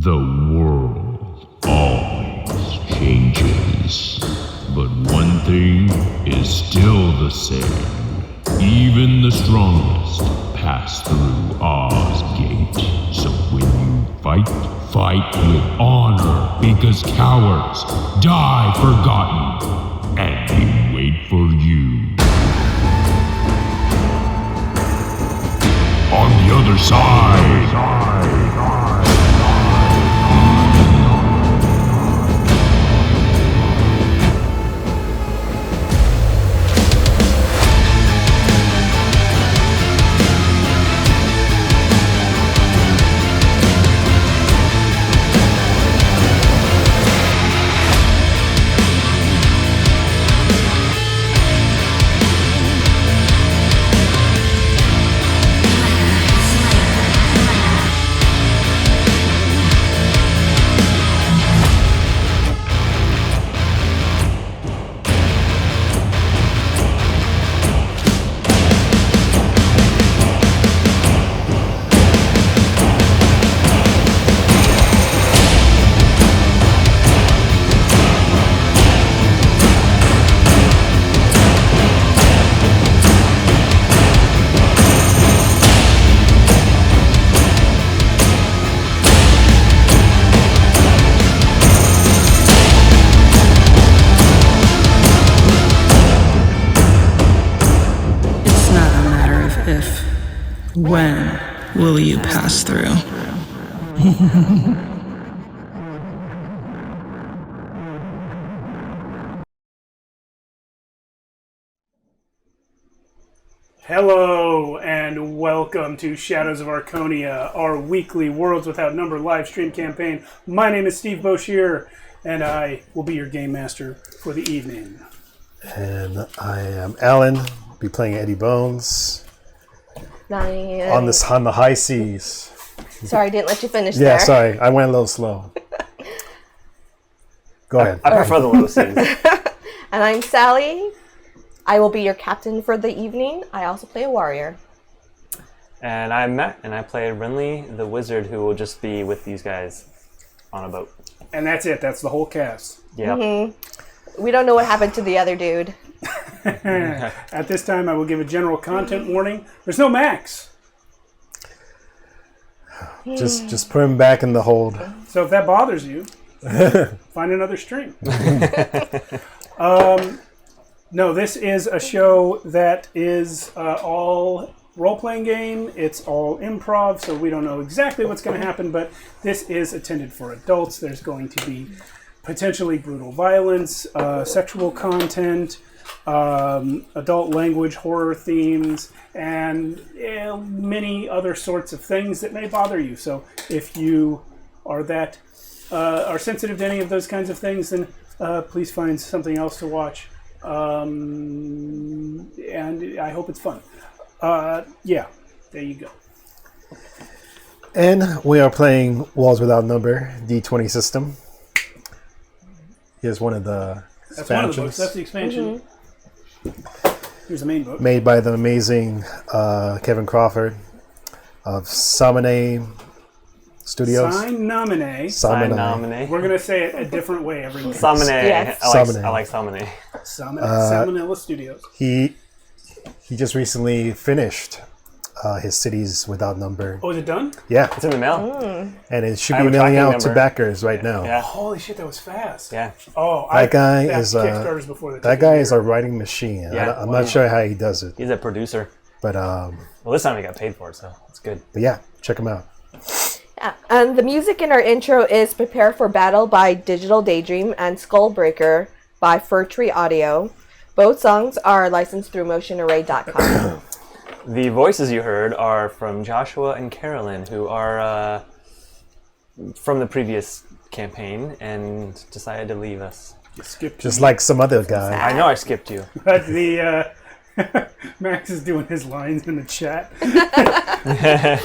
The world always changes, but one thing is still the same. Even the strongest pass through Oz Gate. So when you fight, fight with honor, because cowards die forgotten, and we wait for you. On the other side. When will you pass through? Hello and welcome to Shadows of Archonia, our weekly Worlds Without Number live stream campaign. My name is Steve Boshier, and I will be your game master for the evening. And I am Alan. Be playing Eddie Bones. On the high seas. Sorry, I didn't let you finish there. Yeah, sorry. I went a little slow. Go ahead. I prefer the low seas. And I'm Sally. I will be your captain for the evening. I also play a warrior. And I'm Matt, and I play Renly, the wizard, who will just be with these guys on a boat. And that's it. That's the whole cast. Yeah. Mm-hmm. We don't know what happened to the other dude. At this time, I will give a general content warning. There's no Max. Just put him back in the hold. So if that bothers you, find another stream. No, this is a show that is all role-playing game. It's all improv, so we don't know exactly what's going to happen, but this is intended for adults. There's going to be potentially brutal violence, sexual content, adult language, horror themes, and many other sorts of things that may bother you. So if you are are sensitive to any of those kinds of things, then please find something else to watch. And I hope it's fun. Yeah, there you go. And we are playing Walls Without Number, D20 system. Here's one of the That's expansions. one of the books. That's the expansion. Mm-hmm. Here's the main book. Made by the amazing Kevin Crawford of Samane Studios. Samane. We're going to say it a different way every week. Samane. Yes. I like Samane. Salmonella Studios. He just recently finished his Cities Without Number. Oh, is it done? Yeah. It's in the mail. And it should be mailing out to backers right now. Yeah. Holy shit, that was fast. Yeah. Oh, that guy Kickstarters before is a writing machine. Yeah. I'm not sure how he does it. He's a producer. But well, this time he got paid for it, so it's good. But yeah, check him out. Yeah. And the music in our intro is Prepare for Battle by Digital Daydream and Skullbreaker by Fir Tree Audio. Both songs are licensed through motionarray.com. The voices you heard are from Joshua and Carolyn, who are from the previous campaign and decided to leave us. You skipped Just me. like some other guy. I know I skipped you. But the Max is doing his lines in the chat.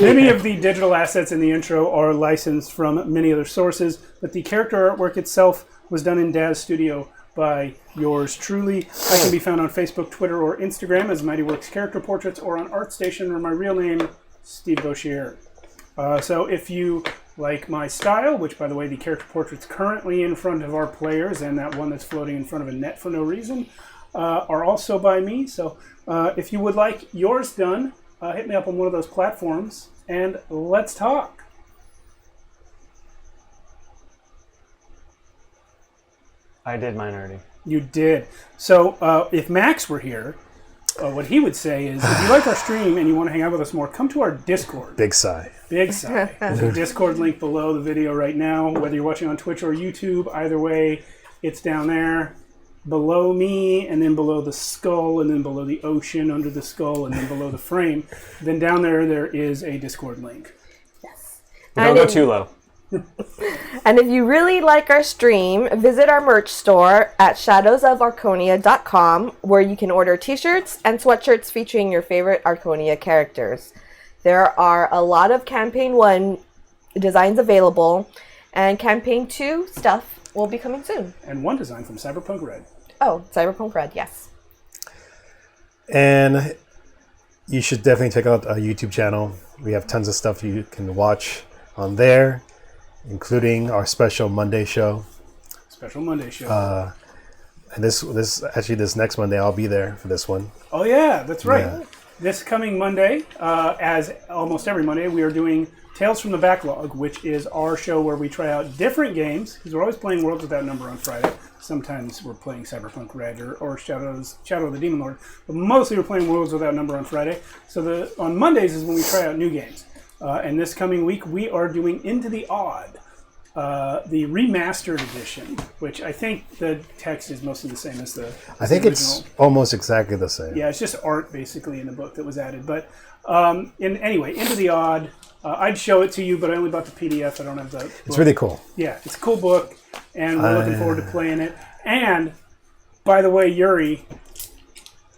Many of the digital assets in the intro are licensed from many other sources, but the character artwork itself was done in Daz Studio by yours truly. I can be found on Facebook, Twitter, or Instagram as Mighty Works Character Portraits, or on ArtStation, or my real name, Steve Boshier. So if you like my style, which, by the way, the character portrait's currently in front of our players, and that one that's floating in front of a net for no reason, are also by me. So if you would like yours done, hit me up on one of those platforms, and let's talk. I did mine already. You did. So if Max were here, what he would say is, if you like our stream and you want to hang out with us more, come to our Discord. Big sigh. Big sigh. There's a Discord link below the video right now. Whether you're watching on Twitch or YouTube, either way, it's down there. Below me, and then below the skull, and then below the ocean, under the skull, and then below the frame. Then down there is a Discord link. Yes. Don't go too low. And if you really like our stream, visit our merch store at shadowsofarchonia.com, where you can order t-shirts and sweatshirts featuring your favorite Archonia characters. There are a lot of Campaign 1 designs available, and Campaign 2 stuff will be coming soon. And one design from Cyberpunk Red. Oh, Cyberpunk Red, yes. And you should definitely check out our YouTube channel. We have tons of stuff you can watch on there, including our special Monday show. Special Monday show. And this next Monday, I'll be there for this one. Oh, yeah, that's right. Yeah. This coming Monday, as almost every Monday, we are doing Tales from the Backlog, which is our show where we try out different games, because we're always playing Worlds Without Number on Friday. Sometimes we're playing Cyberpunk Red or Shadow of the Demon Lord, but mostly we're playing Worlds Without Number on Friday. So on Mondays is when we try out new games. And this coming week, we are doing Into the Odd, the remastered edition, which I think the text is mostly the same as the I think original. it's almost exactly the same. Yeah, it's just art basically in the book that was added. But anyway, Into the Odd, I'd show it to you, but I only bought the PDF. I don't have the book. It's really cool. Yeah, it's a cool book, and we're looking forward to playing it. And, by the way, Yuri,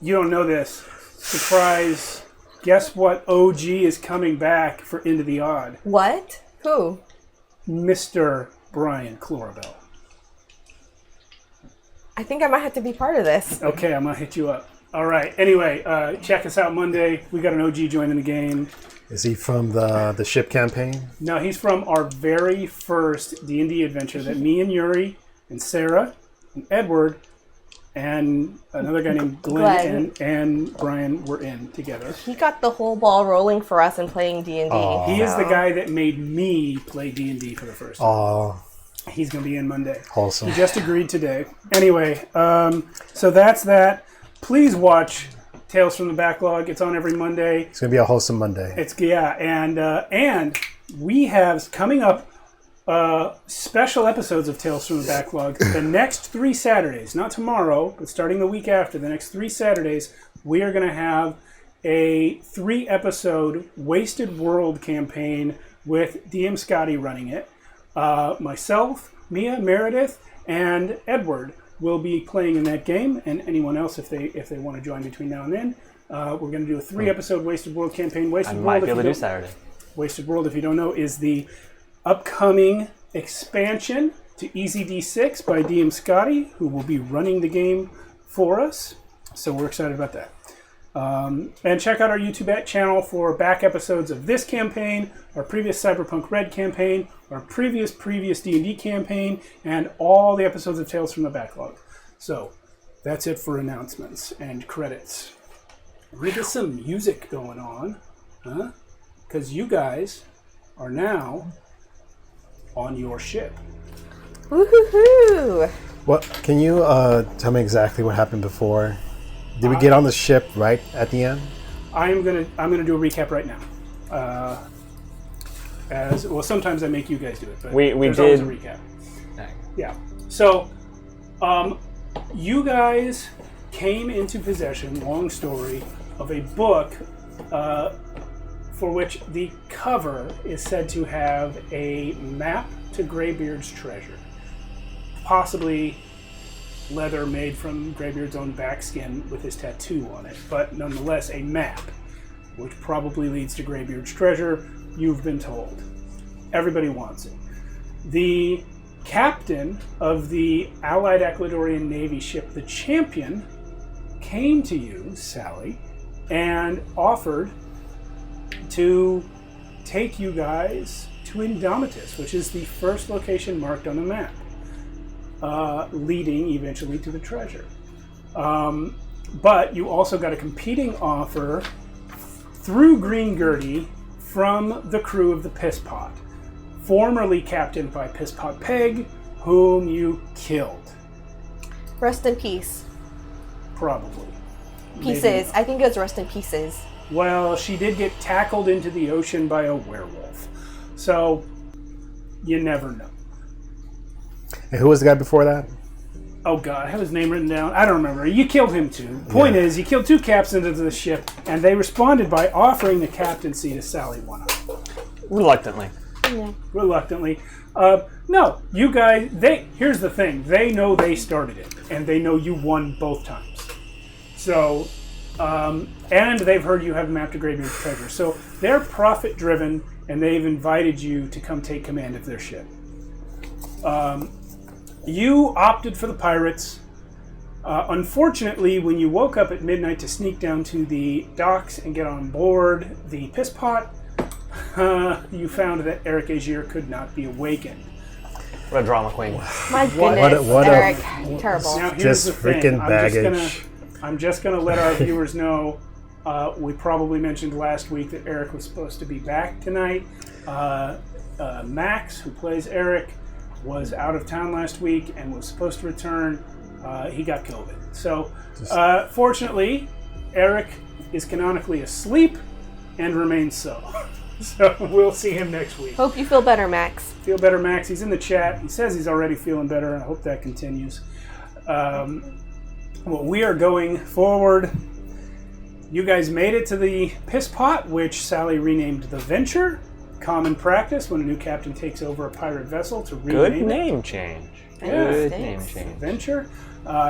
you don't know this. Surprise. Guess what OG is coming back for Into the Odd? What? Who? Mr. Brian Clorabell. I think I might have to be part of this. Okay, I'm going to hit you up. All right. Anyway, check us out Monday. We got an OG joining the game. Is he from the ship campaign? No, he's from our very first D&D adventure that me and Yuri and Sarah and Edward and another guy named Glenn. And Brian were in together. He got the whole ball rolling for us in playing D&D. He is the guy that made me play D&D for the first time. Oh, He's going to be in Monday. awesome. He just agreed today. Anyway, so that's that. Please watch Tales from the Backlog. It's on every Monday. It's going to be a wholesome Monday. And we have coming up special episodes of Tales from the Backlog. The next 3 Saturdays, not tomorrow, but starting the week after, the next 3 Saturdays, we are going to have a 3-episode Wasted World campaign with DM Scotty running it. Myself, Mia, Meredith, and Edward will be playing in that game, and anyone else if they want to join between now and then. We're going to do a 3-episode Wasted World campaign. Wasted I World, might be able to do Saturday. Wasted World, if you don't know, is the upcoming expansion to EZD6 by DM Scotty, who will be running the game for us. So we're excited about that. And check out our YouTube channel for back episodes of this campaign, our previous Cyberpunk Red campaign, our previous D&D campaign, and all the episodes of Tales from the Backlog. So that's it for announcements and credits. We get some music going on, huh? Because you guys are now on your ship. Woohoo! What? Can you tell me exactly what happened before? Did we get on the ship right at the end? I'm gonna do a recap right now. As well, sometimes I make you guys do it, but We there's did always a recap. Yeah. So, you guys came into possession, long story, of a book for which the cover is said to have a map to Greybeard's treasure. Possibly leather made from Greybeard's own backskin with his tattoo on it, but nonetheless a map, which probably leads to Greybeard's treasure, you've been told. Everybody wants it. The captain of the Allied Ecuadorian Navy ship, the Champion, came to you, Sally, and offered to take you guys to Indomitus, which is the first location marked on the map, leading eventually to the treasure. But you also got a competing offer through Green Gertie from the crew of the Piss Pot, formerly captained by Piss Pot Peg, whom you killed. Rest in peace. Probably. Pieces. Maybe not. I think it was rest in pieces. Well, she did get tackled into the ocean by a werewolf. So, you never know. And who was the guy before that? Oh god, I have his name written down. I don't remember. You killed him too. Point is, you killed 2 captains of the ship, and they responded by offering the captaincy to Sally One-Up. Reluctantly. Yeah. Reluctantly. No, you guys, here's the thing. They know they started it, and they know you won both times. So, and they've heard you have a map to Graveyard Treasure. So, they're profit-driven, and they've invited you to come take command of their ship. You opted for the pirates. Unfortunately, when you woke up at midnight to sneak down to the docks and get on board the Piss Pot, you found that Eric Agier could not be awakened. What a drama queen. My goodness, what a- Eric. Terrible. Now, here's Just the thing. freaking baggage. I'm just gonna let our viewers know. We probably mentioned last week that Eric was supposed to be back tonight. Max, who plays Eric, was out of town last week and was supposed to return. He got COVID. So, fortunately, Eric is canonically asleep and remains so. So we'll see him next week. Hope you feel better, Max. Feel better, Max. He's in the chat. He says he's already feeling better. I hope that continues. Well, we are going forward. You guys made it to the Piss Pot, which Sally renamed the Venture. Common practice when a new captain takes over a pirate vessel to rename Good it. name change. Yeah. Good Thanks. name change. Venture.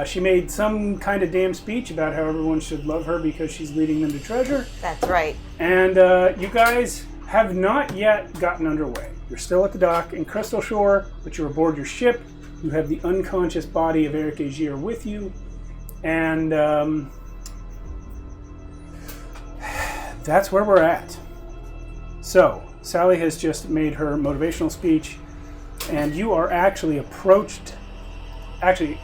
She made some kind of damn speech about how everyone should love her because she's leading them to treasure. That's right. And you guys have not yet gotten underway. You're still at the dock in Crystal Shore, but you're aboard your ship. You have the unconscious body of Eric Agier with you. And that's where we're at. So, Sally has just made her motivational speech, and you are actually approached. Actually,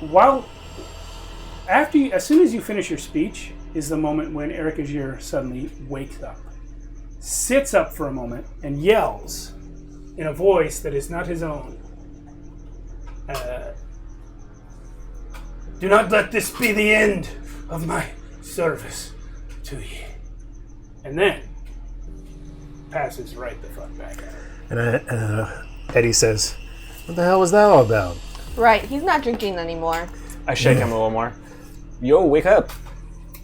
as soon as you finish your speech, is the moment when Eric Agier suddenly wakes up, sits up for a moment, and yells in a voice that is not his own. Do not let this be the end of my service to ye. And then passes right the fuck back at her. And Eddie says, "What the hell was that all about?" Right. He's not drinking anymore. I shake him a little more. Yo, wake up.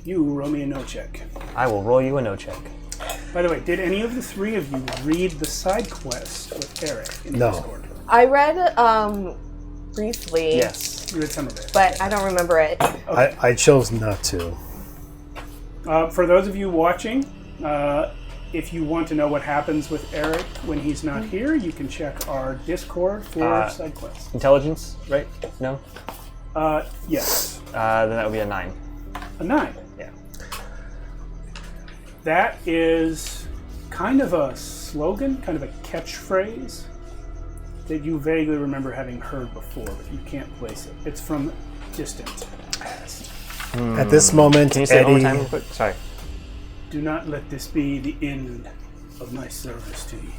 You roll me a no check. I will roll you a no check. By the way, did any of the 3 of you read the side quest with Eric in No. Discord? I read briefly. Yes. You read some of it. But I don't remember it. I chose not to. For those of you watching, if you want to know what happens with Eric when he's not here, you can check our Discord for side quests. Intelligence, right? No? Yes. Then that would be a 9. A 9. Yeah. That is kind of a slogan, kind of a catchphrase that you vaguely remember having heard before, but you can't place it. It's from distant past. At this moment, Can you say it one Eddie, more time real quick? Sorry. Do not let this be the end of my service to you.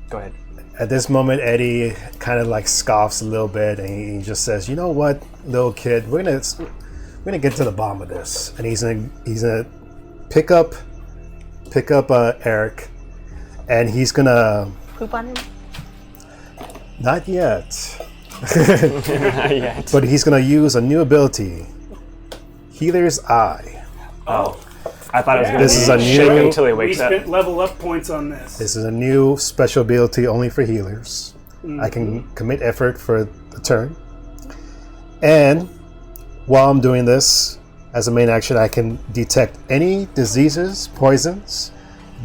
Go ahead. at this moment, Eddie kind of like scoffs a little bit, and he just says, "You know what, little kid, we're gonna get to the bottom of this." And he's gonna pick up Eric, and he's gonna Poop on him? not yet, Not yet. but he's gonna use a new ability, Healer's Eye. Oh. I thought it was going to This be is a shake new- until he We wakes up. spent level up points on this. This is a new special ability only for healers. I can commit effort for the turn. And while I'm doing this, as a main action, I can detect any diseases, poisons,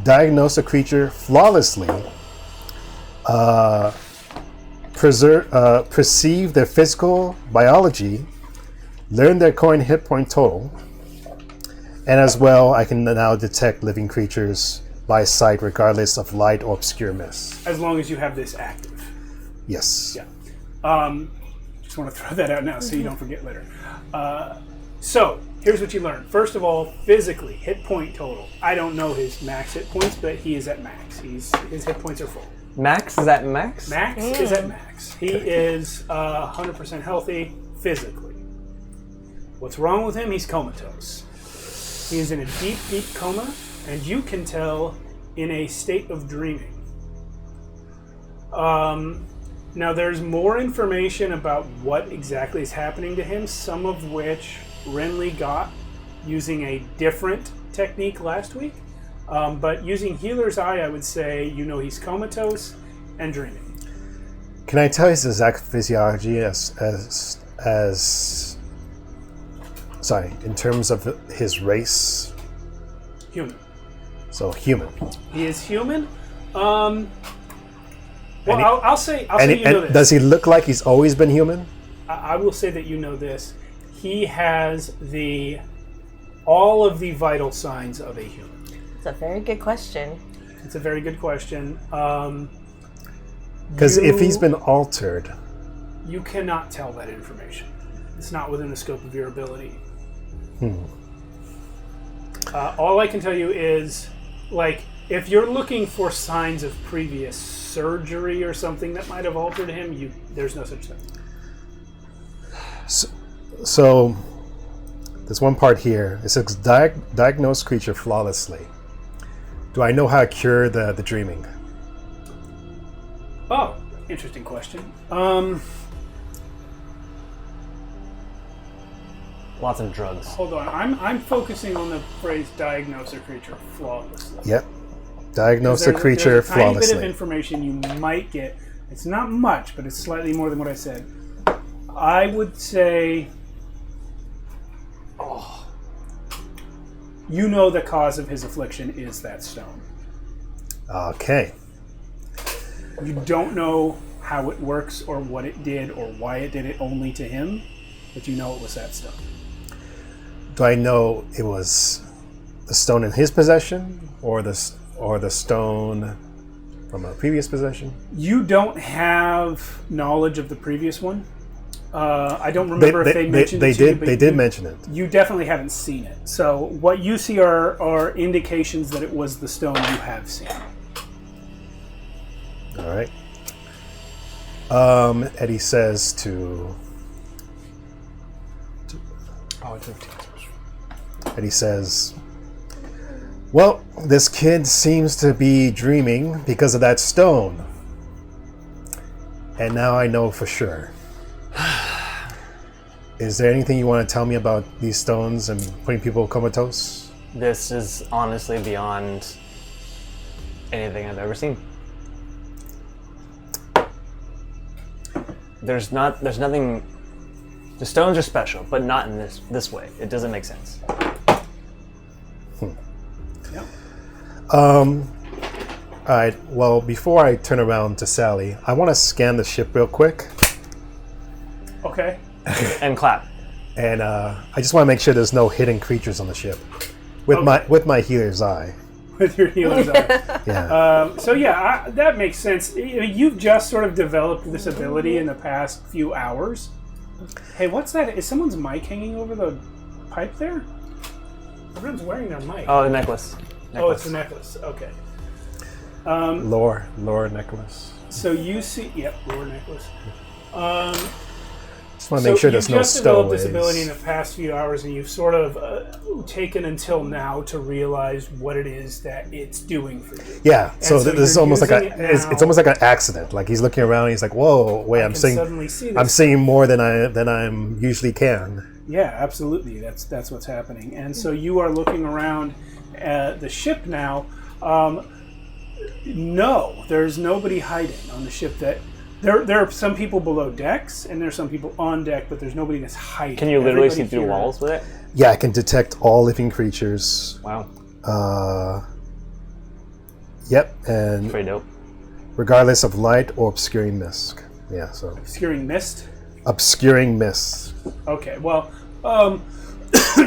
diagnose a creature flawlessly, perceive their physical biology, learn their current hit point total, and as well, I can now detect living creatures by sight regardless of light or obscure mist. As long as you have this active. Yes. Yeah. Just want to throw that out now so you don't forget later. So, here's what you learn. First of all, physically, hit point total. I don't know his max hit points, but he is at max. His hit points are full. Max? Is that max? Max is at max. He is 100% healthy physically. What's wrong with him? He's comatose. He is in a deep, deep coma, and you can tell in a state of dreaming. Now, there's more information about what exactly is happening to him, some of which Renly got using a different technique last week. But using Healer's Eye, I would say he's comatose and dreaming. Can I tell his exact physiology in terms of his race? Human. So human. He is human. I'll say this. Does he look like he's always been human? I will say that you know this. He has all of the vital signs of a human. It's a very good question. It's a very good question. Because if he's been altered... You cannot tell that information. It's not within the scope of your ability. All I can tell you is, if you're looking for signs of previous surgery or something that might have altered him, there's no such thing. So there's one part here. It says, diagnose creature flawlessly. Do I know how to cure the dreaming? Oh, interesting question. Lots of drugs. Hold on. I'm focusing on the phrase diagnose a creature flawlessly. Yep. Diagnose a creature there's a tiny flawlessly. bit of information you might get. It's not much, but it's slightly more than what I said. I would say... the cause of his affliction is that stone. Okay. You don't know how it works or what it did or why it did it only to him, but you know it was that stone. Do I know it was the stone in his possession or the stone from a previous possession? You don't have knowledge of the previous one. I don't remember if they mentioned it to you, but they did mention it. You definitely haven't seen it. So what you see are indications that it was the stone you have seen. All right. Eddie says Eddie says, well, this kid seems to be dreaming because of that stone. And now I know for sure. Is there anything you want to tell me about these stones and putting people comatose? This is honestly beyond anything I've ever seen. There's nothing. The stones are special, but not in this way. It doesn't make sense. Yep. All right. Well, before I turn around to Sally, I want to scan the ship real quick. Okay. And clap. And I just want to make sure there's no hidden creatures on the ship with my healer's eye. With your healer's eye. Yeah. That makes sense. You've just sort of developed this ability in the past few hours. Hey, what's that? Is someone's mic hanging over the pipe there? Everyone's wearing their mic. Oh, the necklace. Oh, it's a necklace. Okay. Lore necklace. So you see, lore necklace. Just want to make sure there's no You've just developed this stowaways. ability in the past few hours, and you've sort of taken until now to realize what it is that it's doing for you. Yeah. So so this is you're almost like using it it's now. almost like an accident. Like he's looking around, and he's like, "Whoa, wait! I'm suddenly see seeing, this. I'm seeing more than I'm usually can." Yeah, absolutely. That's what's happening. And so you are looking around at the ship now. No, there's nobody hiding on the ship. There are some people below decks, and there's some people on deck, but there's nobody that's hiding. Can you literally Everybody see through here- walls with it? Yeah, I can detect all living creatures. Wow. Yep, and Pretty dope. regardless of light or obscuring mist. Yeah, so Obscuring mist? obscuring mist. Okay, well,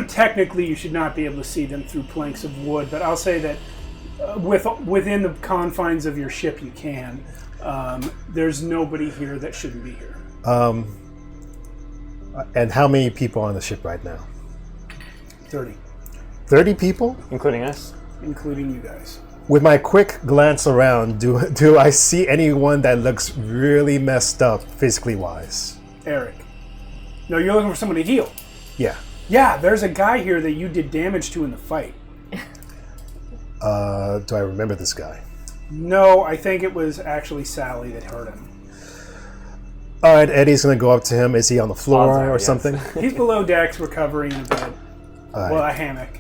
technically you should not be able to see them through planks of wood, but I'll say that within the confines of your ship, you can. There's nobody here that shouldn't be here. And how many people on the ship right now? 30, 30 people? Including us? including you guys. With my quick glance around, do I see anyone that looks really messed up physically wise? Eric. No, you're looking for someone to heal. Yeah. Yeah, there's a guy here that you did damage to in the fight. Do I remember this guy? No, I think it was actually Sally that hurt him. All right, Eddie's going to go up to him. Is he on the floor Odds are, or yes. something? He's below decks, recovering in a bed. All Well, right. a hammock.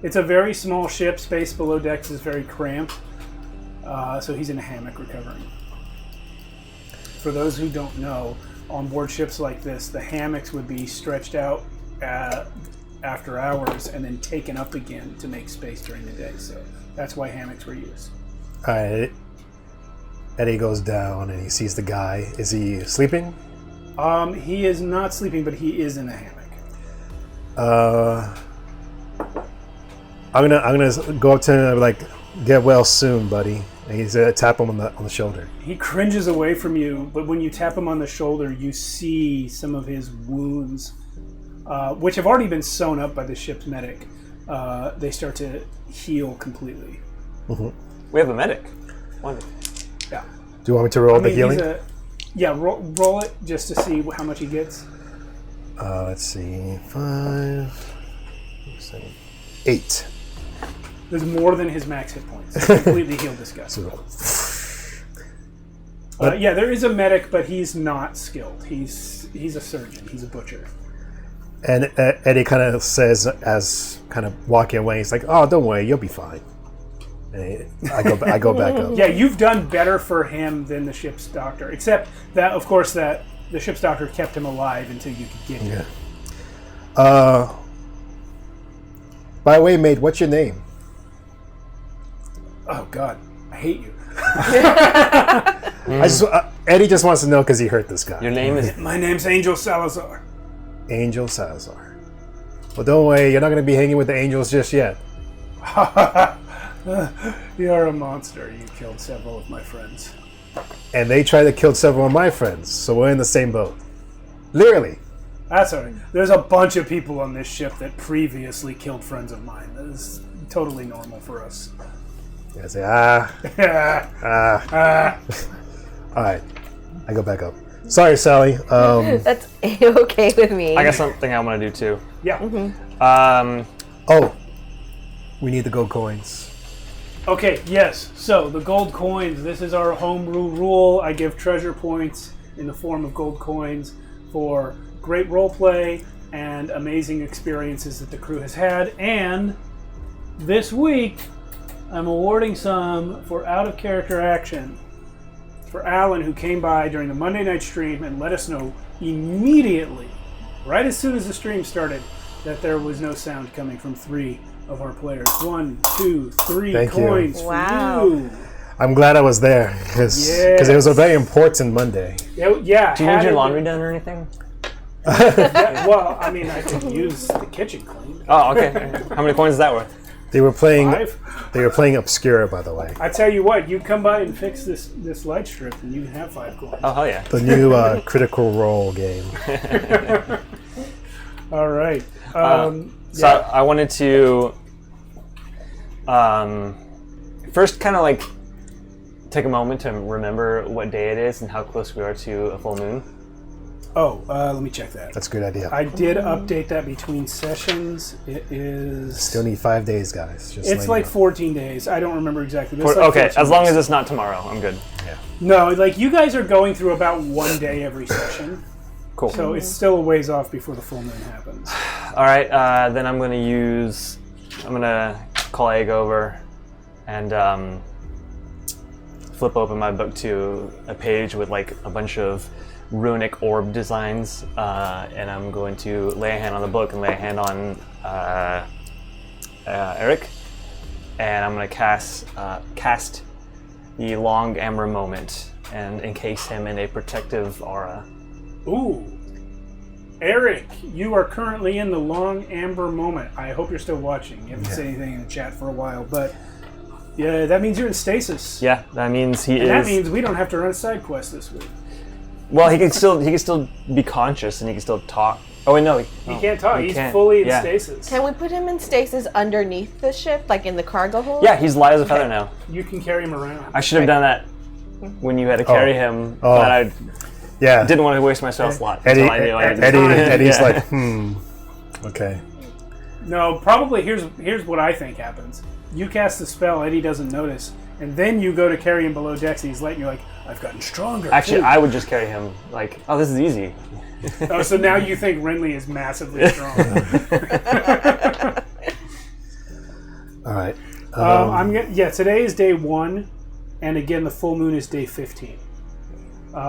It's a very small ship. Space below decks is very cramped. So he's in a hammock recovering. For those who don't know, on board ships like this, the hammocks would be stretched out after hours and then taken up again to make space during the day. So that's why hammocks were used. All right. Eddie goes down and he sees the guy. Is he sleeping? He is not sleeping, but he is in a hammock. I'm gonna go up to him and be like, "Get well soon, buddy." And he's gonna tap him on the shoulder. He cringes away from you, but when you tap him on the shoulder, you see some of his wounds, which have already been sewn up by the ship's medic. They start to heal completely. We have a medic. Wonderful. Yeah. Do you want me to roll the healing? Roll it just to see how much he gets. Let's see, 5, 7, 8. There's more than his max hit points. He completely healed this guy. Yeah, there is a medic, but he's not skilled. He's a surgeon. He's a butcher. And Eddie kind of says, as kind of walking away, he's like, "Oh, don't worry, you'll be fine." And I go back up. Yeah, you've done better for him than the ship's doctor, except that, of course, that the ship's doctor kept him alive until you could get him. Yeah. By the way, mate, what's your name? Oh God, I hate you. Eddie just wants to know because he hurt this guy. Your name is... My name's Angel Salazar. Angel Salazar. Well, don't worry, you're not going to be hanging with the angels just yet. You're a monster. You killed several of my friends. And they tried to kill several of my friends, so we're in the same boat. Literally. That's all right. There's a bunch of people on this ship that previously killed friends of mine. That is totally normal for us. I say, Yeah. All right, I go back up. Sorry, Sally. That's okay with me. I got something I want to do too. Yeah. Oh, we need the gold coins. Okay, yes. So, the gold coins. This is our homebrew rule. I give treasure points in the form of gold coins for great roleplay and amazing experiences that the crew has had. And this week, I'm awarding some for out-of-character action for Alan, who came by during the Monday night stream and let us know immediately, right as soon as the stream started, that there was no sound coming from 3 of our players. 1, 2, 3 Thank you. coins Wow. for you. I'm glad I was there because it was a very important Monday. Yeah. Do you need your laundry done or anything? Well, I mean, I could use the kitchen cleaned. Oh, okay. How many coins is that worth? They were playing. 5? They were playing Obscura, by the way. I tell you what, you come by and fix this light strip, and you can have 5 coins. Oh, hell yeah. The new Critical Role game. All right. So I wanted to first kind of like take a moment to remember what day it is and how close we are to a full moon. Let me check that. That's a good idea. I did update that between sessions. It is... Still need 5 days, guys. Just It's letting like you know. 14 days. I don't remember exactly. But it's like Okay, 14 as long days. as it's not tomorrow, I'm good. No, like you guys are going through about 1 day every session. Cool. So it's still a ways off before the full moon happens. All right, then I'm gonna call Egg over and flip open my book to a page with like a bunch of runic orb designs, and I'm going to lay a hand on the book and lay a hand on Eric, and I'm gonna cast the Long Amber Moment and encase him in a protective aura. Ooh. Eric, you are currently in the Long Amber Moment. I hope you're still watching. You haven't said anything in the chat for a while, but Yeah, that means you're in stasis. Yeah, that means he And is. that means we don't have to run a side quest this week. Well, he can still be conscious and he can still talk. Oh wait, no, He can't talk. He's fully in stasis. Can we put him in stasis underneath the ship, like in the cargo hold? Yeah, he's light as a feather now. You can carry him around. I should have done that when you had to carry him, but I didn't want to waste my spell slot. until I knew I had to do it. Eddie's Yeah. like, okay. No, probably here's what I think happens. You cast the spell, Eddie doesn't notice, and then you go to carry him below decks, and he's light, and you're like, I've gotten stronger. Actually, too. I would just carry him like, oh, this is easy. Oh, so now you think Renly is massively strong. All right. Today is day 1, and again, the full moon is day 15.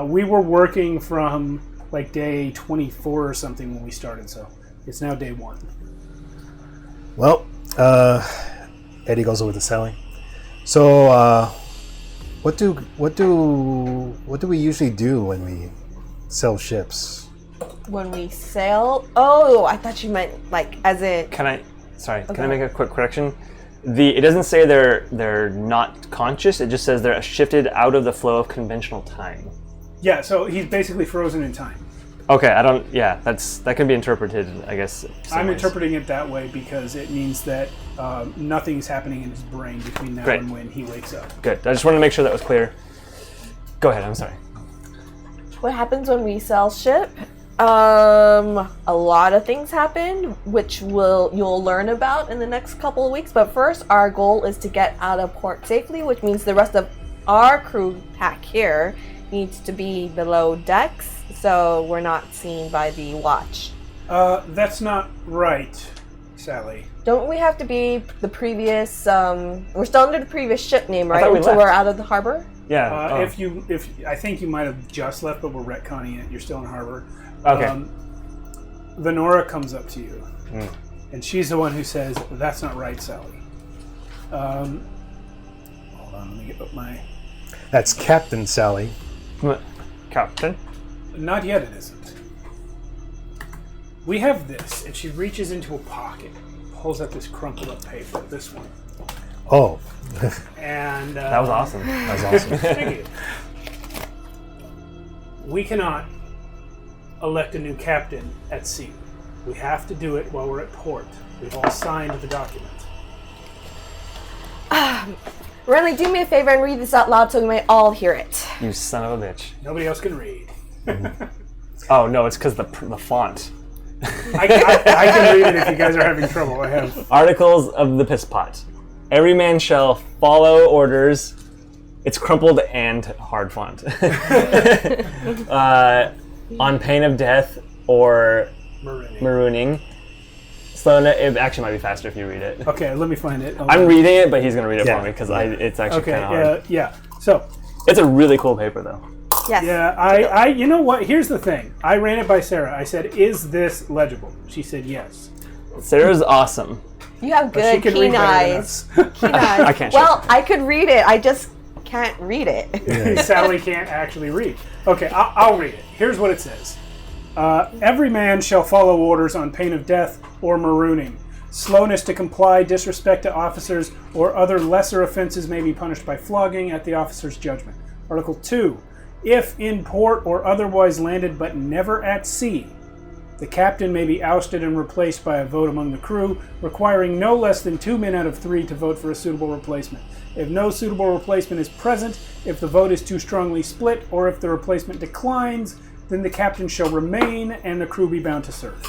We were working from like day 24 or something when we started, so it's now day 1. Well, Eddie goes over to Sally. So, what do we usually do when we sell ships? When we sail? Oh, I thought you meant like as in. Can I make a quick correction? It doesn't say they're not conscious. It just says they're shifted out of the flow of conventional time. Yeah, so he's basically frozen in time. Okay, that can be interpreted, I guess. I'm interpreting it that way because it means that nothing's happening in his brain between now and when he wakes up. Good. I just wanted to make sure that was clear. Go ahead. I'm sorry. What happens when we sell ship? A lot of things happen, which you'll learn about in the next couple of weeks. But first, our goal is to get out of port safely, which means the rest of our crew pack here needs to be below decks, so we're not seen by the watch. That's not right, Sally. Don't we have to be the previous? We're still under the previous ship name, right? thought we Until left. we're out of the harbor. Yeah. If I think you might have just left, but we're retconning it. You're still in harbor. Okay. Venora comes up to you, and she's the one who says, "That's not right, Sally." Hold on, let me get up my. That's Captain Sally. Captain. Not yet, it isn't. We have this, and she reaches into a pocket, pulls out this crumpled up paper. This one. Oh, And That was awesome. that was awesome. Thank you. We cannot elect a new captain at sea. We have to do it while we're at port. We've all signed the document. Renly, do me a favor and read this out loud so we might all hear it. You son of a bitch. Nobody else can read. Oh no, it's because the font. I can read it if you guys are having trouble. I have. Articles of the Piss Pot. Every man shall follow orders. It's crumpled and hard font. On pain of death or marooning. Slowness. It actually might be faster if you read it. Okay, let me find it. I'm reading it, but he's gonna read it Yeah. for me because it's actually Okay, kind of hard. yeah. So, It's a really cool paper though. Yes. yeah, you know what? Here's the thing. I ran it by Sarah. I said, "Is this legible?" She said, "Yes." Sarah's awesome. You have But she good can read keen better than eyes. us. Keen eyes. I can't. Well, I could read it. I just can't read it. Sally can't actually read. Okay, I'll read it. Here's what it says. Every man shall follow orders on pain of death or marooning. Slowness to comply, disrespect to officers, or other lesser offenses may be punished by flogging at the officer's judgment. Article 2. If in port or otherwise landed but never at sea, the captain may be ousted and replaced by a vote among the crew, requiring no less than 2 men out of 3 to vote for a suitable replacement. If no suitable replacement is present, if the vote is too strongly split, or if the replacement declines, then the captain shall remain and the crew be bound to serve.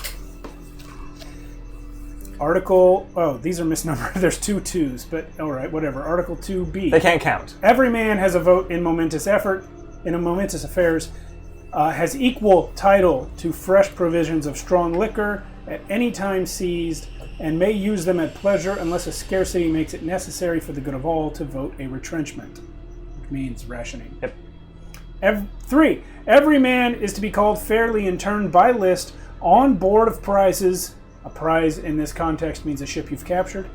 These are misnumbered. There's 2 2s, but alright, whatever. Article 2B. They can't count. Every man has a vote in momentous affairs, has equal title to fresh provisions of strong liquor at any time seized, and may use them at pleasure unless a scarcity makes it necessary for the good of all to vote a retrenchment, which means rationing. Yep. 3. Every man is to be called fairly in turn by list on board of prizes. A prize in this context means a ship you've captured.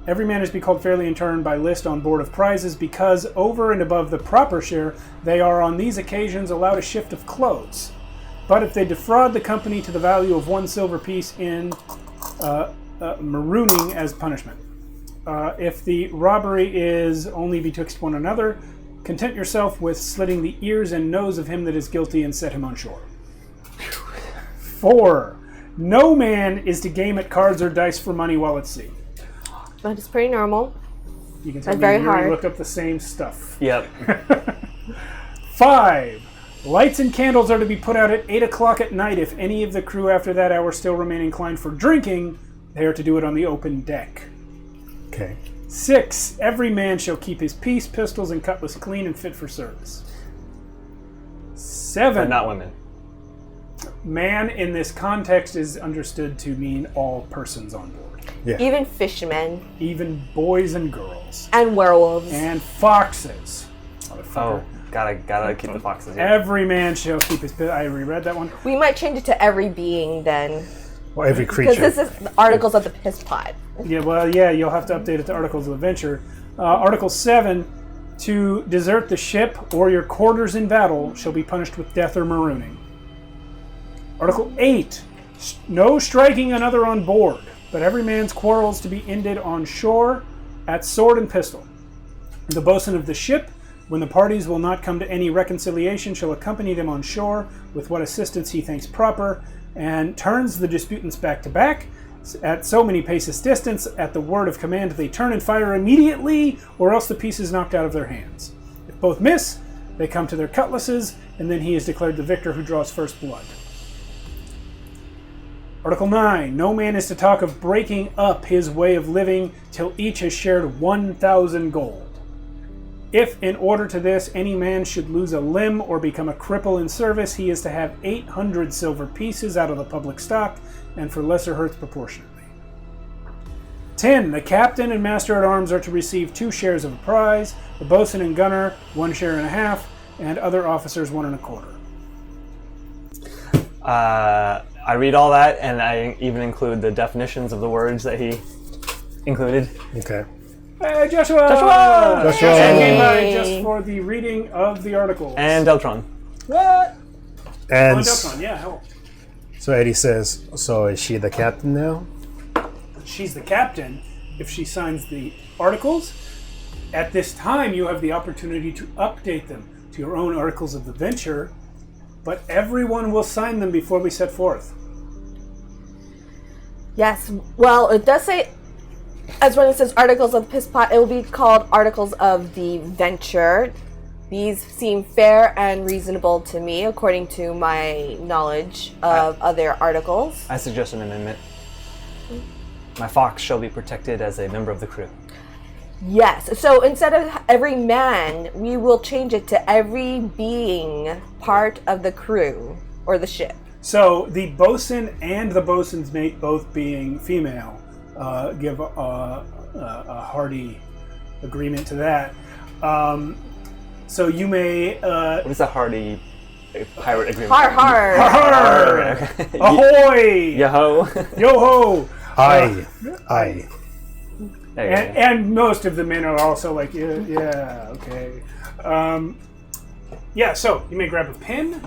Every man is to be called fairly in turn by list on board of prizes because over and above the proper share, they are on these occasions allowed a shift of clothes. But if they defraud the company to the value of 1 silver piece in marooning as punishment. If the robbery is only betwixt one another, content yourself with slitting the ears and nose of him that is guilty and set him on shore. 4. No man is to game at cards or dice for money while at sea. That is pretty normal. You can tell me very you hard. looked up the same stuff. Yep. 5. Lights and candles are to be put out at 8 o'clock at night. If any of the crew after that hour still remain inclined for drinking, they are to do it on the open deck. Okay. 6. Every man shall keep his piece, pistols, and cutlass clean and fit for service. 7. But not women. Man in this context is understood to mean all persons on board. Yeah. Even fishermen Even boys and girls. and werewolves. And foxes. Oh, gotta keep the foxes. Yeah. Every man shall keep his... I reread that one. We might change it to every being then, Or every because creature. this is the articles of the piss pot. Yeah, well, yeah, you'll have to update it to Articles of Adventure. Article 7, to desert the ship or your quarters in battle shall be punished with death or marooning. Article 8, no striking another on board, but every man's quarrels to be ended on shore at sword and pistol. The boatswain of the ship, when the parties will not come to any reconciliation, shall accompany them on shore with what assistance he thinks proper, and turns the disputants back to back. At so many paces distance, at the word of command, they turn and fire immediately, or else the piece is knocked out of their hands. If both miss, they come to their cutlasses, and then he is declared the victor who draws first blood. Article 9. No man is to talk of breaking up his way of living till each has shared 1,000 gold. If, in order to this, any man should lose a limb or become a cripple in service, he is to have 800 silver pieces out of the public stock, and for lesser hurts proportionately. 10. The captain and master-at-arms are to receive 2 shares of a prize, the boatswain and gunner 1 share and a half, and other officers 1 1/4. I read all that, and I even include the definitions of the words that he included. Okay. Hey, Joshua! Joshua! Came by Yay. just for the reading of the articles. And Deltron. What? And On Deltron, yeah, hell. so Eddie says, so is she the captain now? She's the captain. If she signs the articles, at this time you have the opportunity to update them to your own articles of adventure, but everyone will sign them before we set forth. Yes, well, it does say, as when it says articles of the piss pot, it will be called articles of the venture. These seem fair and reasonable to me, according to my knowledge of other articles. I suggest an amendment. My fox shall be protected as a member of the crew. Yes, so instead of every man, we will change it to every being part of the crew or the ship. So the bosun and the bosun's mate, both being female, give a hearty agreement to that. So you may... What is a hardy pirate agreement? Har har! Har! Ahoy! Yo-ho! Yo-ho! Aye. There you go. And most of the men are also like, yeah, okay. Yeah, so you may grab a pen,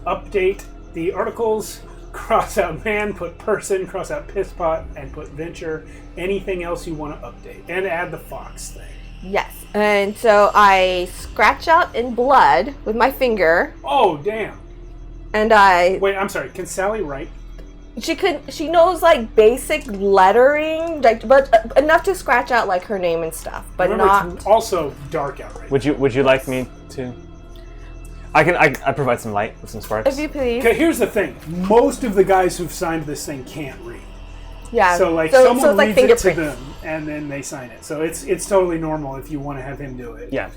update the articles, cross out man, put person, cross out piss pot, and put venture. Anything else you want to update. And add the fox thing. Yes, and so I scratch out in blood with my finger, Oh, damn. and I... Wait, I'm sorry. Can Sally write? She knows like basic lettering, like, but enough to scratch out like her name and stuff, but Remember, not... it's also dark out right now. Would you like me to? I provide some light with some sparks. If you please. Okay, here's the thing. Most of the guys who've signed this thing can't read. Yeah. So, like, so someone it's like reads it to fingerprints. them, and then they sign it. So it's totally normal if you want to have him do it. Yeah.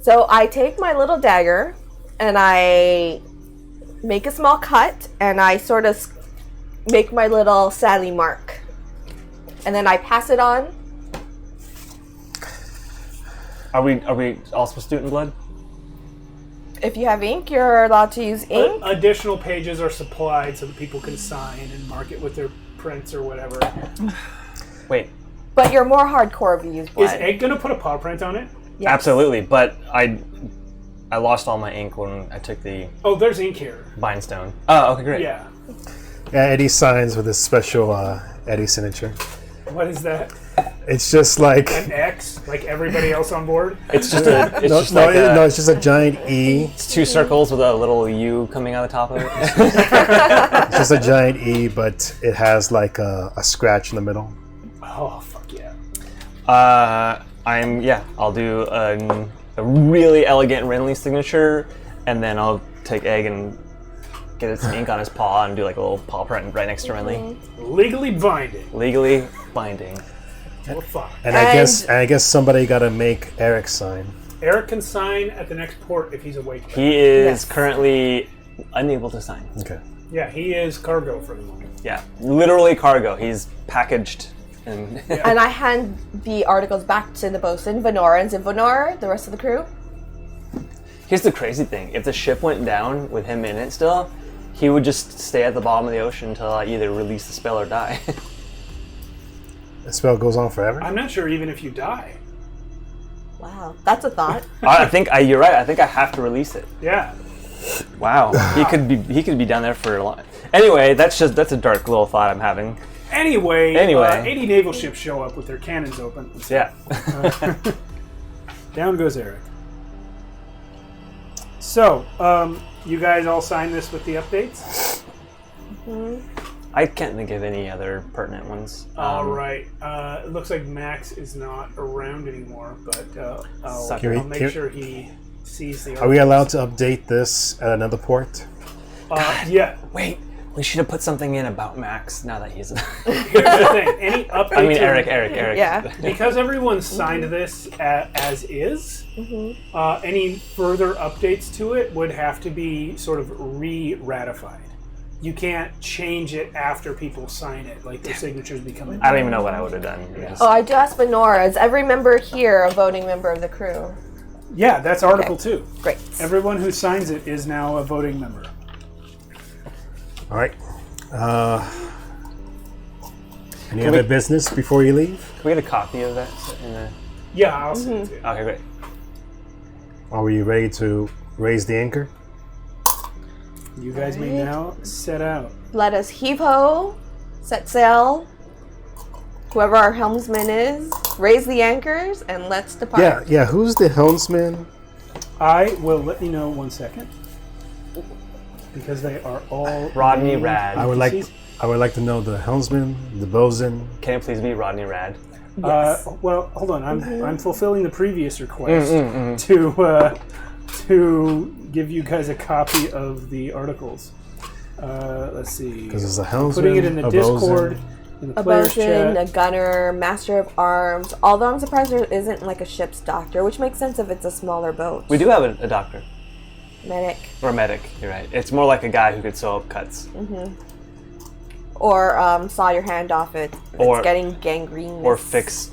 So I take my little dagger and I make a small cut and I sort of make my little Sally mark. And then I pass it on. Are we all supposed to do it in blood? If you have ink, you're allowed to use ink. Additional pages are supplied so that people can sign and mark it with their prints or whatever. Wait. But you're more hardcore if you use Is blood. Egg going to put a paw print on it? Yes. Absolutely, but I lost all my ink when I took the Oh, there's ink here. bind stone. Oh, okay, great. Yeah. Yeah, Eddie signs with his special Eddie signature. What is that? It's just like An X, like everybody else on board. It's just a. It's no, just like it's just a giant E. It's 2 circles with a little U coming out the top of it. It's just a giant E, but it has like a scratch in the middle. Oh, fuck yeah. I'll do a really elegant Renly signature, and then I'll take Egg and get some ink on his paw and do like a little paw print right next to Renly. Legally binding. Legally binding. Well, fuck. And I guess somebody got to make Eric sign. Eric can sign at the next port if he's awake. He is currently unable to sign. Okay. Yeah, he is cargo for the moment. Yeah, literally cargo. He's packaged. And And I hand the articles back to the bosun, Venora, and Venora, the rest of the crew. Here's the crazy thing. If the ship went down with him in it still, he would just stay at the bottom of the ocean until I either release the spell or die. The spell goes on forever? I'm not sure even if you die. Wow, that's a thought. I think you're right. I think I have to release it. Yeah. Wow. He could be down there for a long. Anyway, that's a dark little thought I'm having. Anyway, 80 Anyway. naval ships show up with their cannons open. Yeah. Down goes Eric. So, you guys all sign this with the updates? I can't think of any other pertinent ones. All right. It looks like Max is not around anymore, but I'll Sucker. make sure he sees the. Are we allowed to update this at another port? Yeah. Wait, we should have put something in about Max now that he's. Here's the thing. Any updates? I mean, Eric. Yeah. Because everyone signed this as is, any further updates to it would have to be sort of re-ratified. You can't change it after people sign it, like their signatures become. I don't even know what I would have done. Oh, I do ask Venora, is every member here a voting member of the crew? Yeah, that's Article 2. Great. Everyone who signs it is now a voting member. All right. Any other business before you leave? Can we get a copy of that in the? Yeah, I'll send it to you. Okay, great. Are we ready to raise the anchor? You guys may now set out. Let us heave-ho, set sail, whoever our helmsman is, raise the anchors, and let's depart. Yeah. Who's the helmsman? I will let you know 1 second. Because they are all Rodney named Rad. I would like NPCs. to know the helmsman, the bosun. Can it please be Rodney Rad? Well, hold on. I'm fulfilling the previous request to give you guys a copy of the articles. Let's see. Because it's a helmsman, Putting it in the a Discord, bosun. in the A players bosun, chat. a gunner, master of arms. Although I'm surprised there isn't like a ship's doctor, which makes sense if it's a smaller boat. We do have a doctor. Medic. Or a medic, you're right. It's more like a guy who could sew up cuts. Or saw your hand off it. Or- It's getting gangrene. Or fix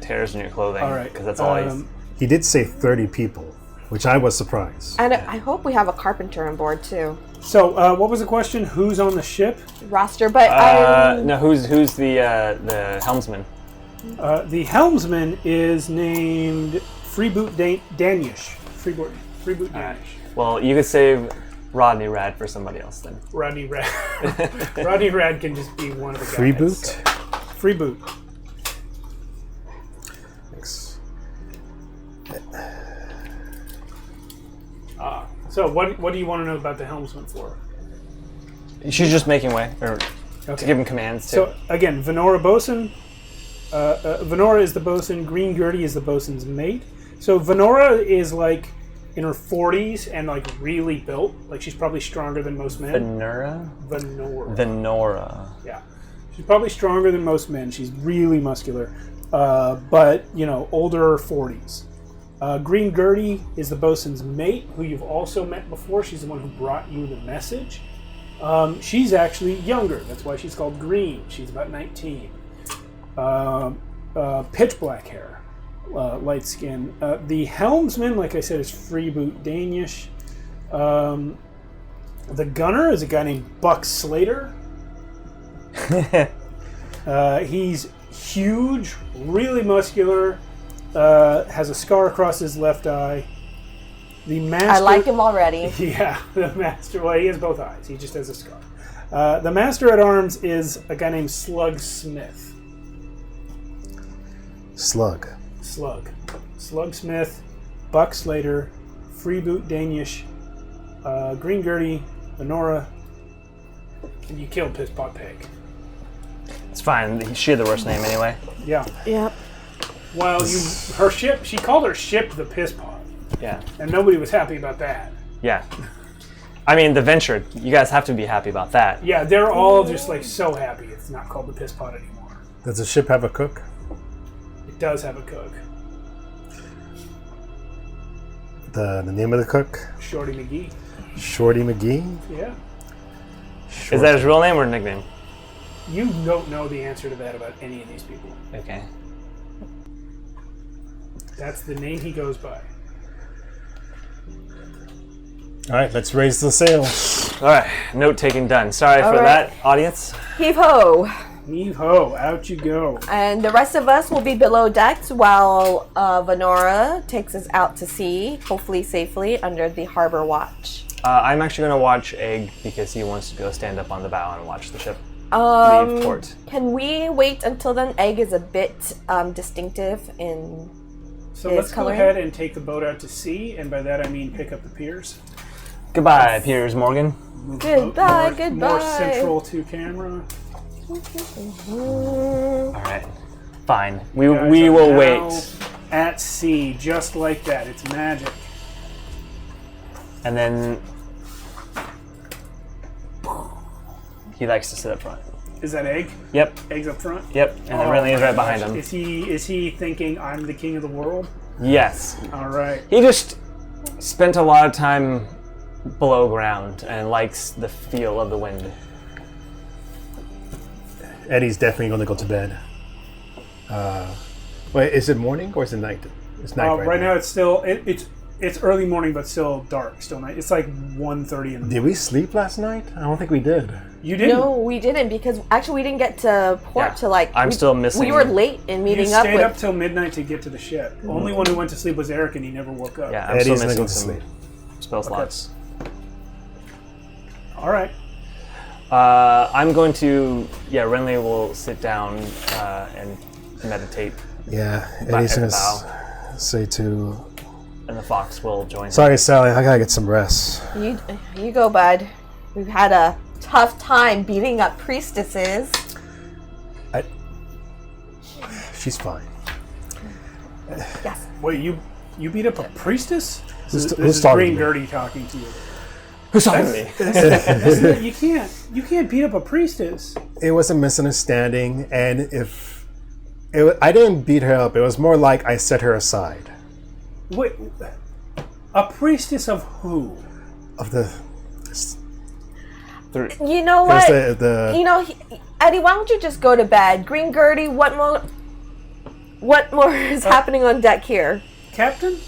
tears in your clothing. All right. Because that's all I He did say 30 people, which I was surprised. And I hope we have a carpenter on board too. So, what was the question? Who's on the ship? Roster, but No, who's the helmsman? The helmsman is named Freeboot Danish. Freeboot Danish. Well, you could save Rodney Rad for somebody else then. Rodney Rad. Rodney Rad can just be one of the guys. Freeboot? Freeboot. Thanks. So, what do you want to know about the helmsman for? She's just making way, or to Okay. give him commands. So, again, Venora bosun. Venora is the bosun. Green Gertie is the bosun's mate. So, Venora is like in her 40s and like really built. Like she's probably stronger than most men. Venora? Venora. Yeah. She's probably stronger than most men. She's really muscular. But, older 40s. Green Gertie is the bosun's mate, who you've also met before. She's the one who brought you the message. She's actually younger. That's why she's called Green. She's about 19. Pitch black hair. Light skin. The helmsman, like I said, is Freeboot Danish. The gunner is a guy named Buck Slater. He's huge, really muscular, has a scar across his left eye. The master, I like him already. Yeah, the master. Well, he has both eyes. He just has a scar. The master at arms is a guy named Slug Smith. Slug. Slugsmith, Buck Slater, Freeboot Danish, Green Gertie, Lenora, and you killed Pisspot Peg. It's fine. She had the worst name anyway. Yeah. Yep. Well, she called her ship the Pisspot, Yeah. and nobody was happy about that. Yeah. I mean, the venture, you guys have to be happy about that. Yeah, they're all just like so happy it's not called the Pisspot anymore. Does the ship have a cook? It does have a cook. The name of the cook? Shorty McGee. Shorty McGee? Yeah. Is that his real name or nickname? You don't know the answer to that about any of these people. Okay. That's the name he goes by. All right, let's raise the sails. All right, note taking done. Sorry All for right. that, audience. Heave ho! Heave ho, out you go. And the rest of us will be below decks while Venora takes us out to sea, hopefully safely, under the harbor watch. I'm actually going to watch Egg because he wants to go stand up on the bow and watch the ship leave port. Can we wait until then? Egg is a bit distinctive in So his let's coloring. go ahead and take the boat out to sea, and by that I mean pick up the piers. Goodbye, Piers Morgan. Move the boat Goodbye, more goodbye. central to camera. All right, fine. We Guys we are will now wait. At sea, just like that. It's magic. And then he likes to sit up front. Is that Egg? Yep, Egg's up front? yep. And then Renly is right behind him. Is he thinking I'm the king of the world? Yes. All right. He just spent a lot of time below ground and likes the feel of the wind. Eddie's definitely going to go to bed. Wait, is it morning or is it night? It's night Right now it's still it's early morning, but still dark, still night. It's like 1:30 in the morning. Did we sleep last night? I don't think we did. You didn't? No, we didn't because actually we didn't get to port Yeah. till like. I'm still missing- We were late in You meeting up stayed with. up till midnight to get to the ship. Only one who went to sleep was Eric, and he never woke up. Yeah, I'm Eddie's still going to missing go to some sleep. spell slots. All right. I'm going to, Renly will sit down and meditate, Yeah, Back Eddie's at going the to say to... and the fox will join. Sorry, Sally, I got to get some rest. You go, bud. We've had a tough time beating up priestesses. She's fine. Yes. Wait, you beat up a priestess? Who's This is talking Green to me? Gertie talking to you. Who's talking to me? You can't beat up a priestess. It was a misunderstanding, and I didn't beat her up. It was more like I set her aside. Wait, a priestess of who? Of the... You know It was what? the You know, Eddie, why don't you just go to bed? Green Gertie, what more is happening on deck here? Captain?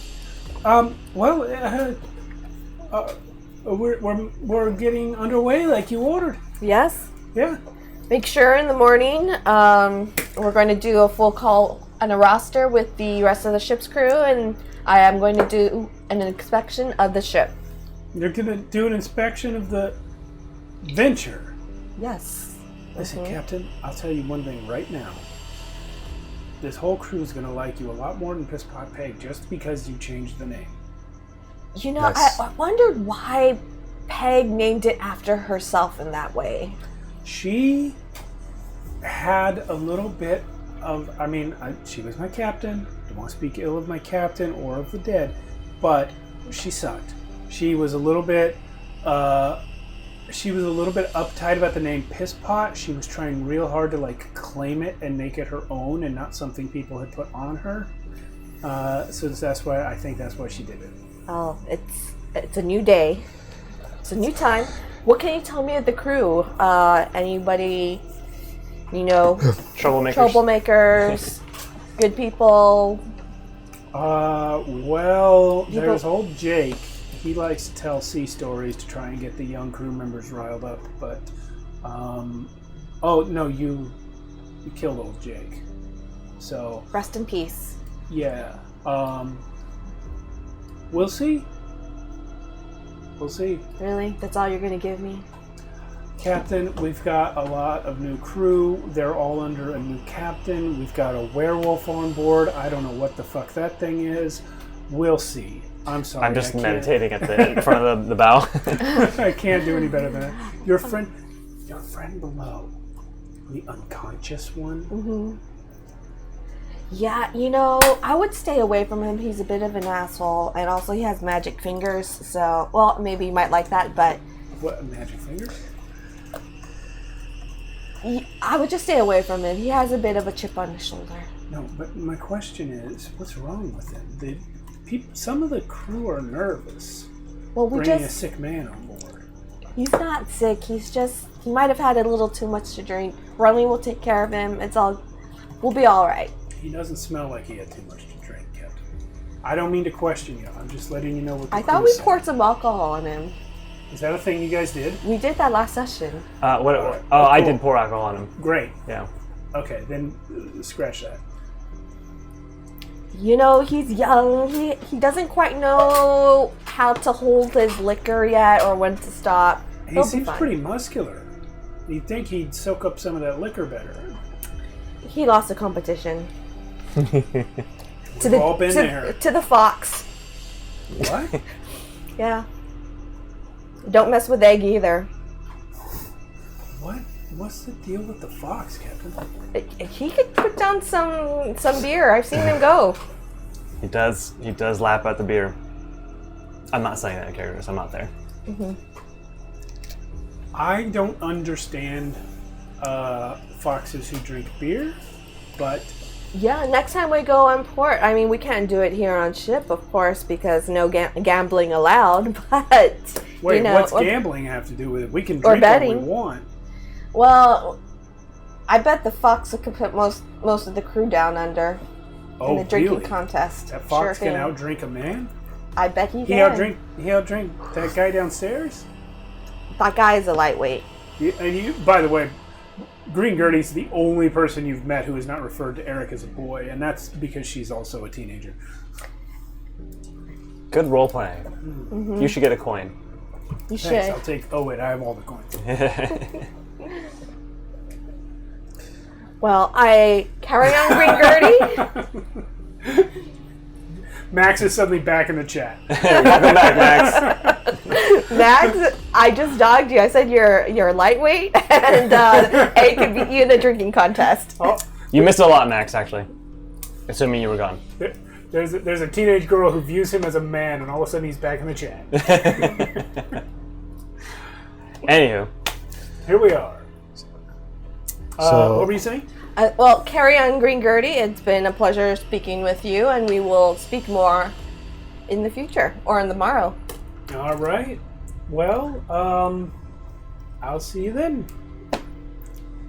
We're getting underway like you ordered. Yes. Yeah. Make sure in the morning we're going to do a full call on a roster with the rest of the ship's crew, and I am going to do an inspection of the ship. You're gonna do an inspection of the Venture. Yes. Listen, Captain, I'll tell you one thing right now. This whole crew is gonna like you a lot more than Pisspot Peg just because you changed the name. You know, Nice. I wondered why Peg named it after herself in that way. She had a little bit of, she was my captain. Don't want to speak ill of my captain or of the dead, but she sucked. She was a little bit uptight about the name Pisspot. She was trying real hard to claim it and make it her own and not something people had put on her. So that's why she did it. Oh, it's a new day. It's a new time. What can you tell me of the crew? Anybody, troublemakers, good people? There's old Jake. He likes to tell sea stories to try and get the young crew members riled up, but you killed old Jake. So Rest in peace. yeah. We'll see. We'll see. Really? That's all you're gonna give me? Captain, we've got a lot of new crew. They're all under a new captain. We've got a werewolf on board. I don't know what the fuck that thing is. We'll see. I'm sorry. I'm just meditating at the front of the bow. I can't do any better than that. Your friend below, the unconscious one. Mm-hmm. Yeah, I would stay away from him. He's a bit of an asshole, and also he has magic fingers. So, well, maybe you might like that, but What, magic fingers? I would just stay away from him. He has a bit of a chip on his shoulder. No, but my question is, what's wrong with him? Some of the crew are nervous. Well, bringing a sick man on board. He's not sick. He might have had a little too much to drink. Runley will take care of him. We'll be all right. He doesn't smell like he had too much to drink, Captain. I don't mean to question you. I'm just letting you know what the I thought we poured some alcohol on him. Is that a thing you guys did? We did that last session. Cool. I did pour alcohol on him. Great. Yeah. Okay, then scratch that. He's young. He doesn't quite know how to hold his liquor yet or when to stop. He seems pretty muscular. You'd think he'd soak up some of that liquor better. He lost a competition. We've all been there. To the fox. What? Yeah. Don't mess with Egg either. What? What's the deal with the fox, Captain? He could put down some beer. I've seen him go. He does lap at the beer. I'm not saying that in character, so I'm not there. Mm-hmm. I don't understand foxes who drink beer, but... Yeah, next time we go on port, I mean, we can't do it here on ship, of course, because no gambling allowed, but... Wait, what's gambling have to do with it? We can drink what we want. Well, I bet the fox could put most of the crew down under in the drinking contest. That fox can outdrink a man? I bet he can. He outdrink that guy downstairs? That guy is a lightweight. By the way, Green Gertie's the only person you've met who has not referred to Eric as a boy, and that's because she's also a teenager. Good role playing. Mm-hmm. You should get a coin. You Thanks, should. I'll take... Oh, wait, I have all the coins. Well, I carry on, Green Gertie. Max is suddenly back in the chat. Welcome back, Max. Max, I just dogged you. I said you're lightweight, and A could beat you in a drinking contest. Oh. You missed a lot, Max, actually. Assuming you were gone. There's a teenage girl who views him as a man, and all of a sudden he's back in the chat. Anywho. Here we are. What were you saying? Well, carry on, Green Gertie. It's been a pleasure speaking with you, and we will speak more in the future, or in the morrow. All right. Well, I'll see you then.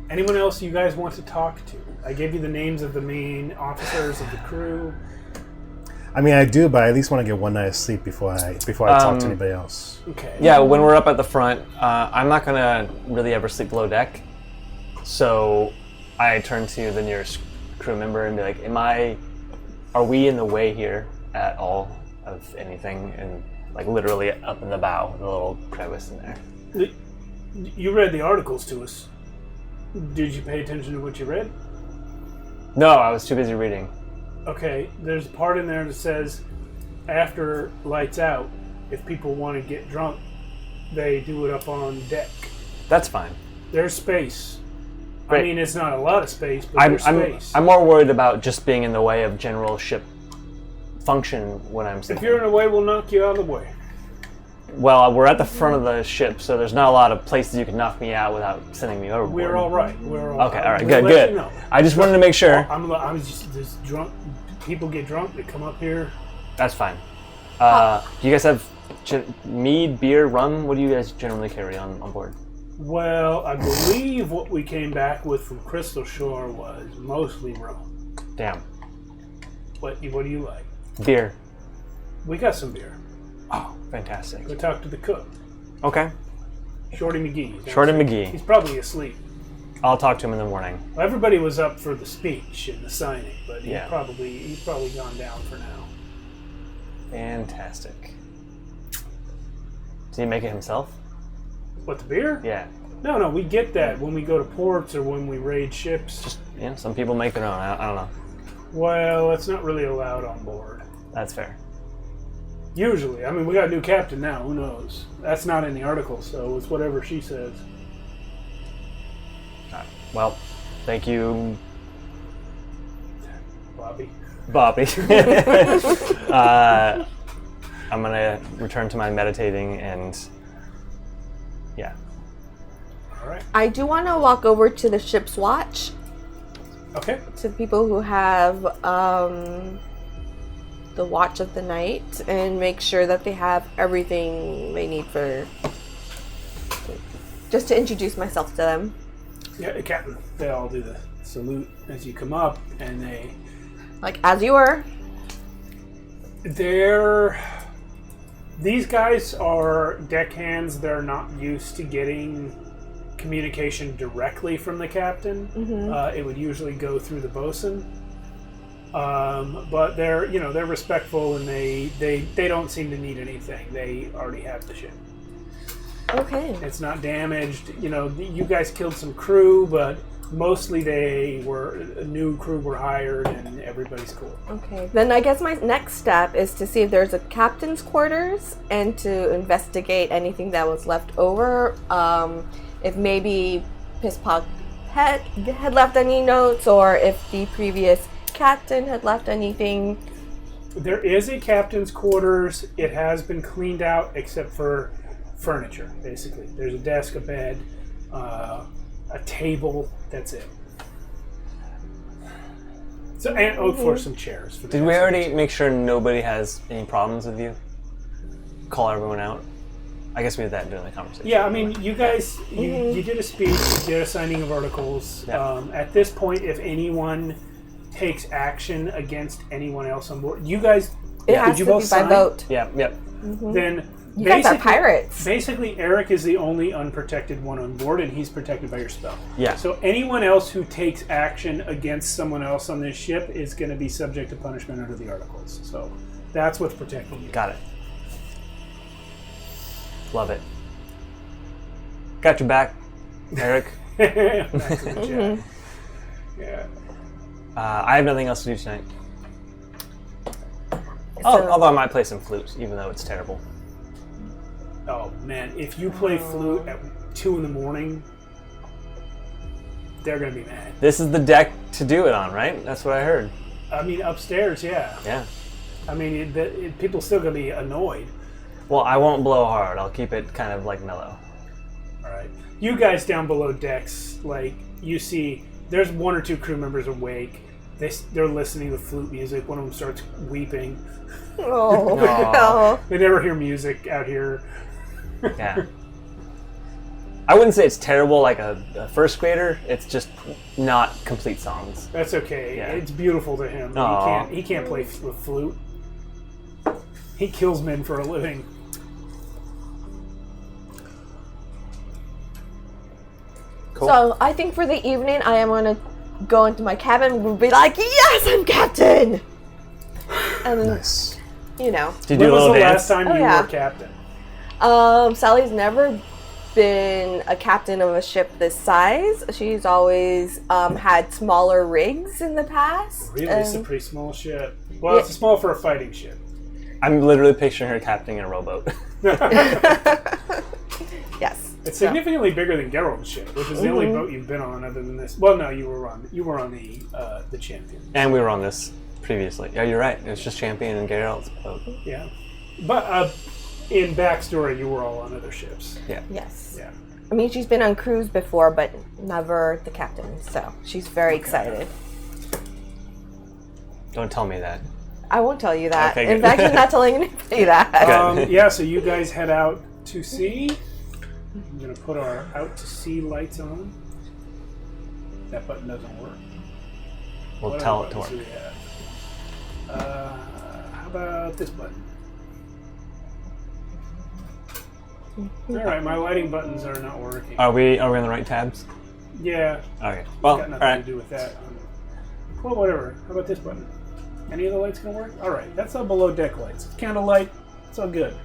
Anyone else you guys want to talk to? I gave you the names of the main officers of the crew. I mean, I do, but I at least want to get one night of sleep before I talk to anybody else. Okay. Yeah, when we're up at the front, I'm not going to really ever sleep below deck. So I turn to the nearest crew member and be like, are we in the way here at all of anything? And like literally up in the bow, the little crevice in there. You read the articles to us. Did you pay attention to what you read? No, I was too busy reading. Okay, there's a part in there that says after lights out, if people want to get drunk, they do it up on deck. That's fine. There's space. Great. I mean, it's not a lot of space, but there's space. I'm more worried about just being in the way of general ship function when I'm sleeping. If you're in the way, we'll knock you out of the way. Well, we're at the front of the ship, so there's not a lot of places you can knock me out without sending me overboard. We're all right. Okay, all right, good. You know. I just wanted to make sure. I was just drunk. People get drunk. They come up here. That's fine. Do you guys have mead, beer, rum? What do you guys generally carry on board? Well, I believe what we came back with from Crystal Shore was mostly rum. Damn. What do you like? Beer. We got some beer. Oh, fantastic. Go talk to the cook. Okay. Shorty McGee. Shorty McGee. He's probably asleep. I'll talk to him in the morning. Well, everybody was up for the speech and the signing, but he's Yeah. probably gone down for now. Fantastic. Did he make it himself? What, the beer? Yeah. No, we get that when we go to ports or when we raid ships. Just some people make their own. I don't know. Well, it's not really allowed on board. That's fair. Usually. I mean, we got a new captain now. Who knows? That's not in the article, so it's whatever she says. Well, thank you, Bobby. I'm gonna return to my meditating and yeah. All right. I do want to walk over to the ship's watch. Okay. To the people who have the watch of the night and make sure that they have everything they need for. Just to introduce myself to them. Yeah, Captain. They all do the salute as you come up, and they. Like, as you were. These guys are deckhands. They're not used to getting communication directly from the captain. Mm-hmm. It would usually go through the bosun. But they're respectful, and they don't seem to need anything. They already have the ship. Okay. It's not damaged. You guys killed some crew, but mostly a new crew were hired, and everybody's cool. Okay. Then I guess my next step is to see if there's a captain's quarters and to investigate anything that was left over. If maybe Pisspog had left any notes, or if the previous captain had left anything. There is a captain's quarters. It has been cleaned out except for furniture, basically. There's a desk, a bed, a table. That's it. So, and of course, some chairs. For the Did we guests. already make sure nobody has any problems with you? Call everyone out? I guess we did that during the conversation. Yeah, I mean, you guys, you did a speech, you did a signing of articles. Yeah. At this point, if anyone takes action against anyone else on board, you guys, It has did you to both be by sign? vote. Yep. Then You guys are pirates. Basically, Eric is the only unprotected one on board, and he's protected by your spell. Yeah. So anyone else who takes action against someone else on this ship is going to be subject to punishment under the articles. So that's what's protecting you. Got it. Love it. Got your back, Eric. Back to the chat. Yeah. I have nothing else to do tonight. So- Although I might play some flute, even though it's terrible. Oh man, if you play flute at 2 a.m, they're gonna be mad. This is the deck to do it on, right? That's what I heard. I mean, upstairs, yeah. Yeah. I mean, people still gonna be annoyed. Well, I won't blow hard. I'll keep it kind of like mellow. All right, you guys down below decks, like you see, there's 1 or 2 crew members awake. They're listening to flute music. One of them starts weeping. Oh, Aw. no. They never hear music out here. Yeah. I wouldn't say it's terrible like a first grader. It's just not complete songs. That's okay. Yeah. It's beautiful to him. Aw. He can't play with flute. He kills men for a living. Cool. So I think for the evening, I am going to go into my cabin and be like, yes, I'm captain! And, Nice. you know. Did you When do a was little the dance? last time Oh, you yeah. were captain? Sally's never been a captain of a ship this size. She's always had smaller rigs in the past. Really? It's a pretty small ship. Well, it's small for a fighting ship. I'm literally picturing her captaining a rowboat. Yes. It's significantly bigger than Geralt's ship, which is the only boat you've been on other than this. Well, no, you were on the Champion. And we were on this previously. Yeah, you're right. It was just Champion and Geralt's boat. Yeah, but in backstory, you were all on other ships. Yeah. Yes. Yeah. I mean, she's been on cruise before, but never the captain. So she's very excited. Don't tell me that. I won't tell you that. Okay, In good. fact, I'm not telling anybody that. Yeah. So you guys head out to sea. I'm gonna put our out to sea lights on. That button doesn't work. We'll What tell other it to buttons work. do we have? How about this button? All right, my lighting buttons are not working. Are we on the right tabs? Yeah, Okay. Well, got all nothing right. to do with that. Well, whatever. How about this button? Any of the lights gonna work? All right, that's all below deck lights. Candlelight. It's all good.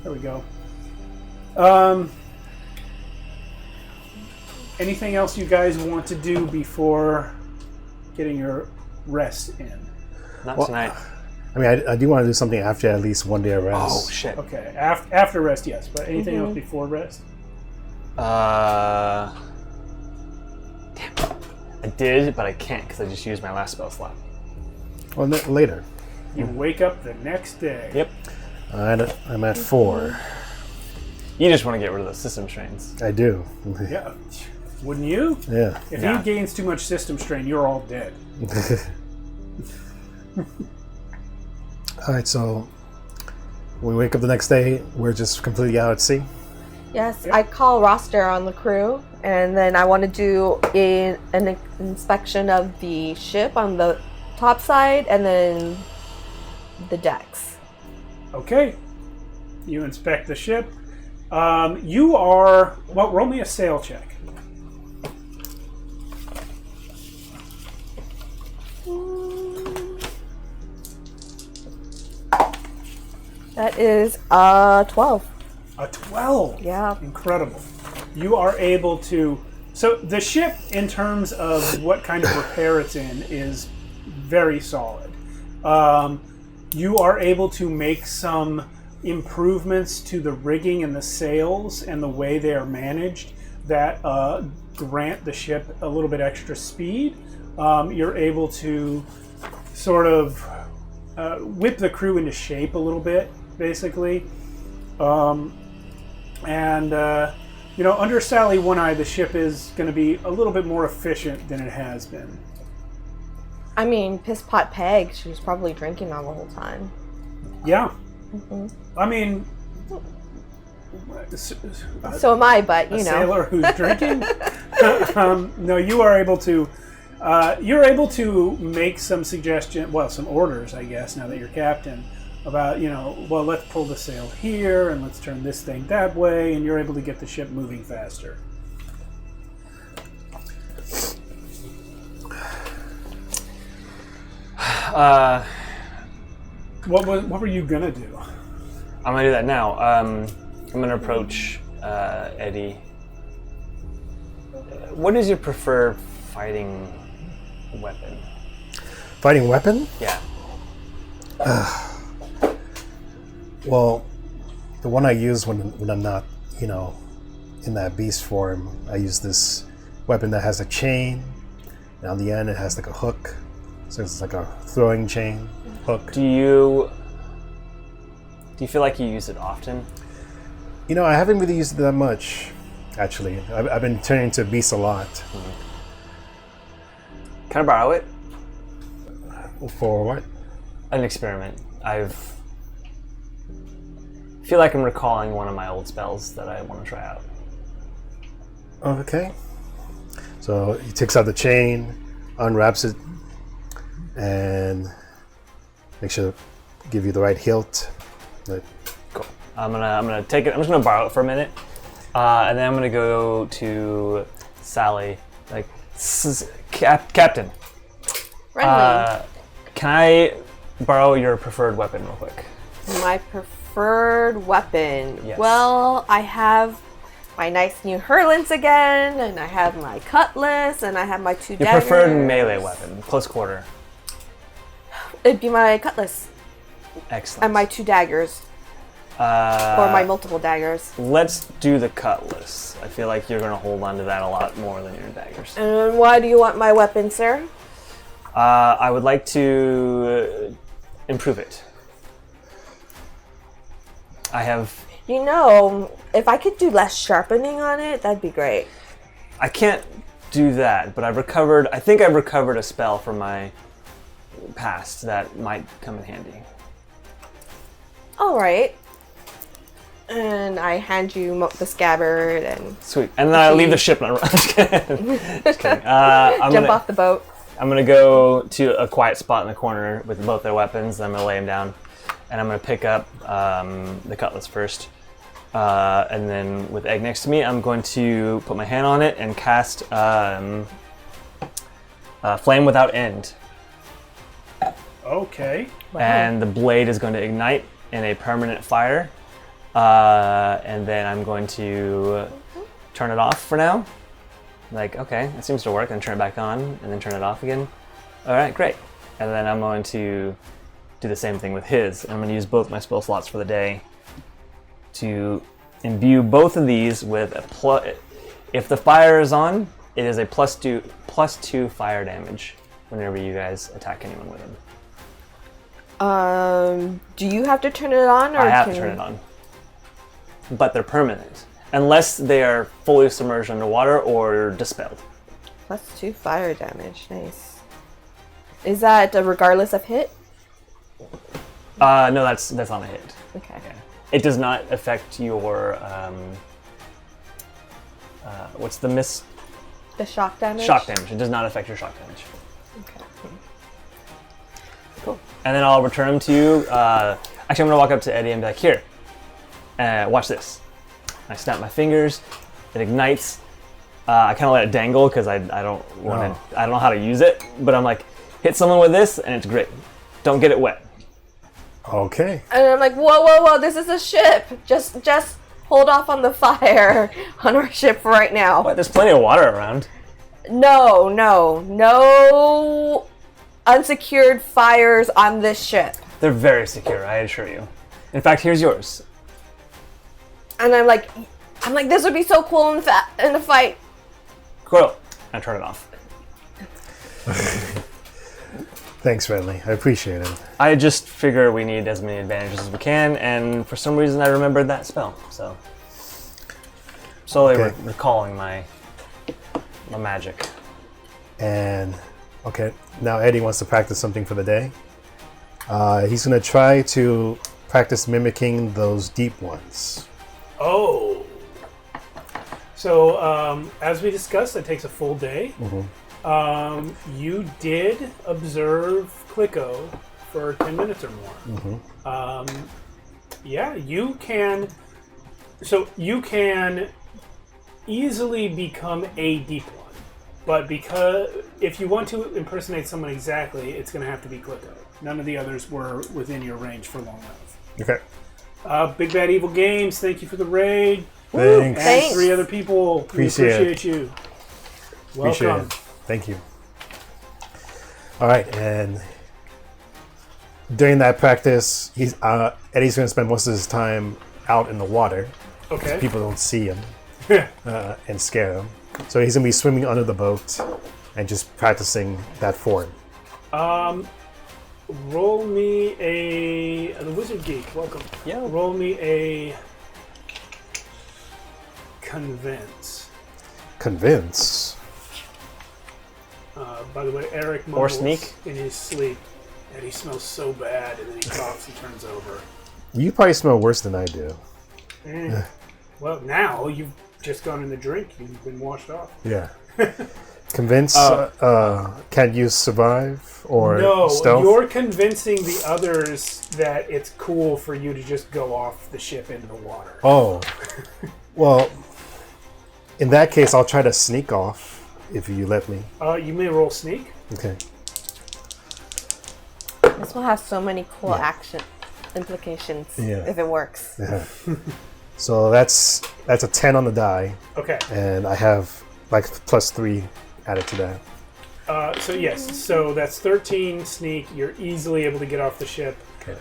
There we go. anything else you guys want to do before getting your rest in? Not tonight. I mean, I do want to do something after at least one day of rest. Oh shit. Okay, after rest, yes. But anything else before rest? Damn. I did, but I can't because I just used my last spell slot. Well, later. You wake up the next day. Yep. I'm at 4. You just want to get rid of the system strains. I do. Yeah. Wouldn't you? Yeah. If Yeah. he gains too much system strain, you're all dead. All right, so we wake up the next day. We're just completely out at sea. Yes, I call roster on the crew, and then I want to do an inspection of the ship on the top side, and then the decks. Okay. You inspect the ship. You are... Well, roll me a sail check. That is 12. A 12. Yeah. Incredible. You are able to... So the ship, in terms of what kind of repair it's in, is very solid. You are able to make some improvements to the rigging and the sails and the way they are managed that grant the ship a little bit extra speed. You're able to sort of whip the crew into shape a little bit, basically. Under Sally One-Eye, the ship is going to be a little bit more efficient than it has been. I mean, Piss Pot Peg, she was probably drinking all the whole time. Yeah. Mm-hmm. I mean... So am I, but a sailor who's drinking? No, you are able to... you're able to make some some orders, I guess, now that you're captain, about, let's pull the sail here, and let's turn this thing that way, and you're able to get the ship moving faster. What were you gonna do? I'm gonna do that now. I'm gonna approach Eddie. What is your preferred fighting weapon? Fighting weapon? Yeah. Well, the one I use when I'm not, in that beast form, I use this weapon that has a chain, and on the end it has like a hook. So it's like a throwing chain hook. Do you feel like you use it often? I haven't really used it that much, actually. I've been turning to beasts a lot. Can I borrow it? For what? An experiment. I feel like I'm recalling one of my old spells that I want to try out. Okay. So he takes out the chain, unwraps it, and make sure to give you the right hilt. Cool. I'm gonna take it. I'm just gonna borrow it for a minute, and then I'm gonna go to Sally. Like, Captain. Friendly. Can I borrow your preferred weapon real quick? My preferred weapon. Yes. Well, I have my nice new hurlents again, and I have my cutlass, and I have my 2 Your daggers. preferred melee weapon, close quarter. It'd be my cutlass Excellent. and my 2 daggers, or my multiple daggers. Let's do the cutlass. I feel like you're gonna hold on to that a lot more than your daggers. And why do you want my weapon, sir? I would like to improve it. I have. If I could do less sharpening on it, that'd be great. I can't do that, but I think I've recovered a spell from my past that might come in handy. All right. And I hand you the scabbard and Sweet. And then I leave the ship and I run. Just kidding. Just kidding. jump off the boat. I'm going to go to a quiet spot in the corner with both their weapons. I'm going to lay them down. And I'm going to pick up the cutlass first. And then with Egg next to me, I'm going to put my hand on it and cast Flame Without End. Okay. Wow. And the blade is going to ignite in a permanent fire. And then I'm going to turn it off for now. Like, okay, it seems to work, and turn it back on, and then turn it off again. All right, great. And then I'm going to do the same thing with his. I'm going to use both my spell slots for the day to imbue both of these with a plus. If the fire is on, it is a +2 fire damage whenever you guys attack anyone with them. Do you have to turn it on, or I have to turn it on, but they're permanent unless they are fully submerged underwater or dispelled. +2 fire damage. Nice. Is that regardless of hit? No, that's on a hit. Okay. Yeah. It does not affect your what's the miss? The shock damage? Shock damage. It does not affect your shock damage. Okay. Cool. And then I'll return them to you. Actually, I'm gonna walk up to Eddie and be like, "Here, watch this." I snap my fingers. It ignites. I kind of let it dangle because I don't want to. I don't know how to use it, but I'm like, hit someone with this, and it's great. Don't get it wet. Okay. And I'm like, whoa, this is a ship. Just hold off on the fire on our ship right now. But there's plenty of water around. No unsecured fires on this ship. They're very secure, I assure you. In fact, here's yours. And I'm like, this would be so cool in the fight. Cool. I turn it off. Thanks, Redley. I appreciate it. I just figure we need as many advantages as we can, and for some reason I remembered that spell, so slowly recalling my magic. And okay, now Eddie wants to practice something for the day. He's going to try to practice mimicking those deep ones. Oh. So, as we discussed, that takes a full day. You did observe Clicko for 10 minutes or more. Yeah, you can. So you can easily become a deep one, but because if you want to impersonate someone exactly, it's going to have to be Clicko. None of the others were within your range for long enough. Okay. Big Bad Evil Games, thank you for the raid. Thanks. And 3 other people. Appreciate We appreciate you. Appreciate Welcome. it. Thank you. All right, and during that practice, Eddie's going to spend most of his time out in the water. Okay. People don't see him and scare him. So he's going to be swimming under the boat and just practicing that form. Roll me the Wizard Geek. Welcome. Yeah. Roll me a convince. Convince. By the way, Eric Or mumbles sneak. in his sleep, and he smells so bad, and then he coughs and turns over. You probably smell worse than I do. Well, now you've just gone in the drink. You've been washed off. Yeah. Convince. Can you survive or No, stealth? you're convincing the others that it's cool for you to just go off the ship into the water. Oh. Well, in that case, I'll try to sneak off if you let me. You may roll sneak. Okay. This will have so many cool action implications if it works. Yeah. So that's a 10 on the die, Okay. and I have like +3 added to that. So that's 13 sneak. You're easily able to get off the ship Okay.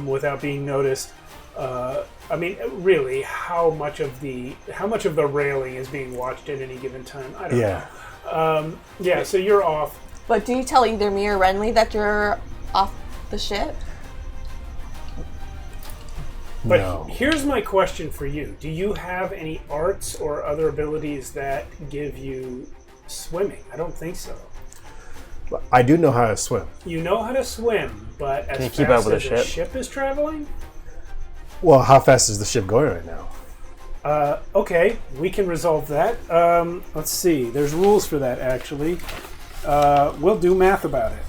without being noticed. I mean, really, how much of the railing is being watched at any given time? I don't know. Yeah. So you're off. But do you tell either me or Renly that you're off the ship? But No. here's my question for you: do you have any arts or other abilities that give you swimming? I don't think so. I do know how to swim. You know how to swim, but as you fast keep up with as the the ship? ship is traveling. Well, how fast is the ship going right now? Okay, we can resolve that. Let's see. There's rules for that, actually. We'll do math about it.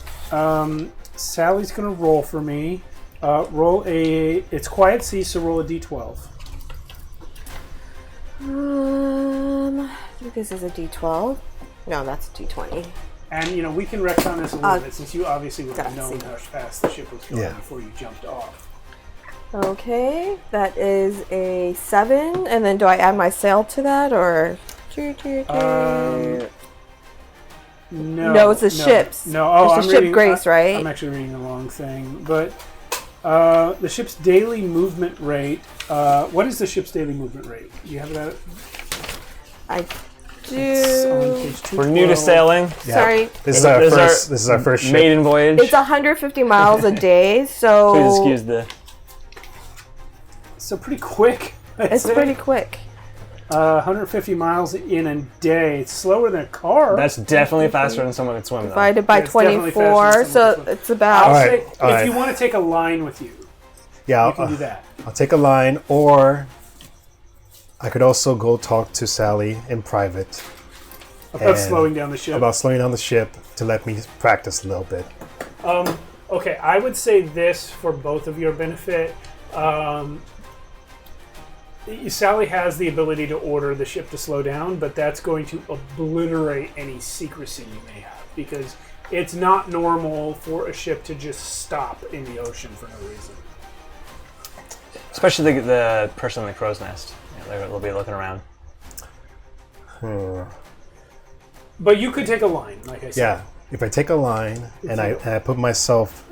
Sally's going to roll for me. It's quiet sea, so roll a d12. I think this is a D12. No, that's a D20. And, we can retcon this a little bit, since you obviously would have gotta known see. how fast the ship was going Yeah. before you jumped off. Okay, that is a 7. And then do I add my sail to that, or? No, it's the ships. No, oh, it's the ship Grace, right? I'm actually reading the wrong thing. But the ship's daily movement rate. What is the ship's daily movement rate? Do you have that? I It's on do. page 212. We're new to sailing. Yeah. Sorry. This is our first ship. Maiden voyage. It's 150 miles a day, so Please excuse the. So pretty quick. I'd it's say. pretty quick. 150 miles in a day. It's slower than a car. That's definitely faster than someone could swim. Though. Divided by Yeah, it's definitely 24, faster than so someone it's about. I'll Alright, say, alright. if you want to take a line with you, Yeah, you can do that. I'll take a line, or I could also go talk to Sally in private About and slowing down the ship. about slowing down the ship to let me practice a little bit. Okay, I would say this for both of your benefit. Sally has the ability to order the ship to slow down, but that's going to obliterate any secrecy you may have, because it's not normal for a ship to just stop in the ocean for no reason. Especially the person in the crow's nest. Yeah, they'll be looking around. But you could take a line, like I said. Yeah, if I take a line and I put myself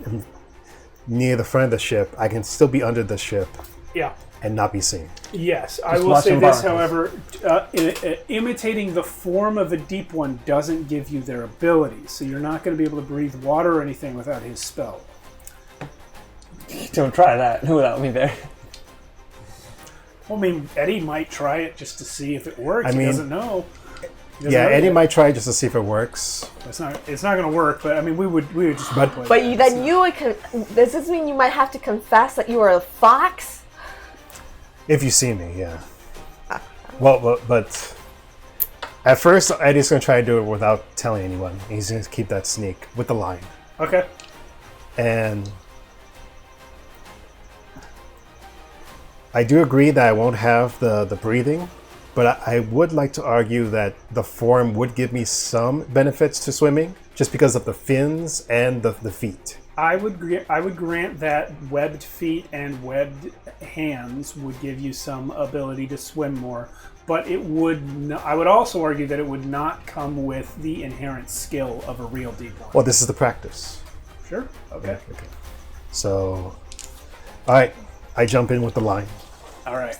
near the front of the ship, I can still be under the ship Yeah. and not be seen. Yes, I Just will watch say them this, barnacles. however, imitating the form of a deep one doesn't give you their ability, so you're not going to be able to breathe water or anything without his spell. Don't try that without me there. Well, I mean, Eddie might try it just to see if it works. I mean, he doesn't know. He doesn't Yeah, know Eddie yet. might try just to see if it works. It's not going to work, but I mean, we would just. play But that. then you would. Does this mean you might have to confess that you are a fox? If you see me, yeah. Well, but at first, Eddie's going to try to do it without telling anyone. He's going to keep that sneak with the line. Okay. And I do agree that I won't have the breathing, but I would like to argue that the form would give me some benefits to swimming, just because of the fins and the feet. I would grant that webbed feet and webbed hands would give you some ability to swim more, but it would. I would also argue that it would not come with the inherent skill of a real deep one. Well, this is the practice. Sure. Okay. Okay. So, all right, I jump in with the line. All right.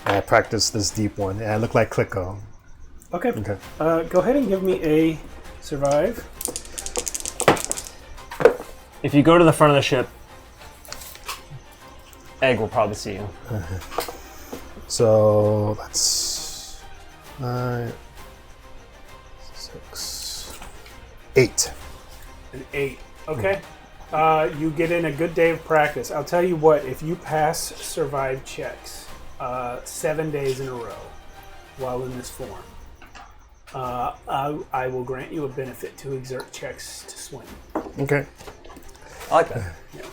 And I practice this deep one, and I look like Clicko. Okay. Okay. Go ahead and give me a survive. If you go to the front of the ship, Egg will probably see you. So that's 9, 6, 8. An 8. Okay. You get in a good day of practice. I'll tell you what, if you pass survive checks 7 days in a row while in this form, I will grant you a benefit to exert checks to swim. Okay. I like that. Yeah.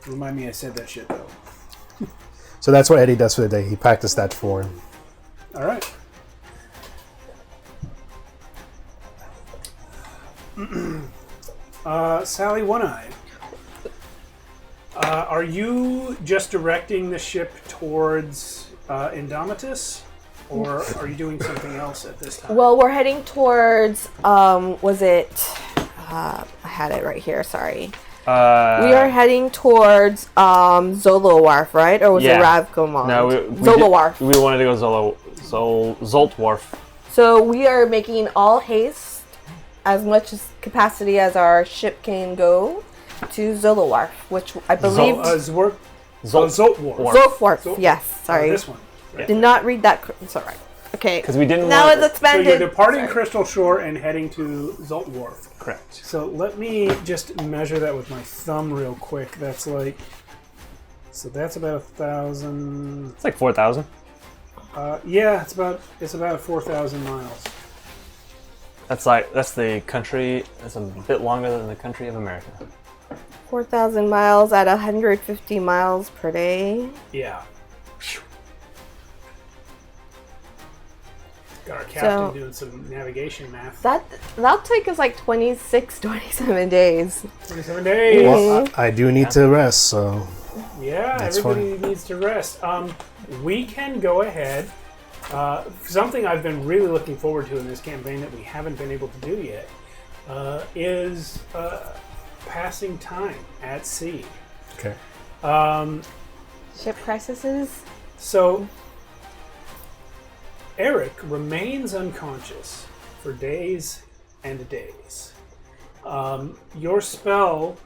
Remind me I said that shit, though. So that's what Eddie does for the day. He practiced that form. All right. Sally One-Eye, are you just directing the ship towards Indomitus, or are you doing something else at this time? Well, we're heading towards. Was it? I had it right here. Sorry. We are heading towards Zolowarf, right? Or was it Ravgomond? No, Zolowarf. We wanted to go Zoltwarf. So we are making all haste, as much as capacity as our ship can go, to Zolowarf, which I believe. Zoltwarf. Zoltwarf. Yes. Sorry. This one. Right? Did not read that. It's all right. Okay. Because we didn't Now want it's So expanded. you're departing Sorry. Crystal Shore and heading to Zoltwarf. Correct. So let me just measure that with my thumb real quick. That's like, so that's about 1,000. It's like 4,000. Yeah, it's about 4,000 miles. That's the country. That's a bit longer than the country of America. 4,000 miles at 150 miles per day. Yeah. Got our captain doing some navigation math. That'll take us like 26, 27 days. 27 days. Well, I do need to rest, so Yeah, That's everybody needs to rest. We can go ahead Something I've been really looking forward to in this campaign that we haven't been able to do yet is passing time at sea. Okay. Ship crises. So, Eric remains unconscious for days and days. Your spell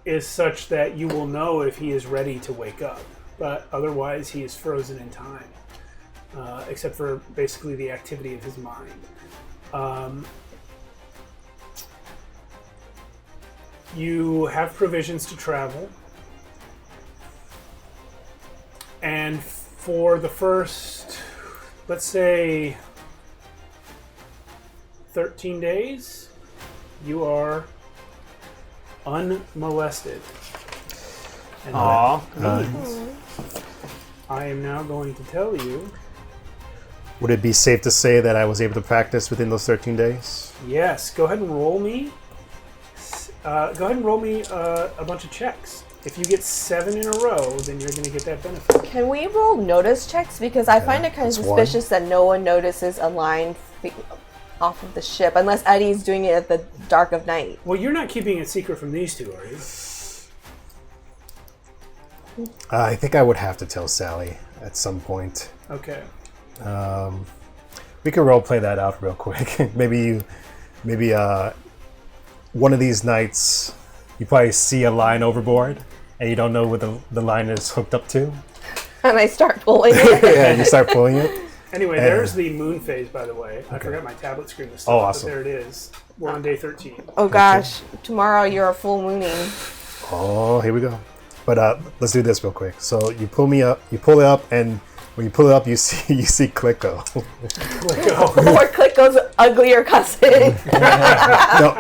is such that you will know if he is ready to wake up, but otherwise he is frozen in time, except for basically the activity of his mind. You have provisions to travel, and for the first, let's say, 13 days, you are unmolested. And that means I am now going to tell you. Would it be safe to say that I was able to practice within those 13 days? Yes, go ahead and roll me. Go ahead and roll me a bunch of checks. If you get 7 in a row, then you're going to get that benefit. Can we roll notice checks? Because I find it kind of that's suspicious that no one notices a line off of the ship, unless Eddie's doing it at the dark of night. Well, you're not keeping it secret from these two, are you? I think I would have to tell Sally at some point. Okay. We could role play that out real quick. maybe one of these nights you probably see a line overboard and you don't know where the line is hooked up to. And I start pulling it. Yeah, you start pulling it. Anyway, there's the moon phase, by the way. I forgot my tablet screen was still Oh, up, awesome. but there it is. We're on day 13. Oh gosh, tomorrow you're a full mooning. Oh, here we go. But let's do this real quick. So you pull it up, and when you pull it up, you see Clicko. Or Clicko's uglier cousin.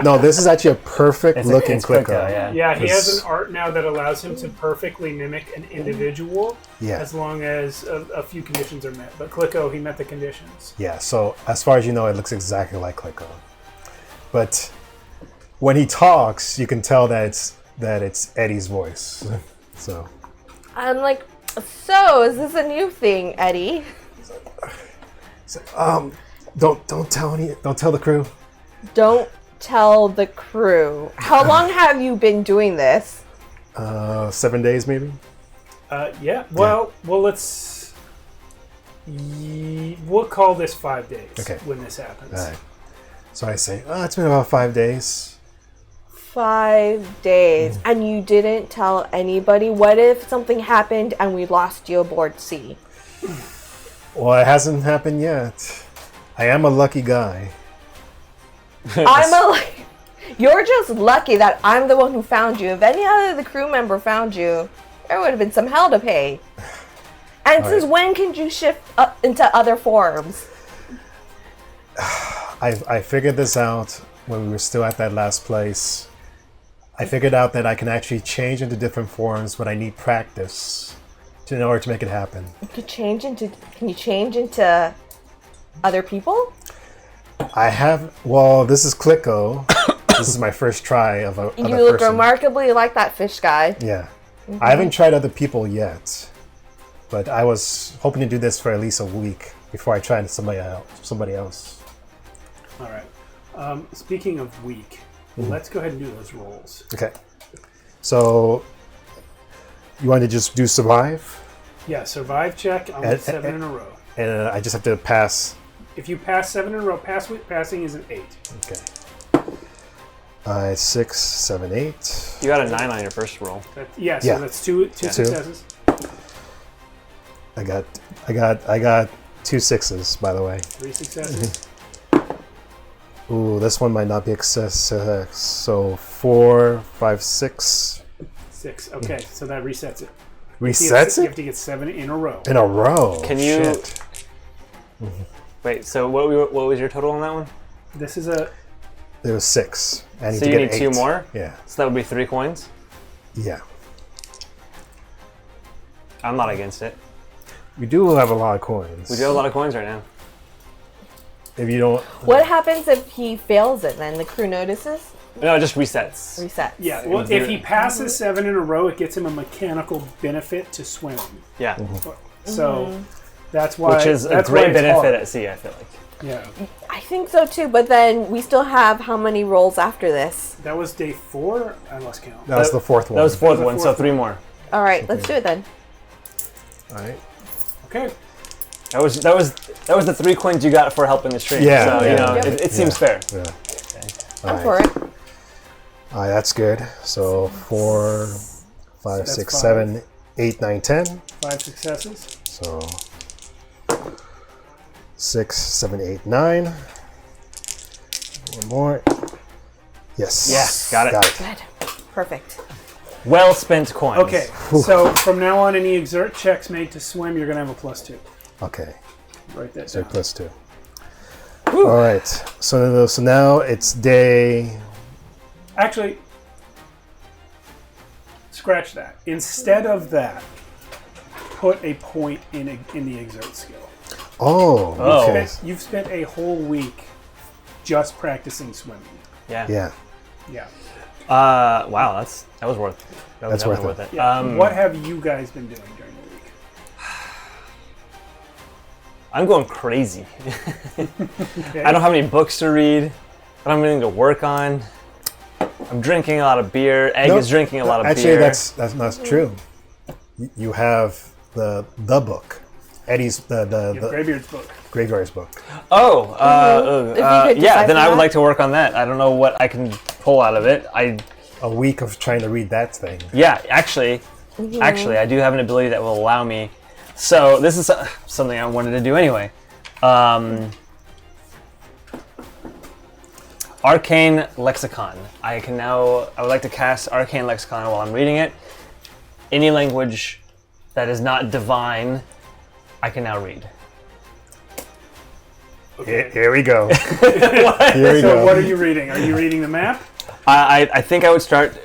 no, this is actually a perfect looking it's Clicko. Clicko, Yeah, he has an art now that allows him to perfectly mimic an individual Yeah. as long as a few conditions are met. But Clicko, he met the conditions. Yeah, so as far as you know, it looks exactly like Clicko. But when he talks, you can tell that it's Eddie's voice. So I'm like, so is this a new thing, Eddie? don't tell the crew. Don't tell the crew. How long have you been doing this? 7 days maybe. Yeah. Well, let's. We'll call this 5 days. Okay. When this happens. All right. So I say, it's been about 5 days. 5 days, and you didn't tell anybody? What if something happened and we lost you aboard sea? Well, it hasn't happened yet. I am a lucky guy. You're just lucky that I'm the one who found you. If any other the crew member found you, there would have been some hell to pay. And since when can you shift up into other forms? I figured this out when we were still at that last place. I figured out that I can actually change into different forms, but I need practice in order to make it happen. Can you change into other people? This is Clicko. This is my first try of a You other look person. remarkably like that fish guy. Yeah. I haven't tried other people yet, but I was hoping to do this for at least a week before I tried somebody else. All right. Speaking of weak, let's go ahead and do those rolls. Okay. So, you want to just do survive? Yeah, survive check. I'll get 7 in a row. And I just have to pass. If you pass 7 in a row, passing is an 8. Okay. 6, 7, 8. You got a 9 on your first roll. So that's two successes. I got 2 6s, by the way. 3 successes. Ooh, this one might not be success. So 4, 5, 6. 6. Okay, so that resets it. Resets You it? have to get 7 in a row. In a row. Can you? Shit. Wait. So what was your total on that one? This is There was 6. I need So to you get need 8. 2 more. Yeah. So that would be 3 coins. Yeah. I'm not against it. We do have a lot of coins. We do have a lot of coins right now. If you don't... What happens if he fails it? Then the crew notices. No, it just resets. Resets. Yeah, well, if he passes 7 in a row, it gets him a mechanical benefit to swim. Yeah. So, That's why. Which is a that's great why it's benefit hard. at sea, I feel like. Yeah, I think so too, but then we still have how many rolls after this? that was day 4. I lost count. That was the fourth one. That was the fourth the one, so fourth 3 more. All right, let's do it then. All right. Okay. That was the 3 coins you got for helping the stream. Yeah, So, yeah. it seems fair. Yeah. I'm for it. All right, that's good. So 4, 5, That's 6, five. 7, 8, 9, 10. 5 successes. So 6, 7, 8, 9. One more. Yes. Yes, got it. Good. Perfect. Well spent coins. Okay, so from now on, any exert checks made to swim, you're going to have a +2. Okay. Write that So down. +2. All right. So now it's day. Actually, scratch that. Instead of that, put a point in the exert skill. Oh. Oh. Okay. You've spent a whole week just practicing swimming. Yeah. Yeah. Yeah. Wow, that was worth. That was That's worth definitely it. Yeah. What have you guys been doing during the week? I'm going crazy. Okay. I don't have any books to read. I don't have anything to work on. I'm drinking a lot of beer. Egg is drinking a lot of actually, beer. that's not true. You have the book, Eddie's You have the Greybeard's book. Graveyard's book. Oh, If you could yeah. decipher Then I would that. like to work on that. I don't know what I can pull out of it. A week of trying to read that thing. Actually, I do have an ability that will allow me. So this is something I wanted to do anyway. Arcane Lexicon. I would like to cast Arcane Lexicon while I'm reading it. Any language that is not divine, I can now read. Here we go. Here we So go. what are you reading? Are you reading the map? I think I would start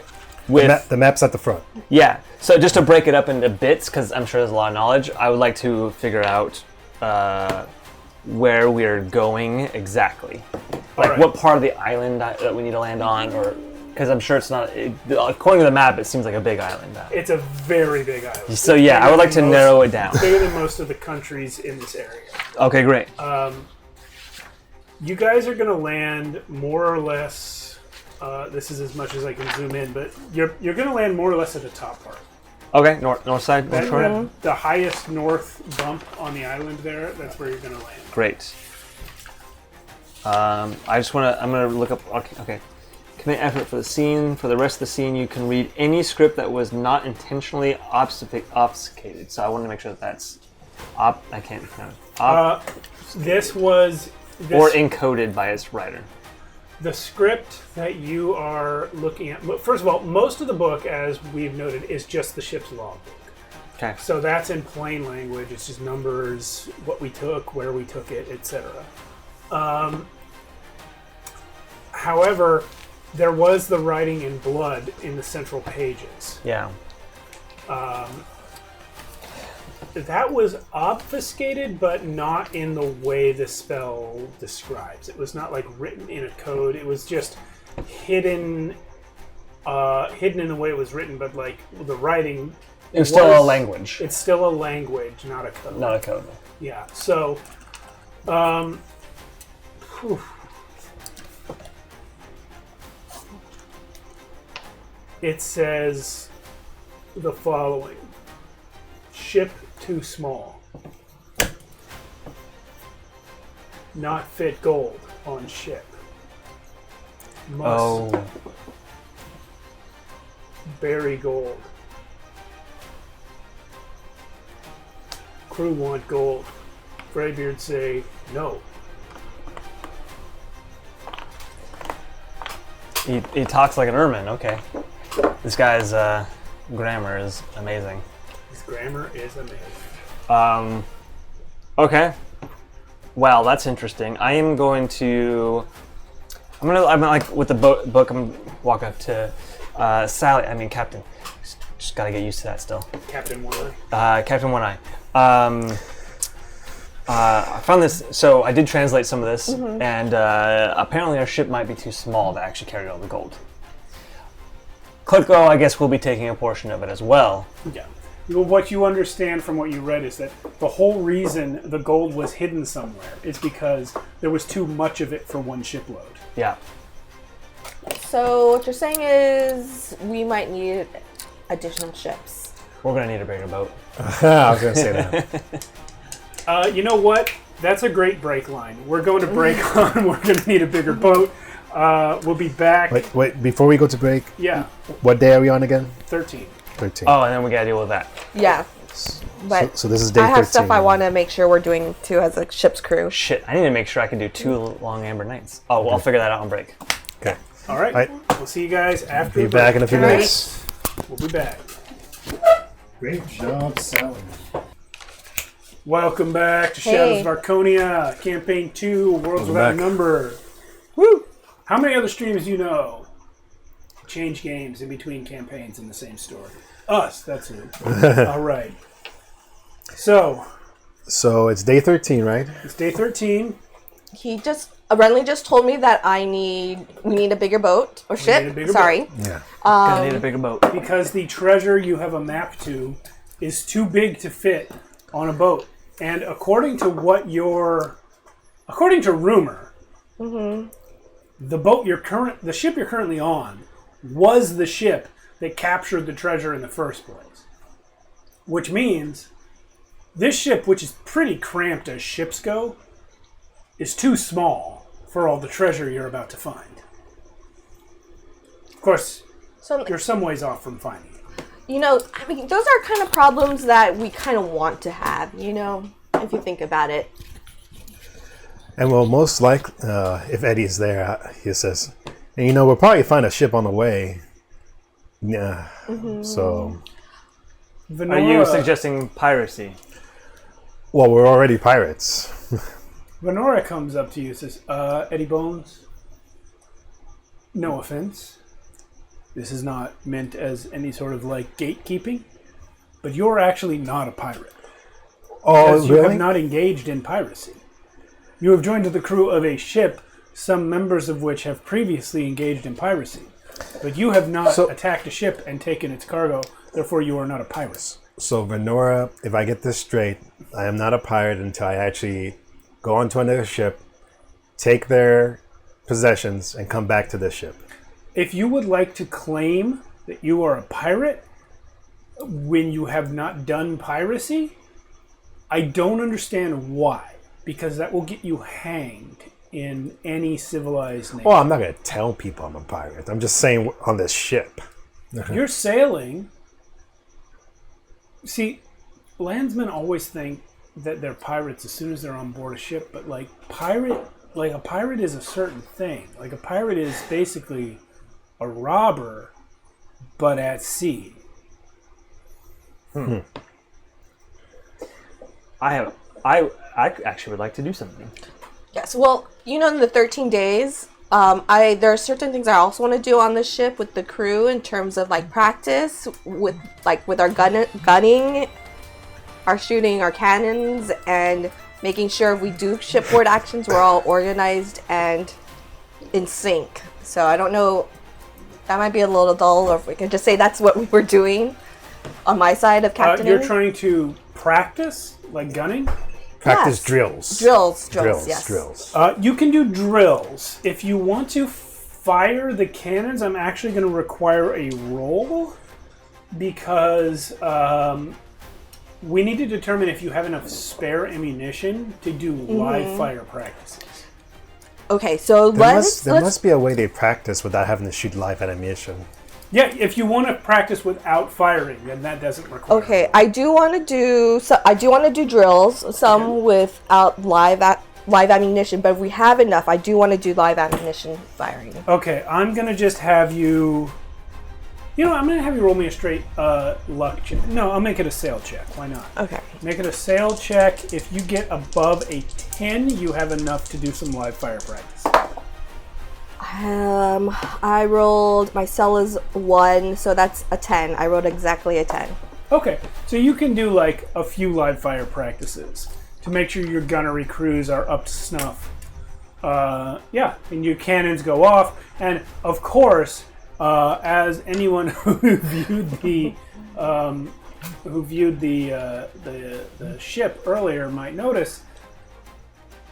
with The map's at the front. yeah. So just to break it up into bits, because I'm sure there's a lot of knowledge, I would like to figure out where we're going exactly, like Alright. what part of the island that we need to land on, or because I'm sure it's not. According to the map, it seems like a big island. It's a very big island. So yeah, I would like to narrow it down. Bigger than most of the countries in this area. Okay, great. You guys are going to land more or less. This is as much as I can zoom in, but you're going to land more or less at the top part. Okay, north side, north shore. The highest north bump on the island there. That's where you're going to land. Great. I'm gonna look up. Okay. Commit effort for the scene. For the rest of the scene, you can read any script that was not intentionally obfuscated. So I want to make sure that that's I can't. No, This was or encoded by its writer. the script that you are looking at. First of all, most of the book, as we've noted, is just the ship's logbook. Okay. So that's in plain language. It's just numbers, what we took, where we took it, etc. However, there was the writing in blood in the central pages. Yeah. That was obfuscated, but not in the way the spell describes. It was not like written in a code. It was just hidden in the way it was written, but like the writing. It's still a language, It's still a language, not a code. not a code. Yeah. So, whew. It says the following: ship too small, not fit gold on ship. Must bury gold. Crew want gold. Greybeard say no. He talks like an ermine. Okay. This guy's grammar is amazing. His grammar is amazing. Okay. Wow, that's interesting. I'm like with the book. I'm gonna walk up to Sally. I mean, Captain. Just gotta get used to that still. Captain One Eye. Captain One Eye. I found this. So I did translate some of this, and apparently our ship might be too small to actually carry all the gold. Clitco, I guess, will be taking a portion of it as well. Yeah. what you understand from what you read is that the whole reason the gold was hidden somewhere is because there was too much of it for one shipload. Yeah. So what you're saying is we might need additional ships. We're gonna need a bigger boat. I was going to say that. You know what? That's a great break line. We're going to break on. We're going to need a bigger boat. We'll be back. Wait, before we go to break, Yeah, what day are we on again? 13. 13. Oh, and then we gotta deal with that. Yeah. But So this is day I 13. have stuff I want to make sure we're doing too as a ship's crew. Shit, I need to make sure I can do 2 long amber nights. Oh, well, I'll figure that out on break. Okay. All right. All right. We'll see you guys after. Be the back break. in a few All right. minutes. We'll be back. Great job selling. Welcome back to Shadows of Archonia, Campaign 2, Worlds Without back. Number. Woo! How many other streams do you know change games in between campaigns in the same story? Us, that's it. All right. So, So it's day 13, right? it's day 13. Renly just told me that we need a bigger boat or need a ship. bigger Sorry. Yeah. Gonna need a bigger boat. Because the treasure you have a map to is too big to fit on a boat. And according to rumor, the ship you're currently on was the ship that captured the treasure in the first place. Which means this ship, which is pretty cramped as ships go, is too small for all the treasure you're about to find. Of course, So you're some ways off from finding it. those are kind of problems that we kind of want to have, if you think about it. And well, most likely, if Eddie's there, he says, and we'll probably find a ship on the way. Yeah. So, Are you suggesting piracy? well, we're already pirates. Venora comes up to you and says, Eddie Bones, no offense. This is not meant as any sort of gatekeeping, but you're actually not a pirate. Oh, Because you really? have not engaged in piracy. You have joined the crew of a ship, some members of which have previously engaged in piracy. But you have not attacked a ship and taken its cargo, therefore you are not a pirate. So, Venora, if I get this straight, I am not a pirate until I actually go onto another ship, take their possessions, and come back to this ship. If you would like to claim that you are a pirate when you have not done piracy, I don't understand why. Because that will get you hanged in any civilized nation. Well, I'm not going to tell people I'm a pirate. I'm just saying on this ship. You're sailing. See, landsmen always think that they're pirates as soon as they're on board a ship, but a pirate is a certain thing. Like a pirate is basically a robber, but at sea. I actually would like to do something. Yes. Well, in the 13 days, there are certain things I also want to do on the ship with the crew in terms of practice with our gunning, our shooting, our cannons, and making sure if we do shipboard actions, we're all organized and in sync. So I don't know, that might be a little dull, or if we could just say that's what we were doing on my side of captaining. You're trying to practice, gunning? Practice Yes. drills. Drills, yes. Drills. You can do drills. If you want to fire the cannons, I'm actually going to require a roll because we need to determine if you have enough spare ammunition to do live fire practices. Okay, so There let's must be a way they practice without having to shoot live ammunition. Yeah, if you want to practice without firing, then that doesn't require. Okay, I do want to do drills, some without live ammunition, but if we have enough, I do want to do live ammunition firing. Okay, I'm gonna just have you. I'm gonna have you roll me a straight luck check. No, I'll make it a sail check. Why not? Okay. Make it a sail check. If you get above a 10, you have enough to do some live fire practice. I rolled, my cell is 1, so that's a 10. I rolled exactly a 10. Okay, so you can do a few live fire practices to make sure your gunnery crews are up to snuff. And your cannons go off, and of course, as anyone who viewed the who viewed the ship earlier might notice,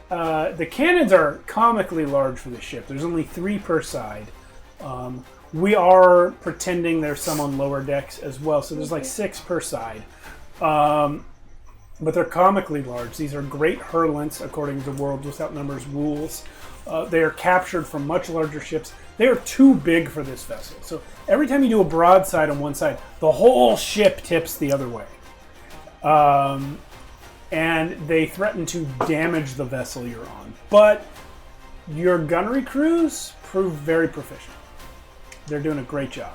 the cannons are comically large for the ship. There's only 3 per side. We are pretending there's some on lower decks as well, so there's like 6 per side. But they're comically large. These are great hurlants, according to Worlds Without Numbers rules. They are captured from much larger ships. They are too big for this vessel. So every time you do a broadside on one side, the whole ship tips the other way. And they threaten to damage the vessel you're on. But your gunnery crews prove very proficient. They're doing a great job.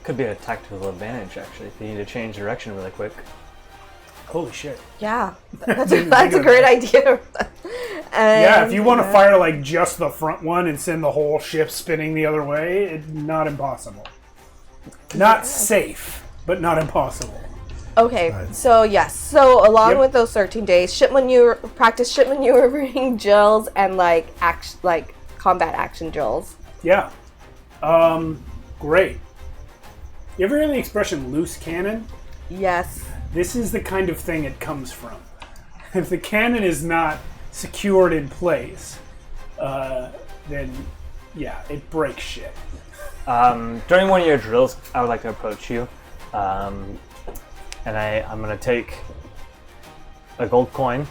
Could be a tactical advantage, actually, if you need to change direction really quick. Holy shit. Yeah, that's a great idea. Yeah, if you want to fire like just the front one and send the whole ship spinning the other way, it's not impossible. Not safe, but not impossible. Okay, so yes. So along Yep. with those 13 days, practice ship maneuvering drills and like combat action drills. Yeah. Great. You ever hear the expression loose cannon? Yes. This is the kind of thing it comes from. If the cannon is not secured in place, then yeah, it breaks shit. During one of your drills, I would like to approach you, and I'm going to take a gold coin,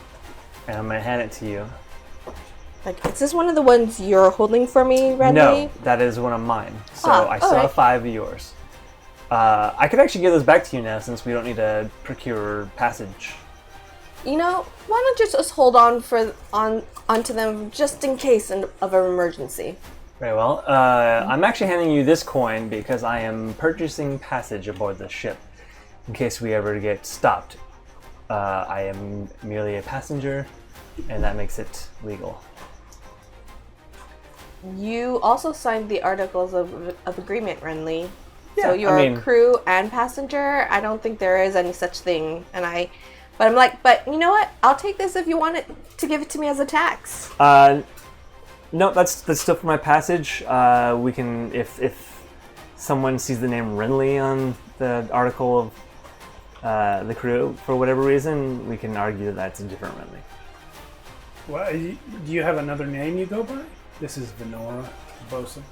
and I'm going to hand it to you. Like, is this one of the ones you're holding for me, Renly? No, that is one of mine. So I still have 5 of yours. I could actually give those back to you now, since we don't need to procure passage. You know, why don't you just hold onto them just in case of an emergency? Very well. I'm actually handing you this coin because I am purchasing passage aboard the ship in case we ever get stopped. I am merely a passenger, and that makes it legal. You also signed the Articles of Agreement, Renly. Yeah, So you're a crew and passenger. I don't think there is any such thing. But I'm like, but you know what? I'll take this if you want it to give it to me as a tax. No, that's still for my passage. We can, if someone sees the name Renly on the article of the crew for whatever reason, we can argue that that's a different Renly. Well, do you have another name you go by? This is Venora Bosun.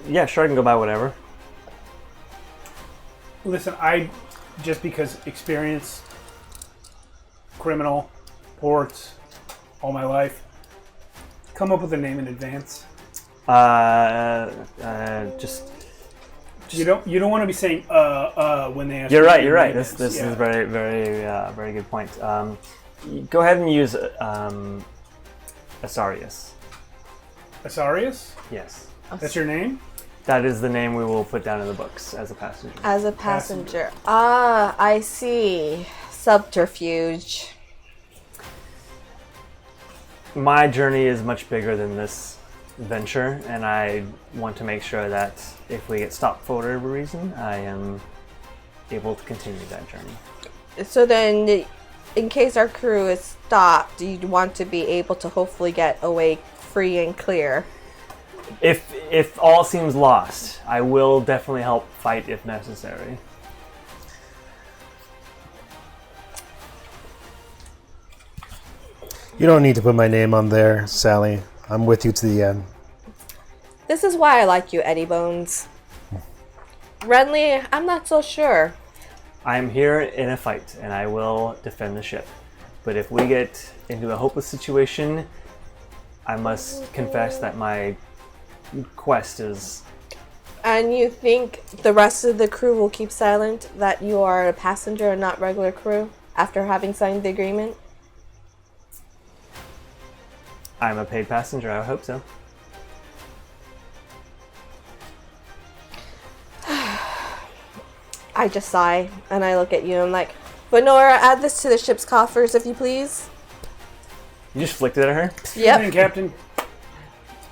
Yeah, sure, I can go by whatever. Listen, just because experience, criminal, ports, all my life, come up with a name in advance. Just You don't want to be saying when they ask. You're right. This yeah. is very very good point. Go ahead and use Asarius. Asarius? Yes, That's your name? that is the name we will put down in the books as a passenger. As a passenger. Ah, I see. Subterfuge. My journey is much bigger than this venture, and I want to make sure that if we get stopped for whatever reason, I am able to continue that journey. So then, in case our crew is stopped, do you want to be able to hopefully get away free and clear? If all seems lost, I will definitely help fight if necessary. You don't need to put my name on there, Sally. I'm with you to the end. This is why I like you, Eddie Bones. Renly, I'm not so sure. I am here in a fight, and I will defend the ship. But if we get into a hopeless situation, I must confess that my quest is... And you think the rest of the crew will keep silent that you are a passenger and not regular crew after having signed the agreement? I'm a paid passenger, I hope so. I just sigh, and I look at you and I'm like, Venora, add this to the ship's coffers, if you please. You just flicked it at her? Evening, Captain.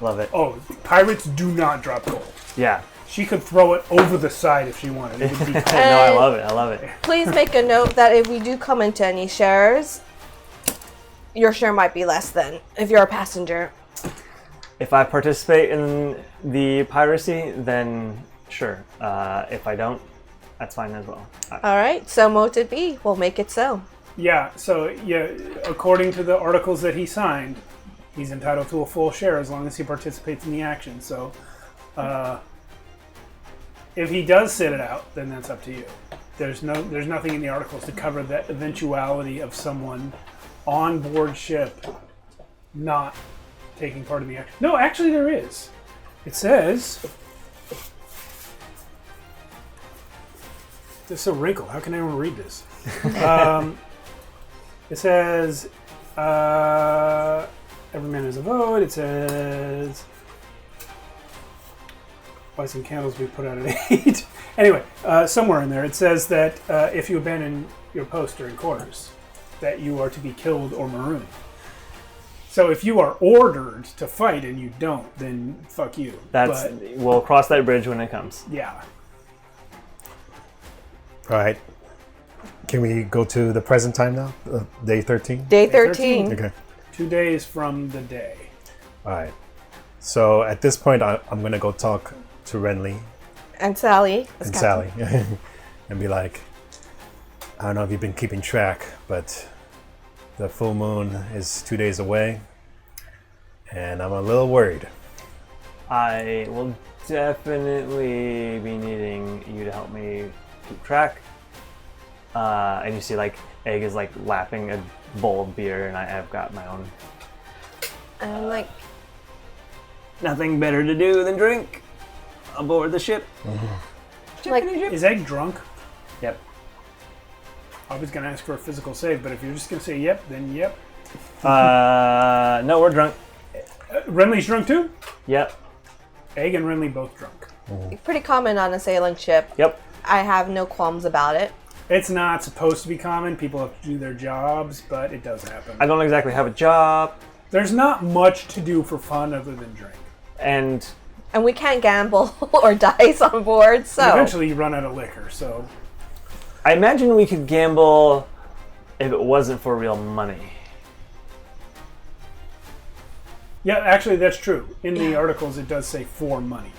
Love it. Oh, pirates do not drop gold. Yeah. She could throw it over the side if she wanted. It would be No, I love it. I love it. Please make a note that if we do come into any shares, your share might be less than if you're a passenger. If I participate in the piracy, then Sure. If I don't, that's fine as well. All right, so mote it be. We'll make it so. Yeah, so yeah, according to the articles that he signed, he's entitled to a full share as long as he participates in the action. So, if he does sit it out, then that's up to you. There's nothing in the articles to cover that eventuality of someone on board ship not taking part in the action. No, actually there is. It says... There's a wrinkle. How can anyone read this? It says... every man has a vote. It says... Buy some candles be put out at 8. Anyway, somewhere in there it says that if you abandon your post during quarters, that you are to be killed or marooned. So if you are ordered to fight and you don't, then fuck you. We'll cross that bridge when it comes. Yeah. All right. Can we go to the present time now? Day 13? Day 13. Okay. 2 days from the day. All right. So at this point, I'm going to go talk to Renly And Sally. and Sally and be like, I don't know if you've been keeping track, but the full moon is 2 days away, and I'm a little worried. I will definitely be needing you to help me keep track. And you see, like, Egg is like lapping a bowl of beer, and I've got my own. And I'm like, Nothing better to do than drink aboard the ship. like, Is Egg drunk? Yep. I was going to ask for a physical save, but if you're just going to say yep, then yep. No, we're drunk. Renly's drunk too? Yep. Egg and Renly both drunk. pretty common on a sailing ship. Yep. I have no qualms about it. It's not supposed to be common. People have to do their jobs, but it does happen. I don't exactly have a job, There's not much to do for fun other than drink. and And we can't gamble or dice on board, so... Eventually you run out of liquor, so... I imagine we could gamble if it wasn't for real money. Yeah, actually that's true. In the articles it does say for money.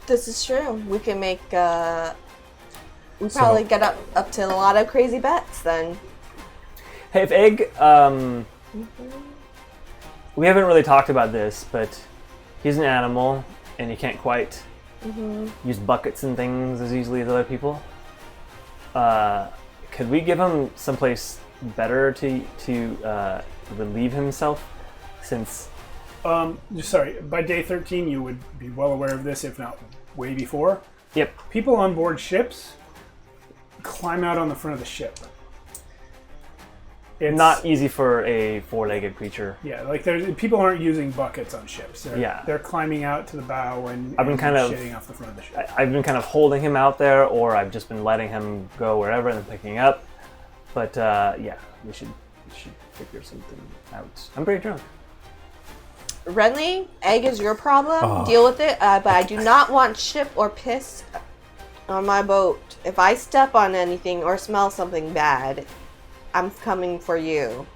This is true. We can make, we probably get up to a lot of crazy bets then. Hey, if Egg, we haven't really talked about this, but he's an animal, and he can't quite use buckets and things as easily as other people. Could we give him someplace better to relieve himself? Since Sorry, by day 13 you would be well aware of this, if not way before. yep, People on board ships climb out on the front of the ship. It's not easy for a four-legged creature. Yeah, like people aren't using buckets on ships. They're climbing out to the bow and I've been kind of shitting off the front of the ship. I've been kind of holding him out there, or I've just been letting him go wherever and then picking up. But yeah, we should figure something out. I'm pretty drunk. Renly, Egg is your problem. Deal with it. But I do not want ship or piss on my boat. If I step on anything or smell something bad, I'm coming for you.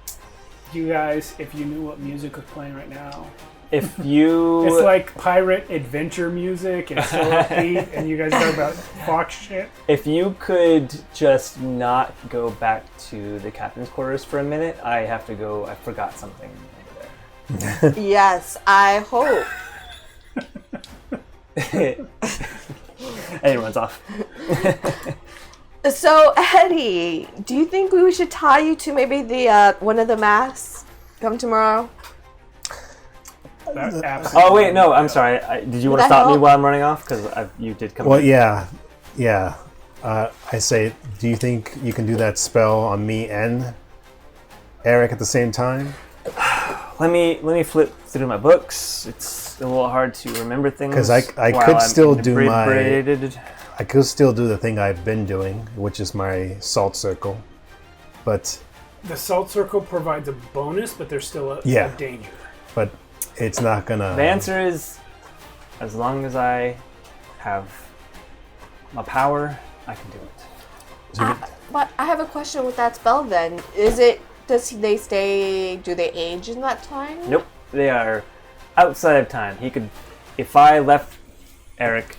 You guys, if you knew what music was playing right now, If you it's like pirate adventure music. It's so upbeat, and you guys talk about Fox shit. if you could just not go back to the captain's quarters for a minute, I have to go. I forgot something over Yes, I hope. there. And he runs off. So, Eddie, do you think we should tie you to maybe the one of the masts come tomorrow? That absolutely- Oh wait, no, I'm sorry. Did you want to Would that stop me help? while I'm running off? Because you did come. Well, in. yeah. I say, do you think you can do that spell on me and Eric at the same time? Let me flip through my books. It's a little hard to remember things. 'Cause I while could I'm still do my- inebriated. I could still do the thing I've been doing, which is my salt circle. But The salt circle provides a bonus, but there's still a danger. it's not gonna... The answer is, as long as I have my power, I can do it. But I have a question with that spell then. Do they age in that time? Nope, they are outside of time. He could, if I left Eric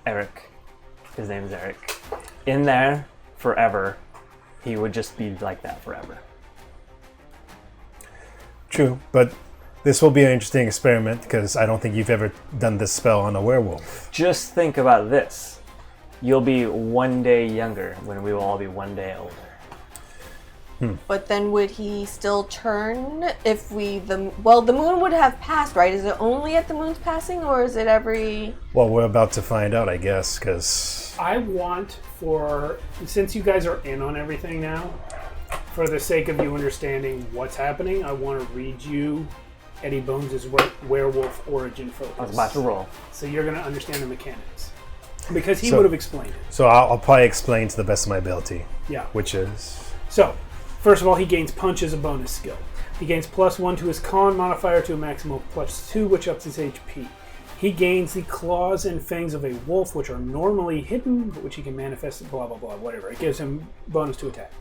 Eric, his name is Eric, in there forever, he would just be like that forever. True, but this will be an interesting experiment because I don't think you've ever done this spell on a werewolf. Just think about this. You'll be 1 day younger when we will all be 1 day older. But then would he still turn if the moon would have passed, right? Is it only at the moon's passing, or is it every... Well, we're about to find out, I guess, because... I want since you guys are in on everything now, for the sake of you understanding what's happening, I want to read you Eddie Bones' werewolf origin focus. I was about to roll. So you're going to understand the mechanics. Because he would have explained it. So I'll probably explain to the best of my ability. Yeah. Which is... So, first of all, he gains punch as a bonus skill. He gains +1 to his con modifier to a maximum of +2, which ups his HP. He gains the claws and fangs of a wolf, which are normally hidden, but which he can manifest, blah, blah, blah, whatever. It gives him bonus to attack.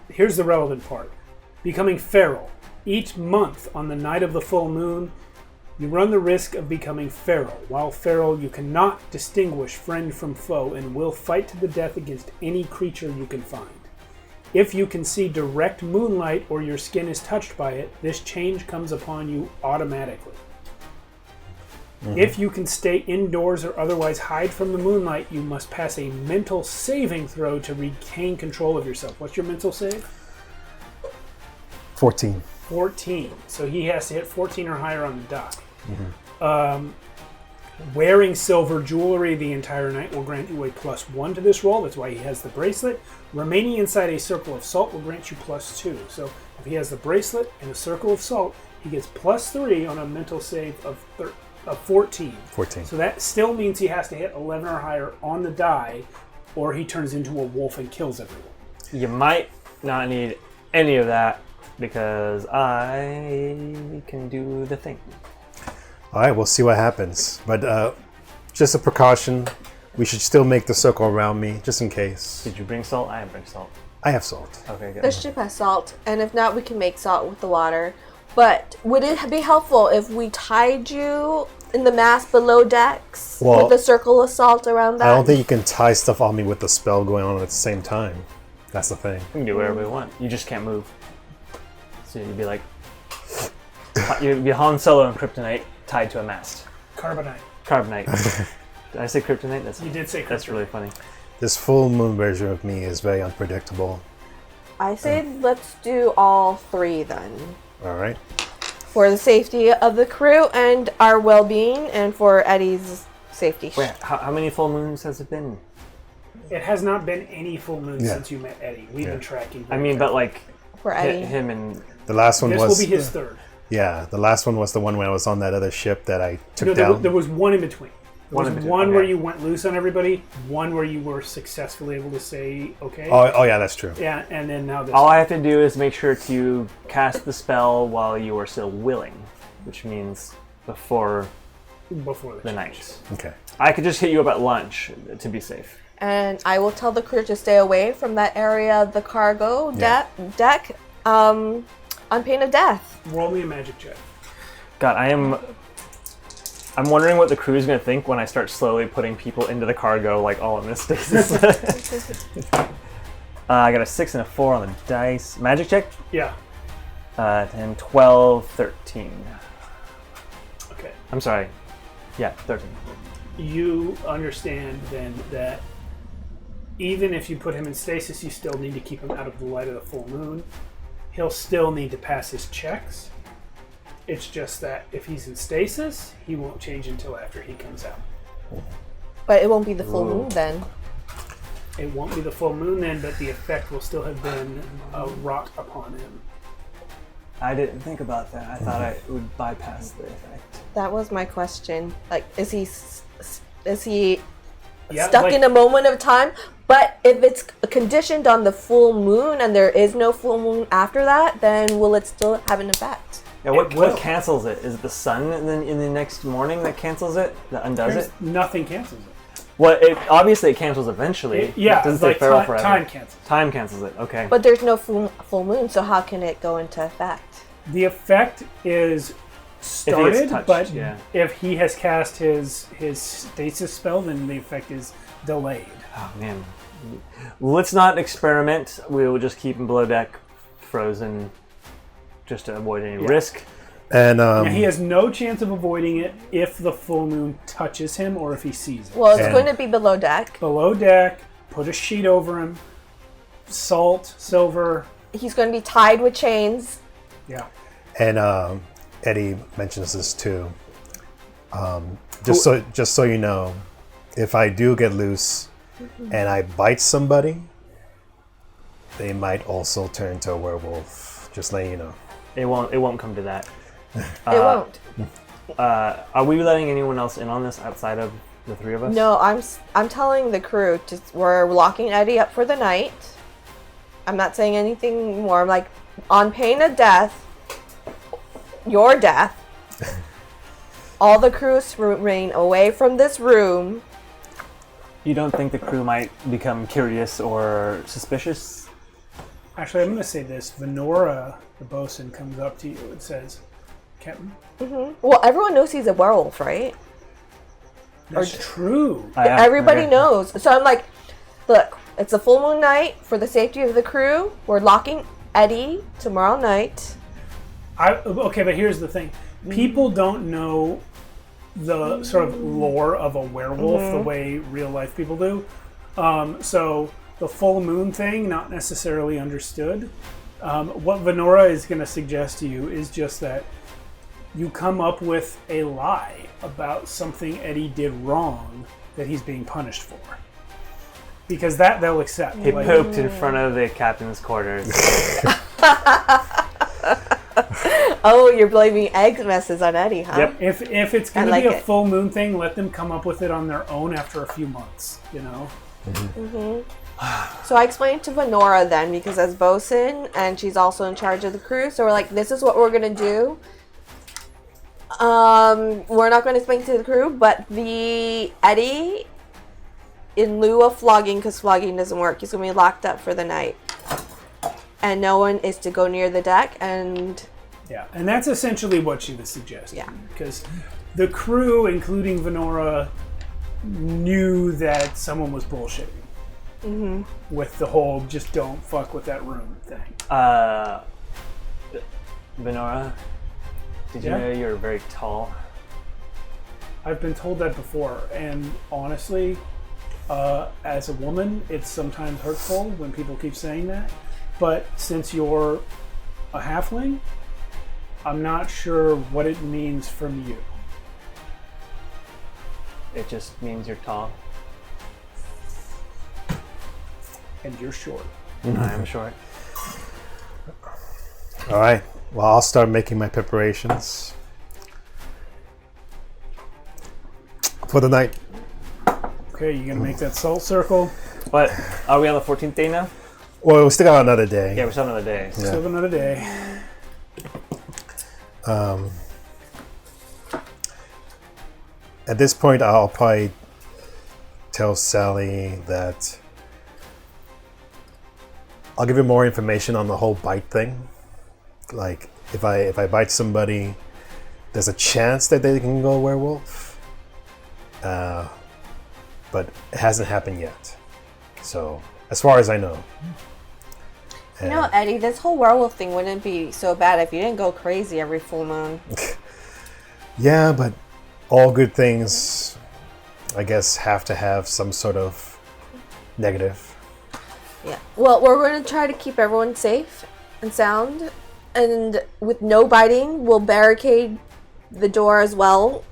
Here's the relevant part. Becoming feral. Each month on the night of the full moon, you run the risk of becoming feral. While feral, you cannot distinguish friend from foe and will fight to the death against any creature you can find. If you can see direct moonlight or your skin is touched by it, this change comes upon you automatically. If you can stay indoors or otherwise hide from the moonlight, you must pass a mental saving throw to regain control of yourself. What's your mental save? 14. 14. So he has to hit 14 or higher on the die. Wearing silver jewelry the entire night will grant you a +1 to this roll. That's why he has the bracelet. Remaining inside a circle of salt will grant you +2. So if he has the bracelet and a circle of salt, he gets +3 on a mental save of 14. 14. So that still means he has to hit 11 or higher on the die, or he turns into a wolf and kills everyone. You might not need any of that because I can do the thing. All right, we'll see what happens. But just a precaution, we should still make the circle around me, just in case. Did you bring salt? I didn't bring salt. I have salt. Okay, good. The ship has salt, and if not, we can make salt with the water. But would it be helpful if we tied you in the mast below decks Well, with a circle of salt around that? I don't think you can tie stuff on me with the spell going on at the same time. That's the thing. We can do whatever we want. You just can't move. So you'd be like... You'd be Han Solo in kryptonite tied to a mast. Carbonite. Carbonite. Did I say kryptonite? You did say kryptonite. That's really funny. This full moon version of me is very unpredictable. I say let's do all three then. All right. For the safety of the crew and our well-being, and for Eddie's safety. Wait, how many full moons has it been? It has not been any full moon since you met Eddie. We've been tracking. I mean, but like For Eddie. him and The last one this was... will be his third. Yeah, the last one was the one when I was on that other ship that I took No, down. there was one in between. There One was in between, one okay. where you went loose on everybody, one where you were successfully able to say okay. Oh, yeah, that's true. Yeah, and then now this. all I have to do is make sure to cast the spell while you are still willing, which means before before the night. Okay. I could just hit you up at lunch to be safe. And I will tell the crew to stay away from that area of the cargo deck on pain of death. Roll me a magic check. God, I'm wondering what the crew is going to think when I start slowly putting people into the cargo, like all in this stasis. I got a 6 and a 4 on the dice. Magic check? Yeah. 10, 12, 13. Okay. I'm sorry. Yeah, 13. You understand then that even if you put him in stasis, you still need to keep him out of the light of the full moon. He'll still need to pass his checks. It's just that if he's in stasis, he won't change until after he comes out. But it won't be the full moon then. It won't be the full moon then, but the effect will still have been wrought upon him. I didn't think about that. I thought I would bypass the effect. That was my question. Like, is he Yeah, stuck like- in a moment of time? But if it's conditioned on the full moon and there is no full moon after that, then will it still have an effect? Yeah, what will. cancels it? Is it the sun in the next morning that cancels it? That undoes There's it? nothing cancels it. Well, obviously it cancels eventually. It doesn't it's stay like feral forever. time cancels. Time cancels it. Okay. But there's no full moon, so how can it go into effect? The effect is started, touched, but yeah. if he has cast his stasis spell, then the effect is delayed. Oh man, let's not experiment. We will just keep him below deck, frozen, just to avoid any risk. And Now, he has no chance of avoiding it if the full moon touches him or if he sees it. Well, it's And- going to be below deck. Below deck, put a sheet over him, salt, silver. He's going to be tied with chains. Yeah. And Eddie mentions this too. Just so you know, if I do get loose and I bite somebody, they might also turn to a werewolf. Just letting you know. It won't come to that. It won't. Are we letting anyone else in on this outside of the three of us? No, I'm telling the crew we're locking Eddie up for the night. I'm not saying anything more. I'm like, on pain of death, your death, all the crews remain away from this room. You don't think the crew might become curious or suspicious? Actually, I'm going to say this. Venora, the bosun, comes up to you and says, Captain, Well, everyone knows he's a werewolf, right? that's true. Everybody knows. So I'm like, look, it's a full moon night. For the safety of the crew, we're locking Eddie tomorrow night. Okay, but here's the thing. People don't know the sort of lore of a werewolf the way real life people do. So the full moon thing, not necessarily understood. What Venora is going to suggest to you is just that you come up with a lie about something Eddie did wrong that he's being punished for. Because that they'll accept. He pooped in front of the captain's quarters. Oh, you're blaming egg messes on Eddie, huh? Yep. If it's going to like be a it. full moon thing, let them come up with it on their own after a few months, you know? So I explained to Venora then, because as bosun, and she's also in charge of the crew, so we're like, this is what we're going to do. We're not going to explain to the crew, but the Eddie, in lieu of flogging, because flogging doesn't work, he's going to be locked up for the night. And no one is to go near the deck, and... Yeah, and that's essentially what she was suggesting. Yeah. Because the crew, including Venora, knew that someone was bullshitting. With the whole just don't fuck with that room thing. Venora, did you Yeah? know you're very tall? I've been told that before, and honestly, as a woman, it's sometimes hurtful when people keep saying that. But since you're a halfling, I'm not sure what it means from you. It just means you're tall. And you're short. I am short. All right. Well, I'll start making my preparations for the night. Okay, you gonna make that salt circle? But are we on the 14th day now? Well, we still got another day. Yeah, we're still another day. Still have another day. At this point, I'll probably tell Sally that I'll give her more information on the whole bite thing. Like, if I bite somebody, there's a chance that they can go werewolf. But it hasn't happened yet. So, as far as I know. You know, Eddie, this whole werewolf thing wouldn't be so bad if you didn't go crazy every full moon. Yeah, but all good things, I guess, have to have some sort of negative. Yeah. Well, we're going to try to keep everyone safe and sound. And with no biting, we'll barricade the door as well.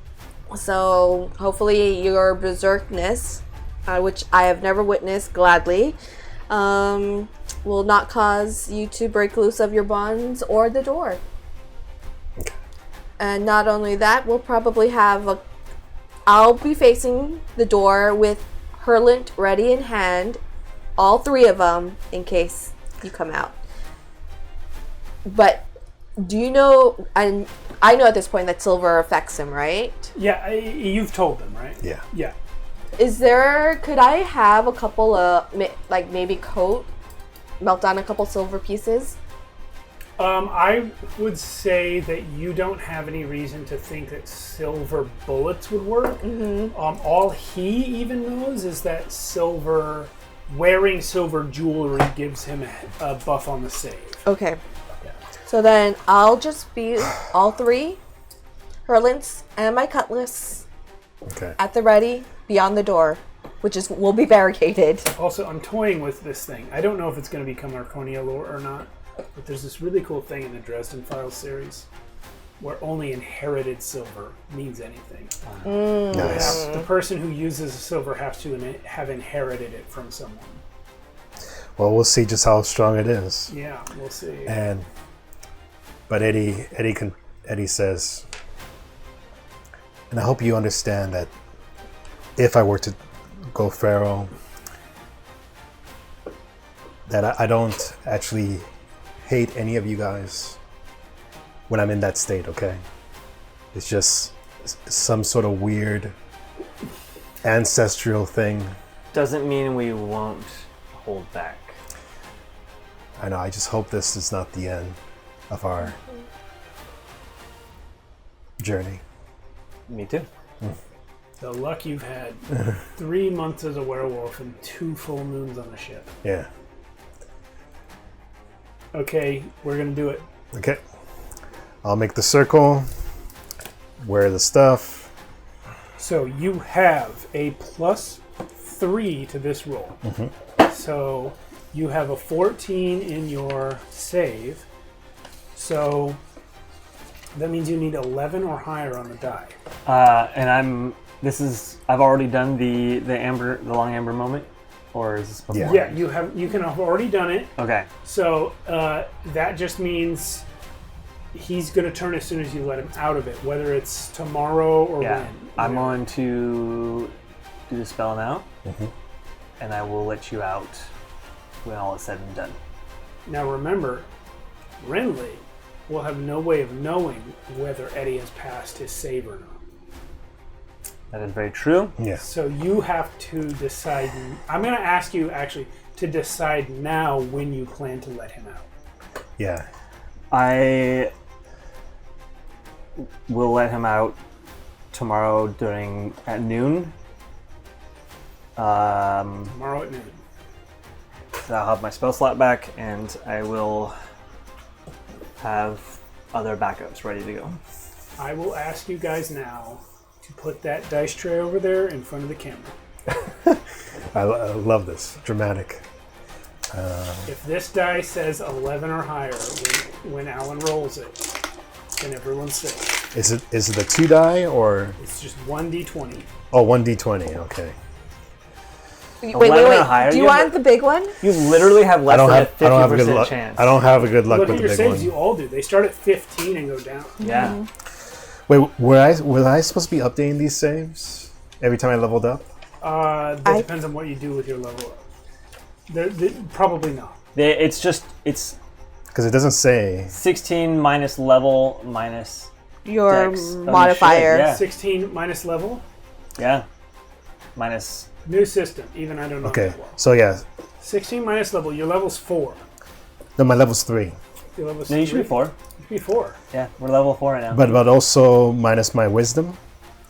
So hopefully your berserkness, which I have never witnessed gladly, will not cause you to break loose of your bonds or the door. Okay. And not only that, we'll probably have I'll be facing the door with Hurlant ready in hand, all three of them, in case you come out. But do you know, and I know at this point that silver affects him, right? Yeah, you've told them, right? Yeah. Yeah. Could I have a couple of, like maybe coat, melt down a couple silver pieces? I would say that you don't have any reason to think that silver bullets would work. All he even knows is that wearing silver jewelry gives him a buff on the save. Okay. So then I'll just be all three hurlants and my cutlass Okay. at the ready beyond the door, which will be barricaded. Also, I'm toying with this thing. I don't know if it's going to become Archonia lore or not, but there's this really cool thing in the Dresden Files series where only inherited silver means anything. Nice. The person who uses the silver has to have inherited it from someone. Well, we'll see just how strong it is. Yeah, we'll see. But Eddie says, and I hope you understand that if I were to go feral, that I don't actually hate any of you guys when I'm in that state, okay? It's just some sort of weird ancestral thing. Doesn't mean we won't hold back. I know, I just hope this is not the end of our journey. Me too. The luck you've had. 3 months as a werewolf and 2 full moons on the ship. Yeah. Okay, we're going to do it. Okay. I'll make the circle, wear the stuff. So you have a +3 to this roll. So you have a 14 in your save. So that means you need 11 or higher on the die. I've already done the long amber moment, or is this before? Yeah, you can have already done it. Okay. So that just means he's going to turn as soon as you let him out of it, whether it's tomorrow or Yeah. when. I'm going to do the spell now, and I will let you out when all is said and done. Now remember, Renly will have no way of knowing whether Eddie has passed his save or not. That is very true. Yeah. So you have to decide. I'm going to ask you actually to decide now when you plan to let him out. Yeah. I will let him out tomorrow at noon. Tomorrow at noon. So I'll have my spell slot back, and I will have other backups ready to go. I will ask you guys now to put that dice tray over there in front of the camera. I love this. Dramatic. If this die says 11 or higher when Alan rolls it, then everyone's safe. Is it a 2 die or? It's just 1d20. Oh, 1d20. Okay. Wait. 11 or higher, Do you you have want the big one? You literally have less than a 50% luck. chance. I don't have a good luck Look with at the your big saves, one. you all do. They start at 15 and go down. Yeah. Wait, was I supposed to be updating these saves every time I leveled up? That depends on what you do with your level up. Probably not. It's Because it doesn't say. 16 minus level minus Your Dex. Oh, you modifier. should, yeah. 16 minus level. Yeah. Minus. New system. Even I don't know Okay, that well. so yeah. 16 minus level. Your level's 4. No, my level's 3. Your level's No, you should be 4. You should be 4. Yeah, we're level 4 right now. But also minus my wisdom.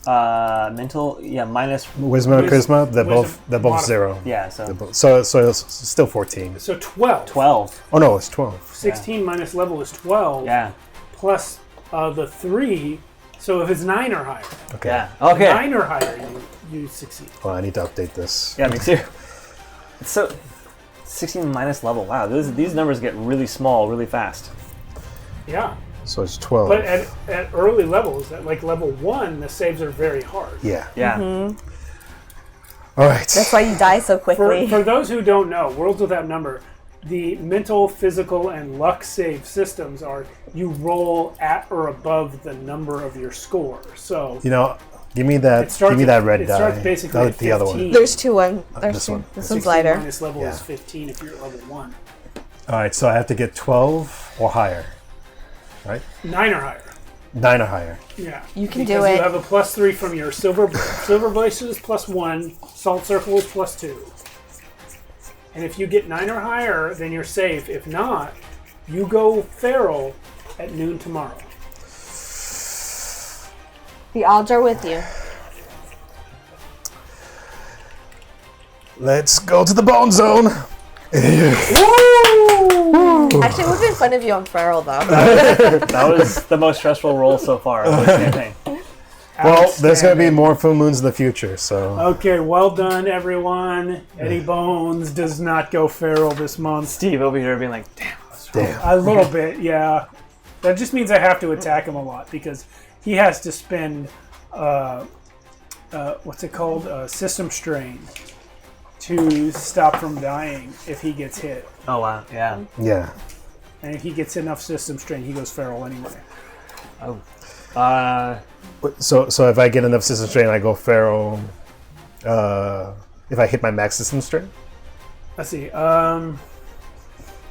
Mental, yeah, minus. Wisdom and charisma, they're Wisdom both modifier. 0. Yeah, so So it's still 14. So 12. 12. Oh no, it's 12. 16 minus level is 12. Yeah. Plus the 3. So if it's 9 or higher. Okay. Yeah. Okay. 9 or higher, you succeed. Well, I need to update this. Yeah, me too. So, 16 minus level. Wow, these numbers get really small really fast. Yeah. So it's 12. But at early levels, at like level 1, the saves are very hard. Yeah. Yeah. All right. That's why you die so quickly. For those who don't know, Worlds Without Number, the mental, physical, and luck save systems are you roll at or above the number of your score. So Give me that. Give me that red die. It starts basically at the other one. 15. There's two. There's this two. one. This 16 one's lighter. minus level Yeah. is 15 if you're at level 1. All right, so I have to get 12 or higher, right? 9 or higher. 9 or higher. Yeah. You can because do it. You have a +3 from your silver braces +1, salt circles +2. And if you get 9 or higher, then you're safe. If not, You go feral at noon tomorrow. The odds are with you. Let's go to the bone zone. Actually, it would have been fun if you on feral, though. That was the most stressful roll so far of this campaign. Well, there's going to be more full moons in the future, so... Okay, well done, everyone. Eddie Bones does not go feral this month. Steve over here being like, damn. A little bit, yeah. That just means I have to attack him a lot because he has to spend, what's it called? System strain to stop from dying if he gets hit. Oh, wow. Yeah. Yeah. And if he gets enough system strain, he goes feral anyway. Oh. So if I get enough system strain, I go feral. If I hit my max system strain? Let's see.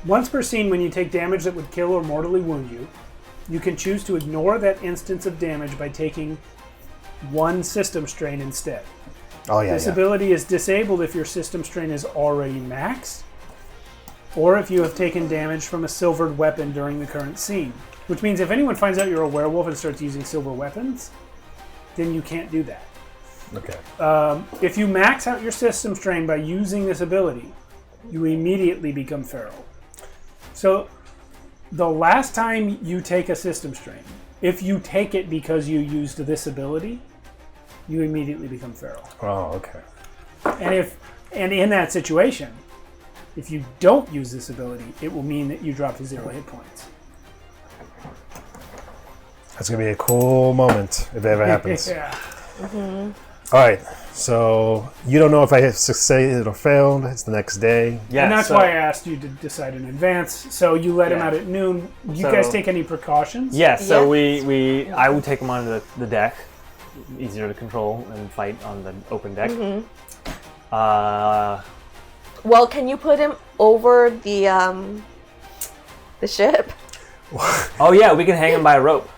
Once per scene, when you take damage that would kill or mortally wound you, you can choose to ignore that instance of damage by taking 1 system strain instead. Oh, yeah, This ability is disabled if your system strain is already maxed, or if you have taken damage from a silvered weapon during the current scene. Which means if anyone finds out you're a werewolf and starts using silver weapons, then you can't do that. Okay. If you max out your system strain by using this ability, you immediately become feral. So, the last time you take a system strain, if you take it because you used this ability, you immediately become feral. Oh, okay. And in that situation, if you don't use this ability, it will mean that you drop to 0 hit points. That's going to be a cool moment if it ever happens. Yeah. All right. So you don't know if I have succeeded or failed. It's the next day. Yeah, And that's why I asked you to decide in advance. So you let him Yeah. out at noon. You So- guys take any precautions? Yeah, so Yeah. I would take him onto the deck. Easier to control and fight on the open deck. Well, can you put him over the ship? Oh yeah, we can hang him by a rope.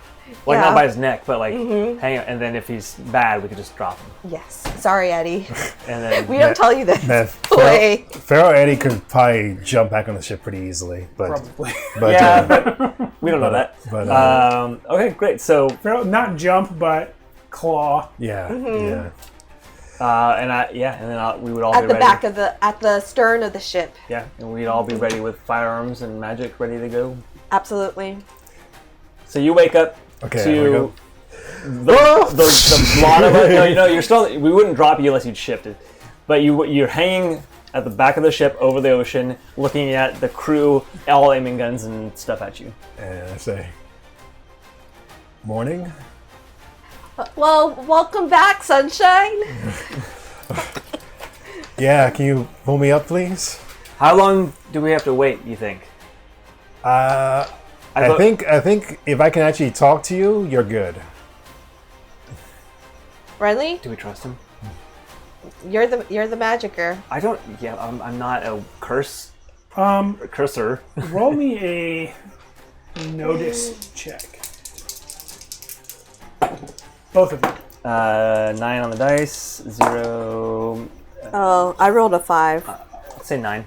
Like Yeah. not by his neck, but like hang him, and then if he's bad, we could just drop him. Yes. Sorry, Eddie. And then We don't tell you this. Man, Wait. Pharaoh Eddie could probably jump back on the ship pretty easily, but Probably. yeah, but we don't know that. but, Okay, great. So Not jump, but claw. yeah, Mm-hmm. yeah. and then we would all At be the ready. back of at the stern of the ship. Yeah, and we'd all be ready with firearms and magic ready to go. Absolutely. So you wake up Okay, I to wake the lot of us. No, you're still. We wouldn't drop you unless you'd shifted, but you're hanging at the back of the ship over the ocean, looking at the crew, all aiming guns and stuff at you. And I say, morning. Well, welcome back, sunshine. Yeah, can you pull me up, please? How long do we have to wait? You think? I thought- think if I can actually talk to you, you're good. Renly, Do we trust him? you're the magicker. I don't. Yeah, I'm not a cursor. Roll me a notice check. Both of you. 9 on the dice. 0. Oh, I rolled a 5. Let's say 9.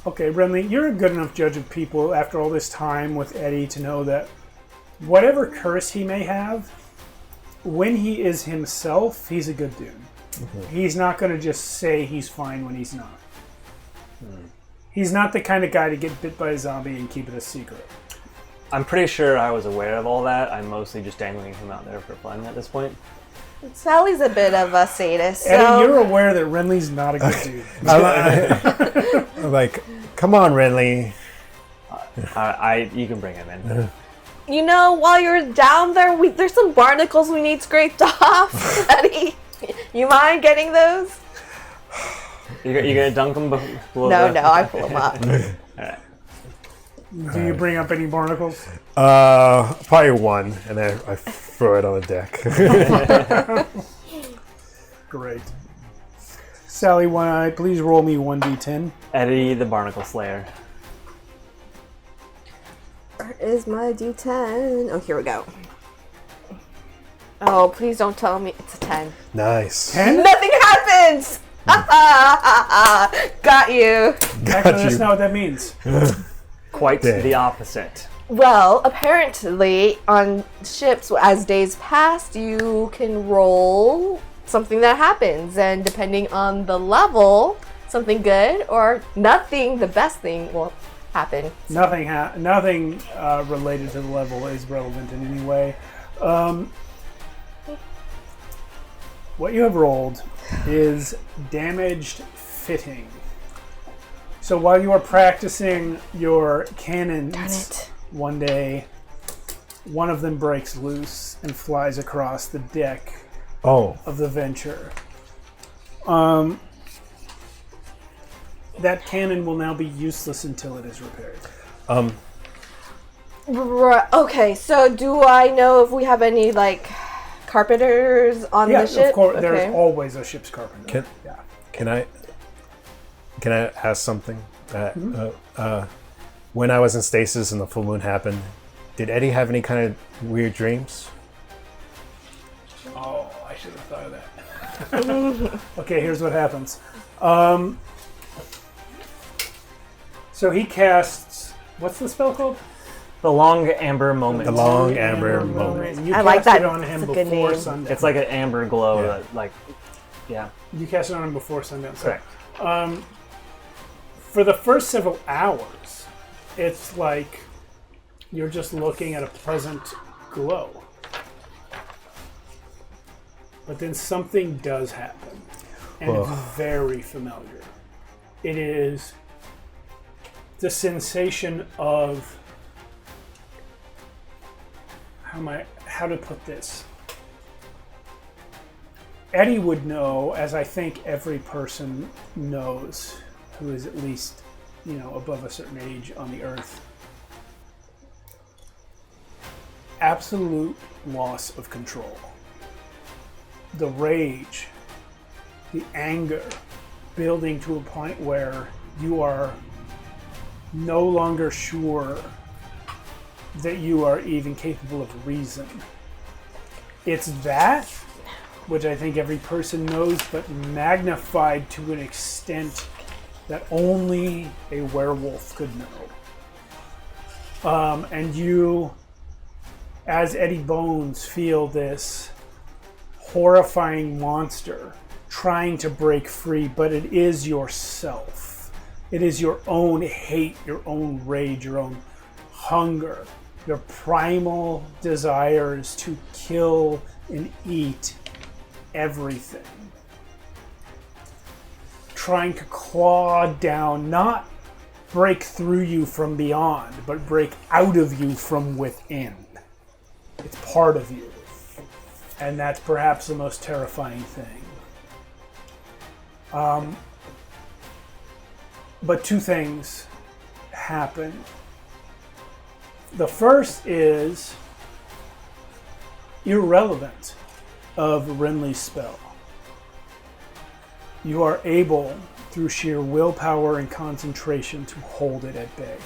Okay, Renly, you're a good enough judge of people after all this time with Eddie to know that whatever curse he may have, when he is himself, he's a good dude. He's not going to just say he's fine when he's not. He's not the kind of guy to get bit by a zombie and keep it a secret. I'm pretty sure I was aware of all that. I'm mostly just dangling him out there for fun at this point. Sally's a bit of a sadist. Eddie, So you're aware that Renly's not a good dude. I'm like, come on, Renly. You can bring him in. you know, while you're down there, there's some barnacles we need scraped off. Eddie, you mind getting those? You gonna dunk him below No, the- I pull them up. Alright. Do you bring up any barnacles? Probably one, and then I throw it on the deck. Great. Sally, please roll me 1d10. Eddie the Barnacle Slayer. Where is my D10? Oh, here we go. Oh, please don't tell me it's a 10. Nice. 10? Nothing happens! Got you. Actually, that's not what that means. quite Day. the opposite. Well, apparently on ships, as days pass, you can roll something that happens, and depending on the level, something good or nothing, the best thing will happen. Nothing related to the level is relevant in any way. What you have rolled is damaged fitting. So while you are practicing your cannons, Darn it. one day, one of them breaks loose and flies across the deck Oh, of the Venture. That cannon will now be useless until it is repaired. Okay, so do I know if we have any, like, carpenters on Yeah, the ship? of course. Okay. There's always a ship's carpenter. can I ask something? When I was in stasis and the full moon happened, did Eddie have any kind of weird dreams? Oh, I should have thought of that. Okay, here's what happens. So he casts. What's the spell called? The long amber moment. The long amber moment. And you I like cast that. it on him It's a good before name. sundown. It's like an amber glow Yeah. that, like, yeah. You cast it on him before sundown. So, Correct. for the first several hours, it's like you're just looking at a pleasant glow. But then something does happen, and it's very familiar. It is the sensation of how to put this. Eddie would know, as I think every person knows who is at least, above a certain age on the earth. Absolute loss of control. The rage, the anger, building to a point where you are no longer sure that you are even capable of reason. It's that, which I think every person knows, but magnified to an extent that only a werewolf could know. And you, as Eddie Bones, feel this horrifying monster trying to break free, but it is yourself. It is your own hate, your own rage, your own hunger, your primal desires to kill and eat everything. Trying to claw down, not break through you from beyond, but break out of you from within. It's part of you. And that's perhaps the most terrifying thing. But two things happen. The first is irrelevant of Renly's spell. You are able, through sheer willpower and concentration, to hold it at bay.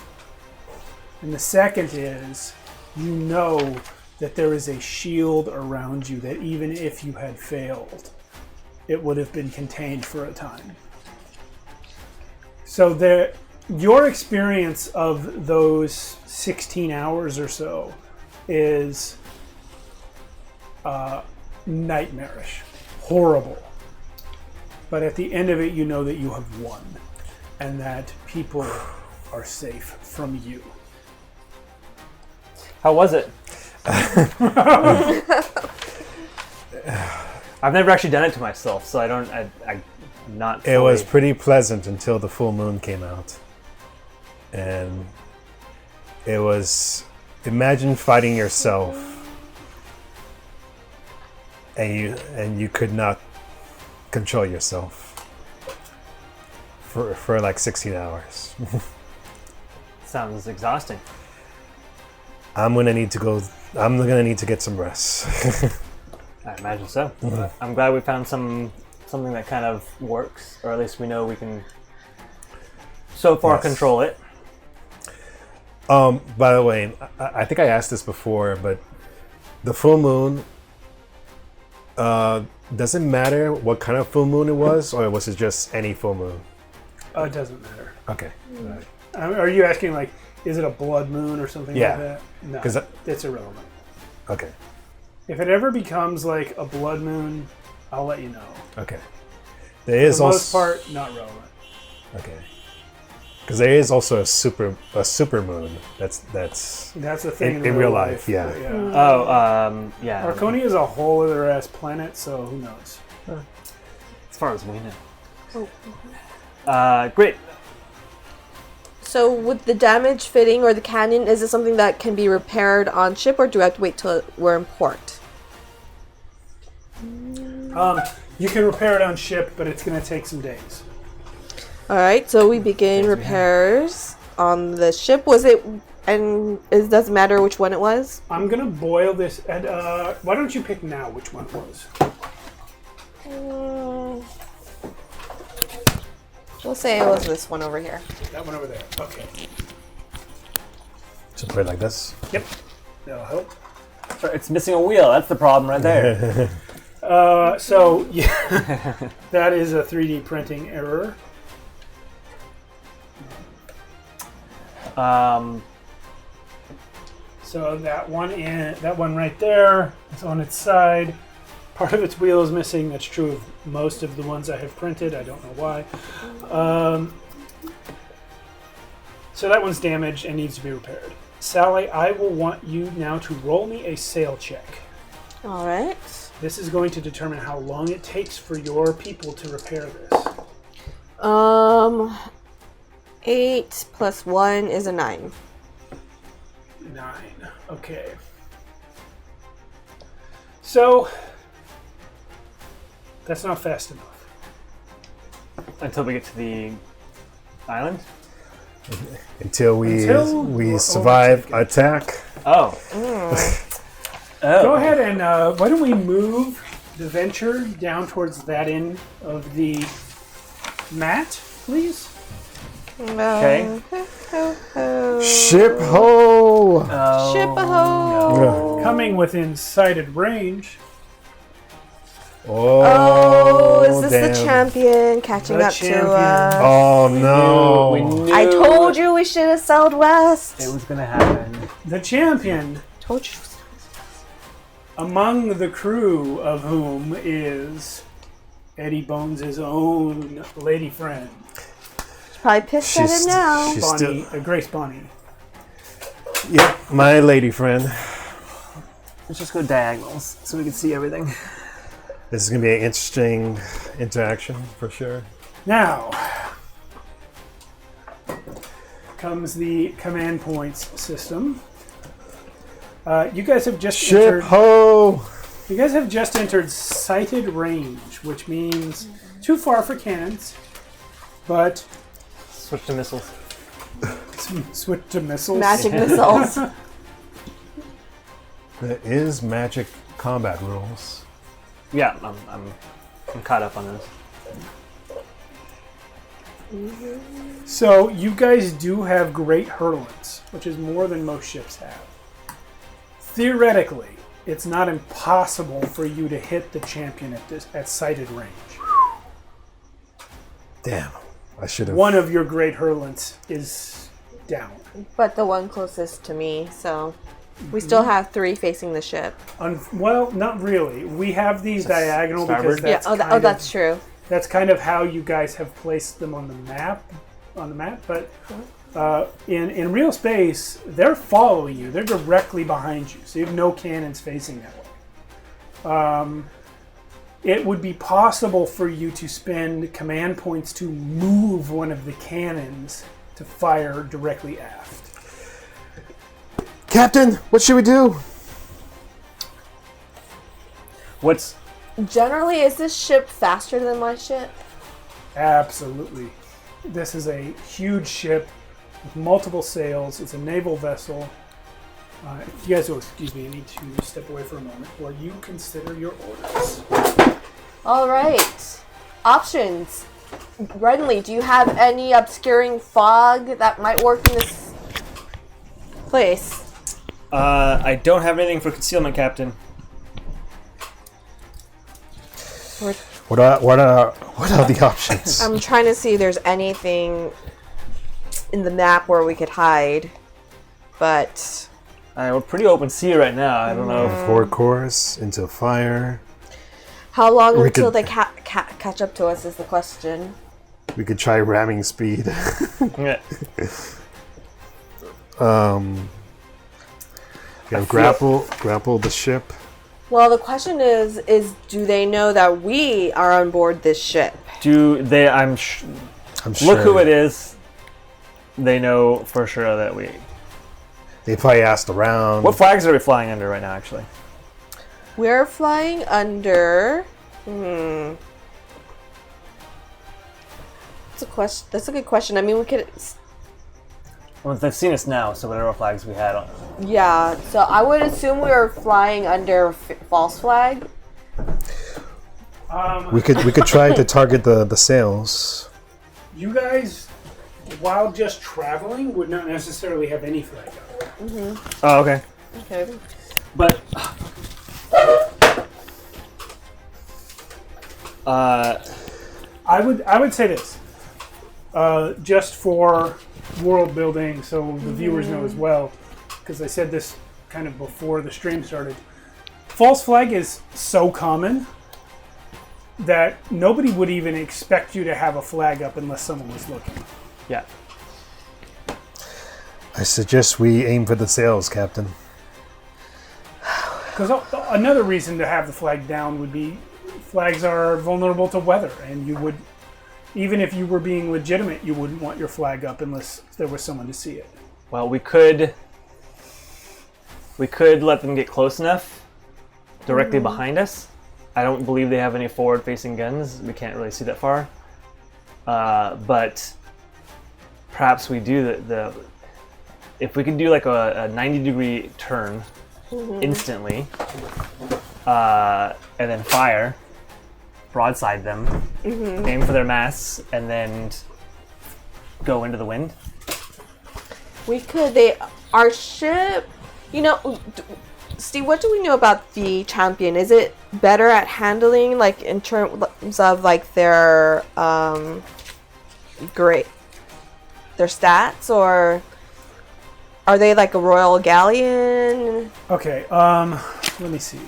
And the second is, you know that there is a shield around you that even if you had failed, it would have been contained for a time. So your experience of those 16 hours or so is nightmarish, horrible. But at the end of it, you know that you have won and that people are safe from you. How was it? I've never actually done it to myself, so I'm not fully... It was pretty pleasant until the full moon came out. And it was... Imagine fighting yourself and you could not control yourself for like 16 hours. Sounds exhausting. I'm gonna need to get some rest. I imagine so. I'm glad we found something that kind of works, or at least we know we can so far Yes. control it. By the way, I think I asked this before, but the full moon, does it matter what kind of full moon it was, or was it just any full moon? It doesn't matter. Okay. Are you asking, like, is it a blood moon or something Yeah. like that? No, 'Cause it's irrelevant. Okay. If it ever becomes like a blood moon, I'll let you know. Okay. There is For the also most part, not relevant. okay. Because there is also a super moon. That's That's the thing in real life. Yeah. but Oh, yeah. Archonia is a whole other ass planet, so who knows? As far as we know. Great. So with the damage fitting or the cannon, is it something that can be repaired on ship, or do we have to wait till we're in port? You can repair it on ship, but it's going to take some days. All right, so we begin repairs on the ship. Was it, and it doesn't matter which one it was? I'm going to boil this. And, why don't you pick now which one it was? We'll say it was this one over here. That one over there. Okay. So put it like this. Yep. That'll help. Sorry, it's missing a wheel. That's the problem right there. So, yeah, that is a 3D printing error. So that one right there is on its side. Part of its wheel is missing. That's true of most of the ones I have printed. I don't know why. So that one's damaged and needs to be repaired. Sally, I will want you now to roll me a sail check. All right. This is going to determine how long it takes for your people to repair this. 8 plus 1 is a 9. 9. Okay. So, that's not fast enough. Until we get to the island? Until we we're survive attack. Oh. Go ahead and why don't we move the Venture down towards that end of the mat, please? Okay. Ship ho! Ship-a-ho! Coming within sighted range. Oh, is this damn. the champion catching The up champion. to us? Oh no! We knew I told you we should have sailed west. it was going to happen. The champion, Told you. among the crew of whom is Eddie Bones' own lady friend, Probably pissed at him now. she's Bonnie, still. Grace Bonnie. Yep, my lady friend. Let's just go diagonals so we can see everything. This is gonna be an interesting interaction for sure. Now comes the command points system. You guys have just Ship entered. ho! You guys have just entered sighted range, which means too far for cannons, but Switch to missiles. switch to missiles. Magic missiles. There is magic combat rules. Yeah, I'm caught up on this. So you guys do have great hurlants, which is more than most ships have. Theoretically, it's not impossible for you to hit the champion at sighted range. Damn, I should have. One of your great hurlants is down. But the one closest to me, so we still have 3 facing the ship. Well, not really. We have these diagonal because starboard? that's That's true. That's kind of how you guys have placed them on the map. But in real space, they're following you. They're directly behind you, so you have no cannons facing that way. It would be possible for you to spend command points to move one of the cannons to fire directly aft. Captain, what should we do? What's Generally, is this ship faster than my ship? Absolutely. This is a huge ship with multiple sails. It's a naval vessel. If you guys will excuse me, I need to step away for a moment while you consider your orders. All right. Options. Renly, do you have any obscuring fog that might work in this place? I don't have anything for concealment, Captain. What are the options? I'm trying to see if there's anything in the map where we could hide. but We're pretty open sea right now. I don't know. 4 cores into fire. how long We until could- they catch up to us is the question. We could try ramming speed. Yeah. Grapple the ship. Well, the question is do they know that we are on board this ship? Do they? I'm sure. Look who it is. They know for sure that we. They probably asked around. What flags are we flying under right now? Actually, We're flying under. That's a question. That's a good question. I mean, we could. well, they've seen us now, so whatever flags we had on. Yeah. So I would assume we were flying under false flag. We could try to target the sails. You guys, while just traveling, would not necessarily have any flag up. Oh, okay. Okay. But I would say this, just for world building, so the viewers know as well, because I said this kind of before the stream started. False flag is so common that nobody would even expect you to have a flag up unless someone was looking. Yeah. I suggest we aim for the sails, Captain. Because another reason to have the flag down would be flags are vulnerable to weather, and you would, even if you were being legitimate, you wouldn't want your flag up unless there was someone to see it. Well, we could let them get close enough directly behind us. I don't believe they have any forward-facing guns. We can't really see that far. But perhaps we do the if we could do like a 90-degree turn instantly, and then fire, broadside them, aim for their masts, and then go into the wind. We could. Our ship. You know, Steve. What do we know about the champion? Is it better at handling, like in terms of like their their stats, or are they like a royal galleon? Okay, let me see.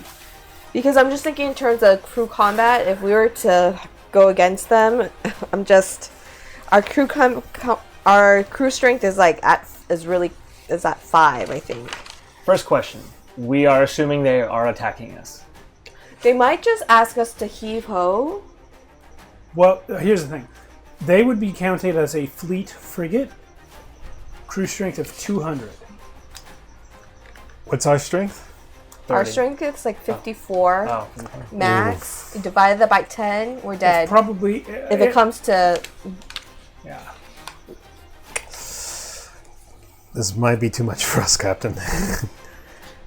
Because I'm just thinking in terms of crew combat. If we were to go against them, our crew strength is like at 5, I think. First question. We are assuming they are attacking us. They might just ask us to heave ho. Well, here's the thing. They would be counted as a fleet frigate, crew strength of 200. What's our strength? 30. Our strength is like 54 Oh, max. You divide that by 10, we're dead. Probably... If it comes to... Yeah. This might be too much for us, Captain.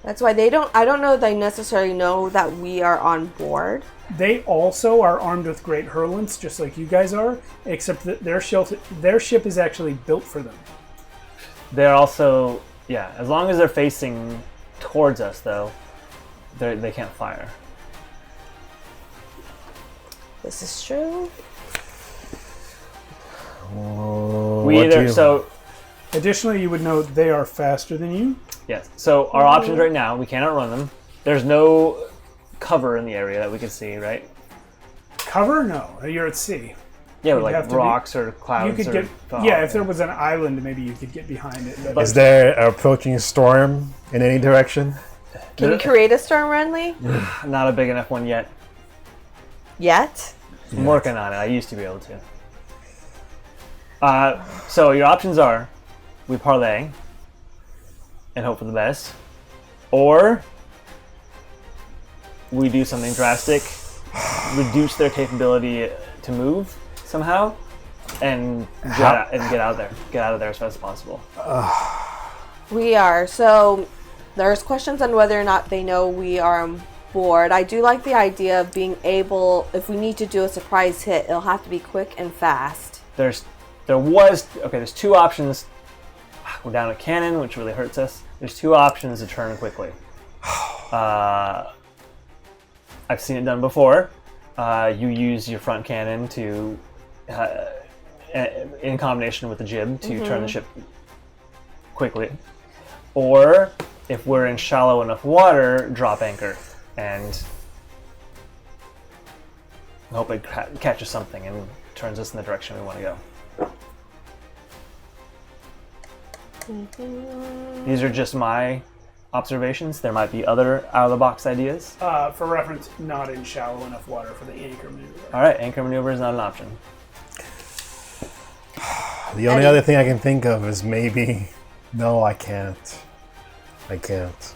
That's why I don't know they necessarily know that we are on board. They also are armed with great hurlants, just like you guys are, except that their ship is actually built for them. they're also, yeah, as long as they're facing towards us, though, they can't fire. This is true. Additionally, you would know they are faster than you. Yes. So our options right now, we cannot run them. There's no cover in the area that we can see, right? Cover? No, you're at sea. Yeah, You'd like have to rocks or clouds. You could or get fog. if there was an island, maybe you could get behind it. But Is there an approaching storm in any direction? Can you create a storm, Renly? Not a big enough one yet. Yet? I'm working on it. I used to be able to. So your options are, we parlay and hope for the best, or we do something drastic, reduce their capability to move somehow, and get out of there as fast as possible. We are. So there's questions on whether or not they know we are on board. I do like the idea of being able, if we need to do a surprise hit, it'll have to be quick and fast. There's two options. We're down a cannon, which really hurts us. There's two options to turn quickly. I've seen it done before. You use your front cannon to, in combination with the jib, to turn the ship quickly. Or, if we're in shallow enough water, drop anchor and hope it catches something and turns us in the direction we want to go. These are just my observations. There might be other out-of-the-box ideas. For reference, not in shallow enough water for the anchor maneuver. All right, anchor maneuver is not an option. The only other thing I can think of is maybe... No, I can't. I can't.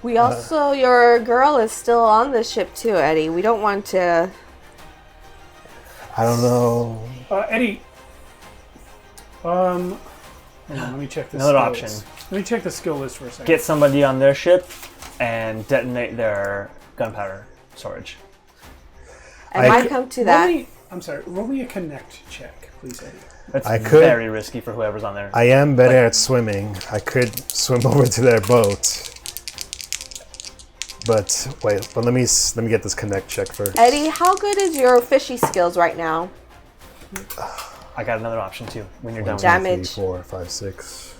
We also, your girl is still on the ship too, Eddie. We don't want to... I don't know. Eddie. Hang on, let me check this. Another option. Let me check the skill list for a second. Get somebody on their ship and detonate their gunpowder storage. I might come to that. Roll me a connect check, please, Eddie. That's I could- very risky for whoever's on there. I am better at swimming. I could swim over to their boat. But wait, but let me get this connect check first. Eddie, how good is your fishy skills right now? I got another option too when you're done with Damage. 3, 4, 5, 6.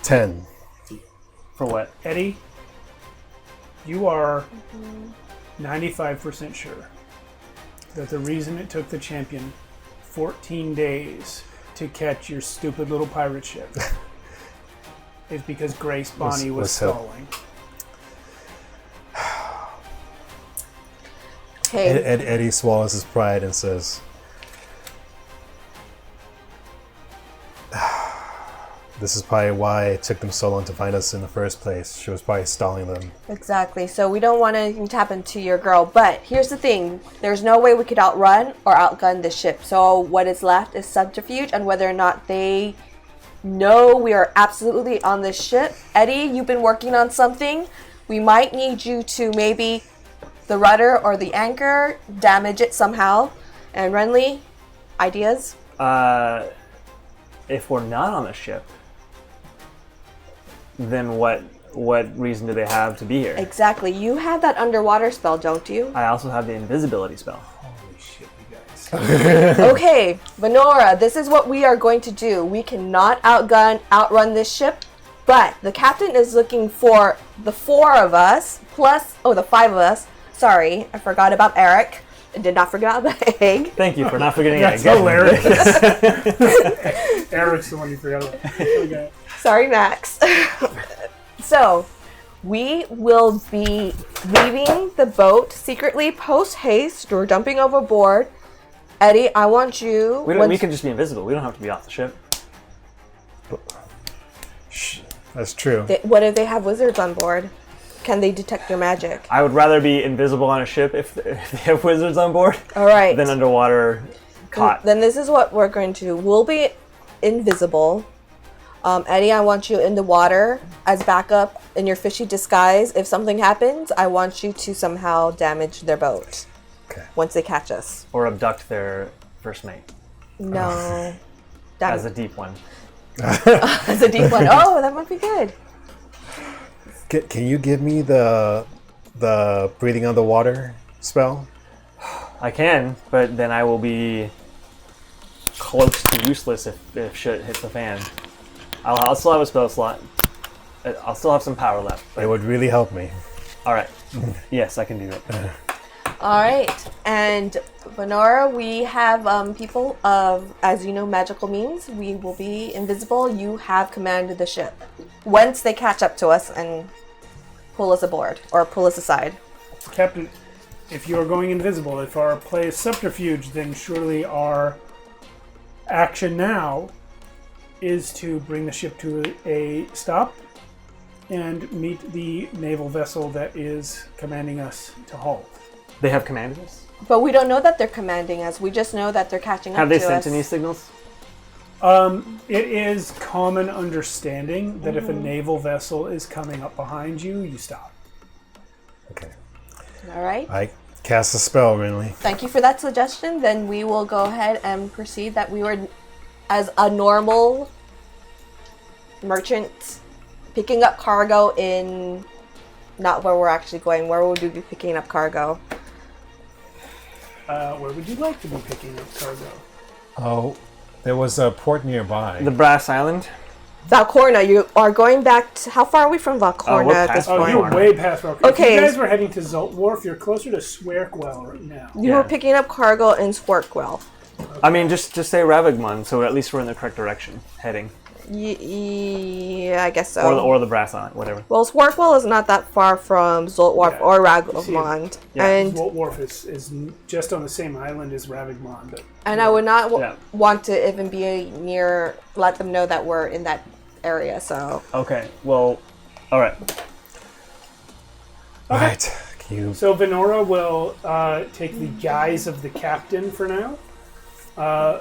10. For what? Eddie, you are 95% sure that the reason it took the champion 14 days to catch your stupid little pirate ship is because Grace Bonnie was stalling. Okay. Eddie swallows his pride and says, "This is probably why it took them so long to find us in the first place. She was probably stalling them." Exactly. So we don't want anything to happen to your girl. But here's the thing. There's no way we could outrun or outgun the ship. So what is left is subterfuge and whether or not they know we are absolutely on this ship. Eddie, you've been working on something. We might need you to maybe the rudder or the anchor, damage it somehow. And Renly, ideas? If we're not on the ship, then what reason do they have to be here? Exactly. You have that underwater spell, don't you? I also have the invisibility spell. Holy shit, you guys. Okay, Venora, this is what we are going to do. We cannot outrun this ship, but the captain is looking for the 4 of us, the 5 of us. Sorry, I forgot about Eric. I did not forget about the egg. Thank you for not forgetting That's Egg. hilarious. Eric's the one you forgot about. Okay. Sorry, Max. So, we will be leaving the boat secretly post-haste. We're jumping overboard. Eddie, I want you... We can just be invisible. We don't have to be off the ship. That's true. What if they have wizards on board? Can they detect your magic? I would rather be invisible on a ship if they have wizards on board All right. than underwater caught. Then this is what we're going to do. We'll be invisible. Eddie, I want you in the water as backup in your fishy disguise. If something happens, I want you to somehow damage their boat. Okay. Once they catch us. Or abduct their first mate No. as a deep one. As a deep one. Oh, that might be good. Can you give me the breathing underwater spell? I can, but then I will be close to useless if shit hits the fan. I'll still have a spell slot. I'll still have some power left. It would really help me. All right. Yes, I can do that. All right. And Venora, we have people of, as you know, magical means. We will be invisible. You have command of the ship. Once they catch up to us and pull us aboard or pull us aside. Captain, if you are going invisible, if our play is subterfuge, then surely our action now is to bring the ship to a stop and meet the naval vessel that is commanding us to halt. They have commanded us? But we don't know that they're commanding us. We just know that they're catching Have up they to sent us. any signals? It is common understanding that if a naval vessel is coming up behind you, you stop. Okay. All right. I cast a spell, really. Thank you for that suggestion. Then we will go ahead and proceed that we were, as a normal merchant, picking up cargo in, not where we're actually going. Where would we be picking up cargo? Where would you like to be picking up cargo? Oh, there was a port nearby. The Brass Island? Valcorna, you are going back to... How far are we from Valcorna we're at this past Oh, point? you're way past Rock. Okay. If you guys were heading to Zoltwarf, you're closer to Swerkwell right now. You were picking up cargo in Sporkwell. I mean, just say Ravigmon, so at least we're in the correct direction, heading. Yeah, I guess so. Or the Brassant, whatever. Well, Sporkwell is not that far from Zoltwarf Yeah. or See, Ragmond. yeah, And Zoltwarf is just on the same island as Ravigmon. But I would not Yeah. want to even be near... Let them know that we're in that area, so... Okay, well, alright. Right. Can you... So Venora will take the guise of the captain for now.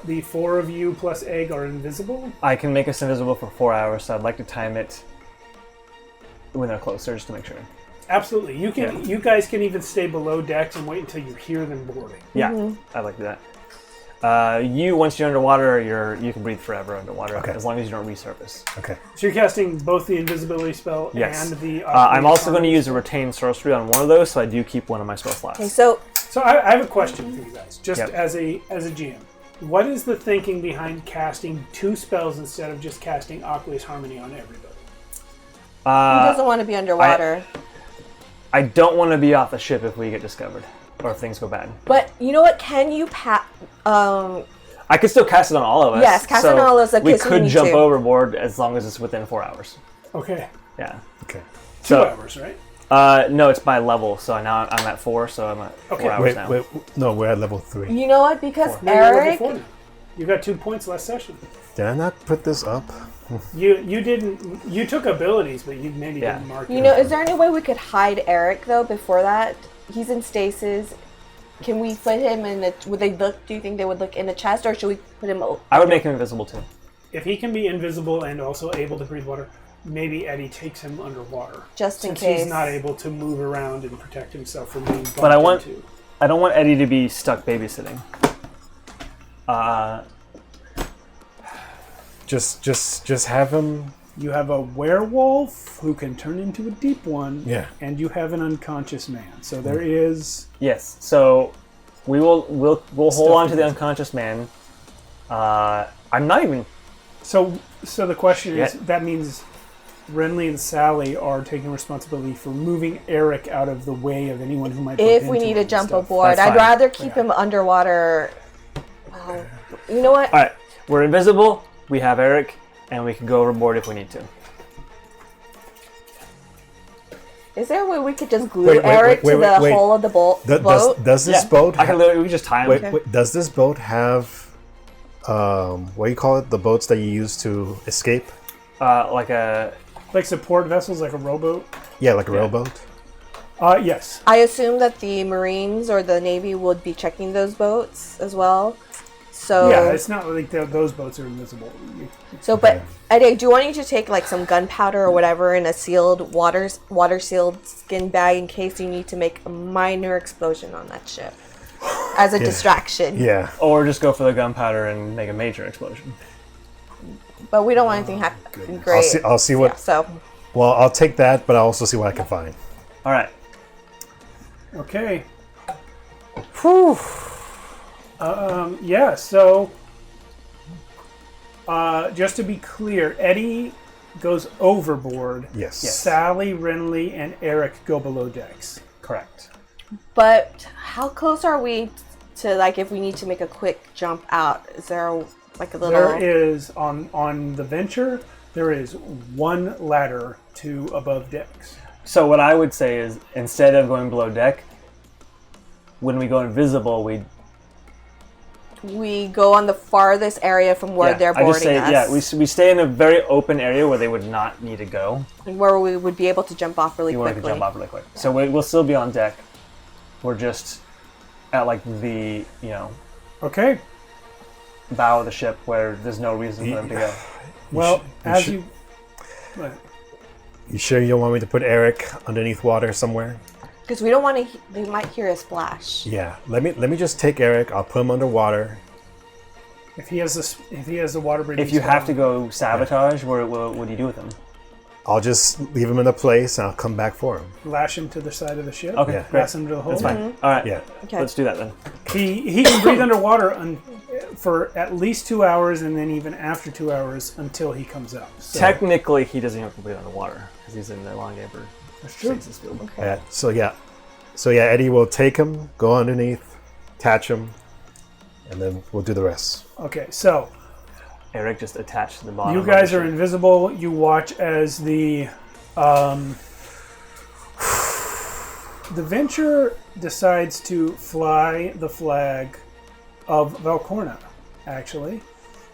The 4 of you plus Egg are invisible. I can make us invisible for 4 hours, so I'd like to time it when they're closer, just to make sure. Absolutely. You can. Yeah. You guys can even stay below decks and wait until you hear them boarding. Yeah, I'd like to do that. Once you're underwater, you can breathe forever underwater, Okay. as long as you don't resurface. Okay. So you're casting both the invisibility spell Yes. and the. I'm also going to use a retained sorcery on one of those, so I do keep one of my spell slots. Okay, so... So I have a question for you guys, just Yep. as a GM. What is the thinking behind casting 2 spells instead of just casting Aqueous Harmony on everybody? Who doesn't want to be underwater? I don't want to be off the ship if we get discovered, or if things go bad. But you know what? Can you I could still cast it on all of us. Yes, cast it on all of us, like, we case we could need jump to. overboard as long as it's within 4 hours. Okay. Yeah. Okay. 2 hours, right? No, it's by level, so now I'm at 4, so I'm at 4 hours Wait, now. wait. No, we're at level 3. You know what? Because No, you're level Eric... 4 now. You got 2 points last session. Did I not put this up? You didn't. You took abilities, but you maybe Yeah. didn't mark. You it. know, is there any way we could hide Eric, though, before that? He's in stasis. Can we put him in the... Would they look... Do you think they would look in the chest, or should we put him... I would make him invisible, too. If he can be invisible and also able to breathe water, maybe Eddie takes him underwater. Just in since case. he's not able to move around and protect himself from being bumped But I into. don't want Eddie to be stuck babysitting. Just have him. You have a werewolf who can turn into a deep one. Yeah. And you have an unconscious man. So there is. Yes, so we'll hold on to the Stuff. unconscious man. I'm not even... So the question is, Yeah. that means Renly and Sally are taking responsibility for moving Eric out of the way of anyone who might. If bump we into need him to and jump stuff. aboard. That's I'd fine. rather keep him underwater. Well, you know what? Alright, we're invisible, we have Eric, and we can go overboard if we need to. Is there a way we could just glue Wait, Eric to the wait. hull of the boat? Does this boat? I can literally, we just tie him. Wait, does this boat have? What do you call it? The boats that you use to escape? Like a... Like support vessels, like a rowboat. Yeah, like a rowboat. Yes. I assume that the Marines or the Navy would be checking those boats as well. So, Yeah, it's not like those boats are invisible. but Eddie, I do want you to take like some gunpowder or whatever in a sealed water sealed skin bag in case you need to make a minor explosion on that ship as a distraction. Yeah. Or just go for the gunpowder and make a major explosion. But we don't want anything happen. Great. I'll see what. Yeah, so Well, I'll take that, but I'll also see what I can find. Alright. Okay. Whew. Yeah, so just to be clear, Eddie goes overboard. Yes. Sally, Renly, and Eric go below decks. Correct. But how close are we to, like, if we need to make a quick jump out? Is there like a little... There is, on the Venture, there is one ladder to above decks. So what I would say is, instead of going below deck, when we go invisible, we go on the farthest area from where they're boarding I just say, us. yeah, we stay in a very open area where they would not need to go. Where we would be able to jump off really You want to quickly. jump off really quick. So we'll still be on deck. We're just at like the, Okay. bow of the ship where there's no reason for them to go. Well, sh- you You sure you don't want me to put Eric underneath water somewhere? Because we don't want to... They might hear a splash. Yeah. Let me just take Eric. I'll put him underwater. if he has the water breathing If you have to spell, go sabotage, what do you do with them? I'll just leave him in a place and I'll come back for him. Lash him to the side of the ship. Okay, Yeah. great. Lash him to the hole. That's fine. All right. Yeah. Okay. Let's do that then. He can breathe underwater for at least 2 hours, and then even after 2 hours until he comes up. So, Technically, he doesn't even complete underwater because he's in the elongator. that's true. Stasis field. Yeah. So yeah, Eddie will take him, go underneath, catch him, and then we'll do the rest. Okay, so Eric just attached to the bottom. you guys are invisible. You watch as the Venture decides to fly the flag of Valcorna, actually,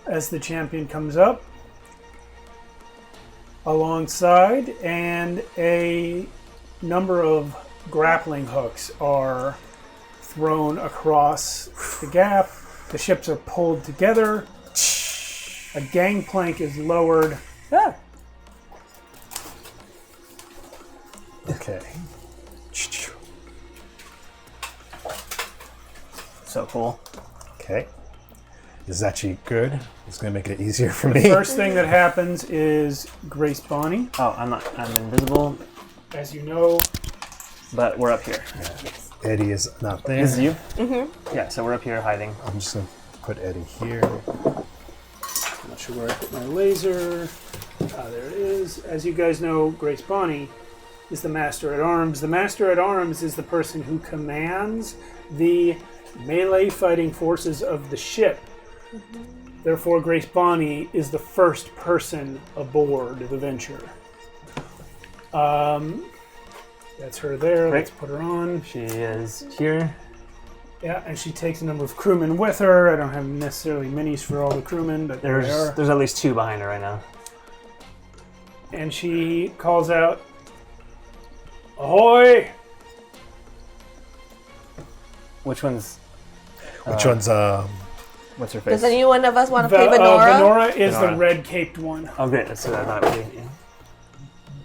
as the champion comes up alongside, and a number of grappling hooks are thrown across the gap. The ships are pulled together. A gangplank is lowered. Okay. So cool. Okay. This is actually good. It's going to make it easier for me. First thing that happens is Grace Bonnie. Oh, I'm invisible, As you know, but we're up here. Eddie is not there. This is you? Mm-hmm. Yeah, so we're up here hiding. I'm just going to put Eddie here. I'm not sure where I put my laser. There it is. As you guys know, Grace Bonnie is the Master at Arms. The Master at Arms is the person who commands the melee fighting forces of the ship. Therefore, Grace Bonnie is the first person aboard the Venture. That's her there. Great. Let's put her on. She is here. Yeah, and she takes a number of crewmen with her. I don't have necessarily minis for all the crewmen, but there they are. There's at least 2 behind her right now. And she calls out, "Ahoy!" Which one's Which one's what's her face? Does any one of us want to play Venora? Venora is the Venora. red-caped one. Oh, great. That's what I thought it would be.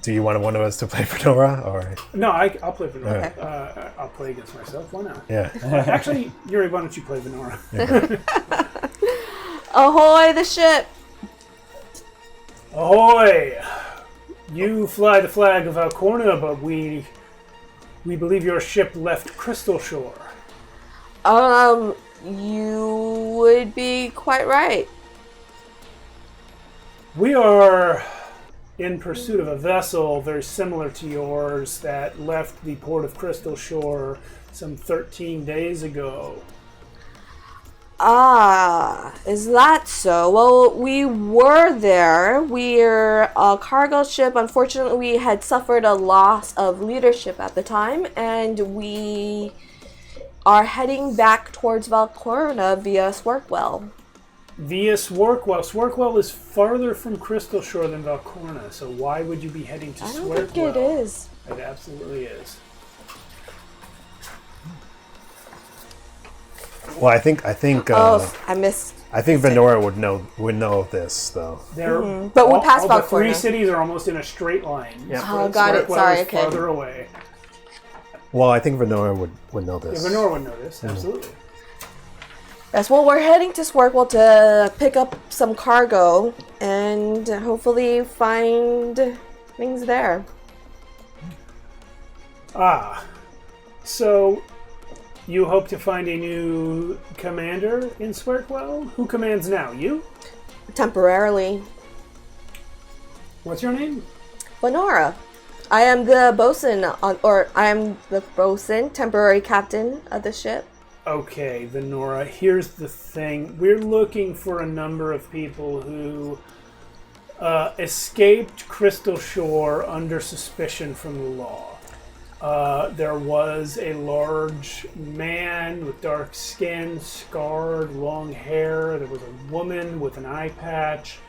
do you want one of us to play Fedora or No, I'll play Venora. Okay. I'll play against myself. Why not? yeah. Actually, Yuri, why don't you play Venora? Ahoy, the ship! Ahoy! You fly the flag of Archonia, but we believe your ship left Crystal Shore. You would be quite right. We are in pursuit of a vessel very similar to yours that left the port of Crystal Shore some 13 days ago. Ah, is that so? Well, we were there. We're a cargo ship. Unfortunately, we had suffered a loss of leadership at the time, and we are heading back towards Valcorna via Swarkwell. Via Swarkwell. Swarkwell is farther from Crystal Shore than Valcorna, so why would you be heading to I Swarkwell? don't think it is. It absolutely is. Well, I think I missed. I think Venora would know this though. They're, But we passed all the 3 Valcorna. cities are almost in a straight line. Yep. Oh, got it. Swarkwell Sorry, is okay. farther away. Well, I think Venora would know Yeah, this. Venora would know this, absolutely. Yes, well, we're heading to Swarkwell to pick up some cargo and hopefully find things there. Ah, so you hope to find a new commander in Swarkwell? Who commands now? You? Temporarily. What's your name? Lenora. I am the bosun, I am the bosun, temporary captain of the ship. Okay, Venora, here's the thing. We're looking for a number of people who escaped Crystal Shore under suspicion from the law. There was a large man with dark skin, scarred, long hair. There was a woman with an eye patch.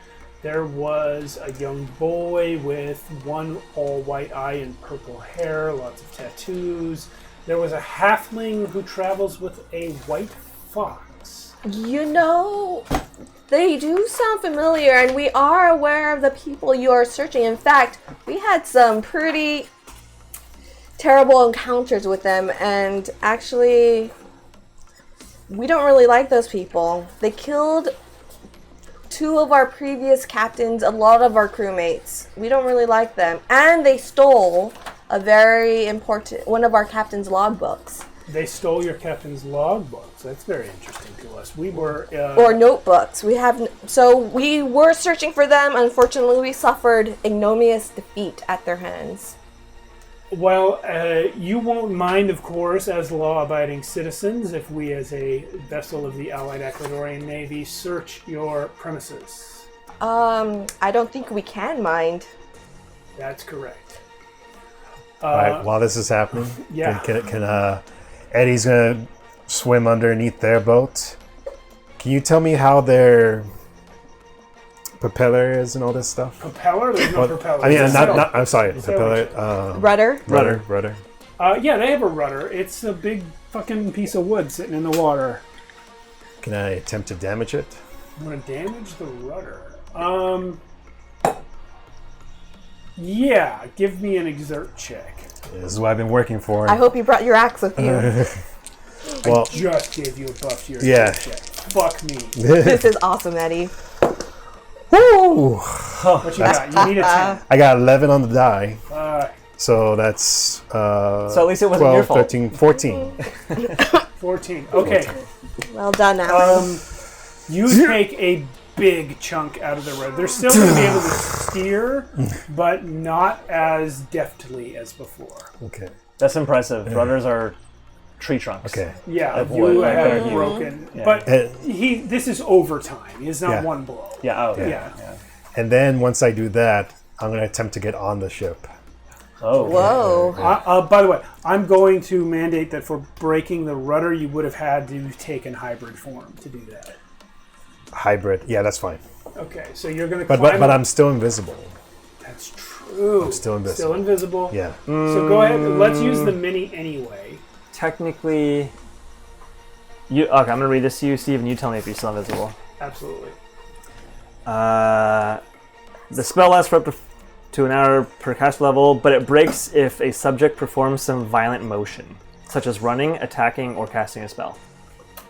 There was a young boy with one all-white eye and purple hair, lots of tattoos. There was a halfling who travels with a white fox. You know, they do sound familiar, and we are aware of the people you are searching. In fact, we had some pretty terrible encounters with them, and actually, we don't really like those people. They killed two of our previous captains, a lot of our crewmates. We don't really like them. And they stole a very important one of our captain's logbooks. They stole your captain's logbooks. That's very interesting to us. We were... or notebooks. So we were searching for them. Unfortunately, we suffered ignominious defeat at their hands. Well, you won't mind, of course, as law-abiding citizens, if we, as a vessel of the Allied Ecuadorian Navy, search your premises. I don't think we can mind. That's correct. All right, while this is happening, Yeah. can Eddie's gonna swim underneath their boat. Can you tell me how their propeller is and all this stuff? Propeller? There's no propeller. I mean, It's a sail. I'm sorry, Sailing propeller. Rudder? Rudder. Yeah, they have a rudder. It's a big fucking piece of wood sitting in the water. Can I attempt to damage it? I'm gonna damage the rudder. Yeah, give me an exert check. This is what I've been working for. I hope you brought your axe with you. Well, Just gave you a buff to your Yeah. exert check. Fuck me. This is awesome, Eddie. woo! What you got? You need a 10. I got 11 on the die, Uh, so that's So at least it wasn't 12, your fault. 13, 14. 14. Okay. Well done, Alan. You take a big chunk out of the rudder. They're still going to be able to steer, but not as deftly as before. Okay. That's impressive. Rudders are tree trunks. Okay. Yeah, Of you wood, like have they're huge. broken. Yeah. But Uh, this is overtime. It's not Yeah. one blow. Yeah. Oh. Yeah. And then once I do that, I'm going to attempt to get on the ship. Oh. Whoa. By the way, I'm going to mandate that for breaking the rudder, you would have had to take in hybrid form to do that. Hybrid. Yeah, that's fine. Okay, so you're going to But climb but up. I'm still invisible. That's true. I'm still invisible. Still invisible. Yeah. So go ahead. Let's use the mini anyway. Technically, you. Okay, I'm gonna read this to you, Steve, and you tell me if you're still invisible. Absolutely. The spell lasts for up to an hour per cast level, but it breaks if a subject performs some violent motion, such as running, attacking, or casting a spell.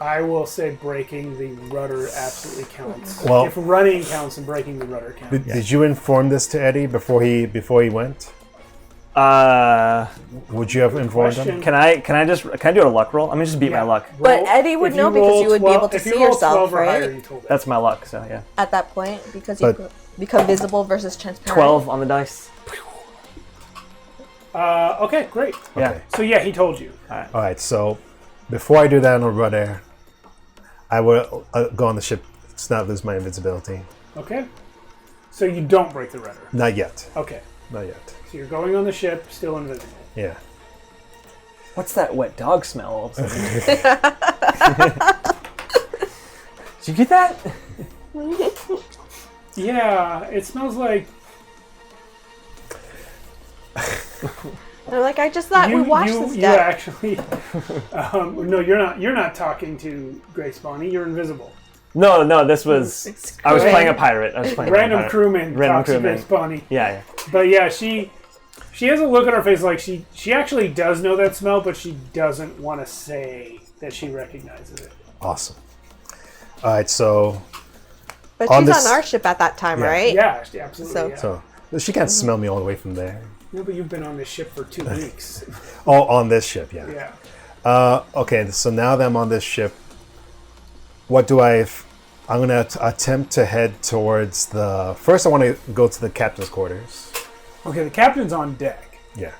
I will say breaking the rudder absolutely counts. Well- If running counts, and breaking the rudder counts. Did you inform this to Eddie before he went? Would you have informed him? Question. Can I do a luck roll? I'm gonna just beat my luck. But Roll- Eddie would if know because roll you would be 12 able to if see you roll yourself, 12 or right? higher, you told it. That's my luck. So yeah, At that point, because you But- become visible versus transparent. 12 on the dice. Okay, great. Yeah. Okay. So yeah, he told you. All right. So before I do that on the rudder, I will go on the ship to not lose my invisibility. Okay. So you don't break the rudder. Not yet. Okay. Not yet. So you're going on the ship, still invisible. Yeah. What's that wet dog smell? All of a sudden? Did you get that? Yeah, it smells like They're like, I just thought we watched this you deck. actually. No, you're not. You're not talking to Grace Bonnie. You're invisible. No. This was. It's I was great. playing a pirate. I was playing Random a pirate. crewman Random talks crewman. to Grace Bonnie. Yeah. But yeah, she has a look on her face like she actually does know that smell, but she doesn't want to say that she recognizes it. Awesome. All right. So But on she's this- on our ship at that time, Yeah. right? Yeah, she absolutely. So- yeah. so she can't smell me all the way from there. No, but you've been on this ship for 2 weeks. Oh, on this ship. Yeah. Yeah. Okay. So now that I'm on this ship, what do I'm going to attempt to head towards the. First, I want to go to the captain's quarters. Okay, the captain's on deck. Yeah.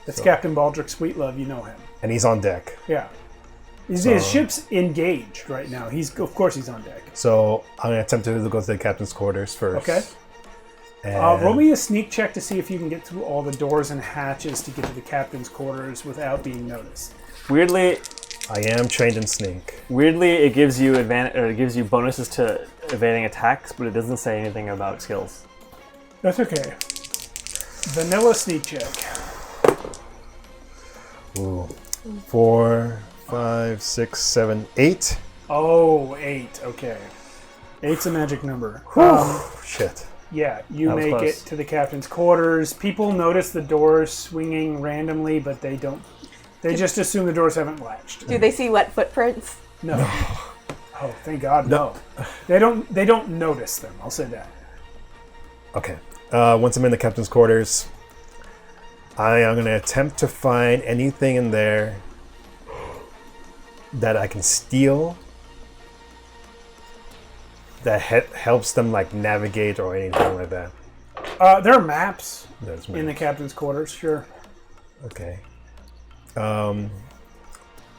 That's Captain Baldrick Sweetlove. You know him. And he's on deck. Yeah. His ship's engaged right now. Of course he's on deck. So I'm going to attempt to go to the captain's quarters first. Okay. And Roll me a sneak check to see if you can get through all the doors and hatches to get to the captain's quarters without being noticed. Weirdly, I am trained in sneak. it gives you it gives you bonuses to evading attacks, but it doesn't say anything about skills. That's okay. Vanilla sneak check. Ooh. 4, 5, 6, 7, 8. Oh, 8. Okay. 8's a magic number. Shit. Yeah, you That was make close. it to the captain's quarters. People notice the doors swinging randomly, but they don't. They just assume the doors haven't latched. Do they see wet footprints? No. Oh, thank God, no. They don't notice them. I'll say that. Okay. Once I'm in the captain's quarters, I am going to attempt to find anything in there that I can steal that helps them like navigate or anything like that. There are maps There's in the captain's quarters, sure. Okay.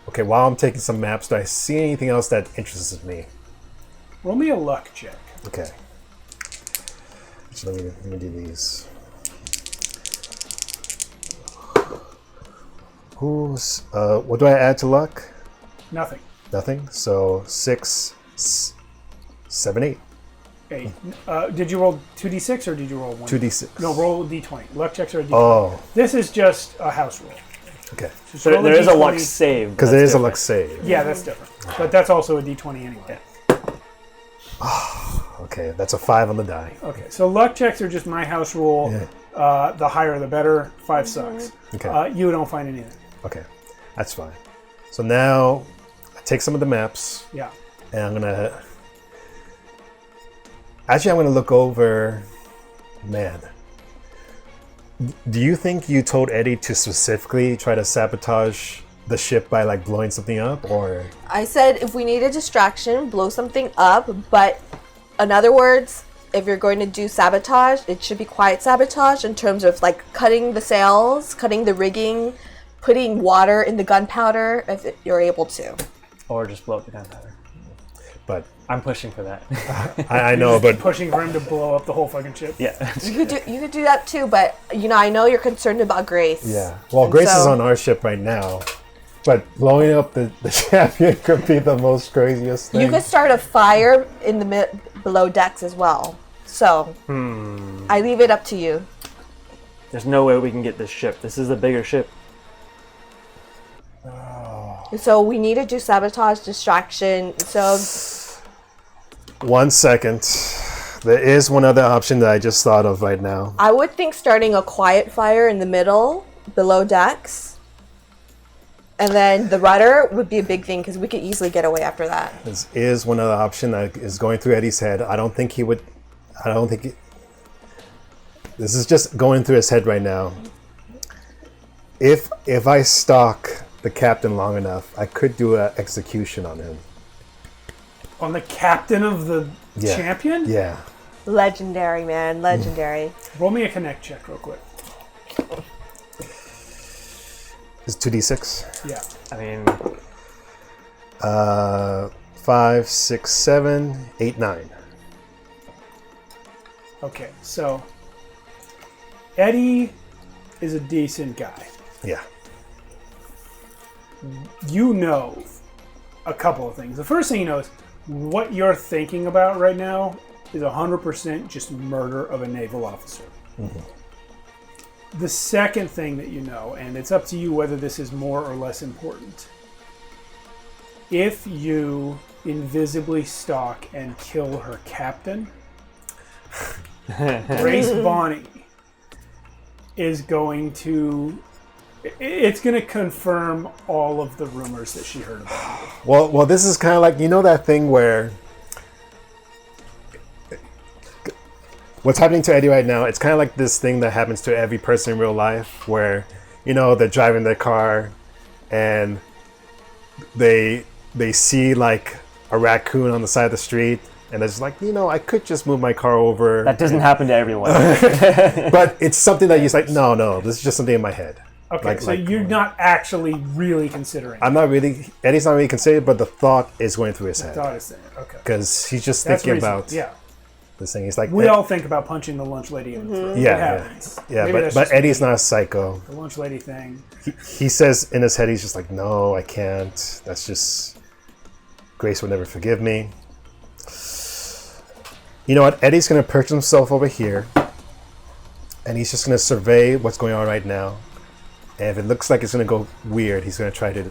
Okay, while I'm taking some maps, do I see anything else that interests me? Roll me a luck check. Okay. So let me do these. What do I add to luck? Nothing. Nothing. So 6, 7, 8. 8. Did you roll 2d6 or did you roll 1? 2d6. No, roll a d20. Luck checks are a d20. Oh, This is just a house rule. okay. Just So roll there is a D20. luck save. Because there is a luck save. Yeah, that's different. But that's also a d20 anyway. Okay, that's a 5 on the die. Okay, so luck checks are just my house rule. Yeah. The higher the better. 5 sucks. Okay. You don't find anything. Okay, that's fine. So now I take some of the maps Yeah. and I'm gonna. Actually, I'm gonna look over. Man, do you think you told Eddie to specifically try to sabotage the ship by like blowing something up, or? I said if we need a distraction, blow something up, but in other words, if you're going to do sabotage, it should be quiet sabotage in terms of like cutting the sails, cutting the rigging, putting water in the gunpowder if you're able to. Or just blow up the gunpowder. But I'm pushing for that. I know, but Pushing for him to blow up the whole fucking ship. Yeah. You could do that too, but I know you're concerned about Grace. yeah. Well, And Grace is so- on our ship right now, but blowing up the champion could be the most craziest thing. You could start a fire in the below decks as well. So I leave it up to you. There's no way we can get this ship. This is a bigger ship. So we need to do sabotage, distraction. So 1 second. There is one other option that I just thought of right now. I would think starting a quiet fire in the middle, below decks. And then the rudder would be a big thing because we could easily get away after that. This is one other option that is going through Eddie's head. I don't think he would. This is just going through his head right now. If I stalk the captain long enough, I could do an execution on him. On the captain of the Yeah. champion? Yeah. Legendary, man. Legendary. Roll me a connect check real quick. It's 2d6. Yeah. I mean, 5, 6, 7, 8, 9. Okay, so Eddie is a decent guy. Yeah. You know a couple of things. The first thing you know is what you're thinking about right now is 100% just murder of a naval officer. The second thing that you know, and it's up to you whether this is more or less important, if you invisibly stalk and kill her captain, Grace Bonnie is going to... It's going to confirm all of the rumors that she heard about you. Well, this is kind of like, you know that thing where what's happening to Eddie right now, it's kind of like this thing that happens to every person in real life where, they're driving their car and they see like a raccoon on the side of the street and they're just like, I could just move my car over. that doesn't happen to everyone. But it's something that you're like, no, this is just something in my head. Okay, so you're not actually really considering Eddie's not really considered, but the thought is going through his head. thought it's there. Okay. Because he's just That's thinking reasonable. about Yeah. this thing. He's like, We all think about punching the lunch lady in the throat. Yeah, It happens. yeah, Maybe that's but just Eddie's not a psycho. the lunch lady thing. He says in his head, he's just like, no, I can't. That's just, Grace would never forgive me. You know what? Eddie's going to perch himself over here, and he's just going to survey what's going on right now. And if it looks like it's going to go weird, he's going to try to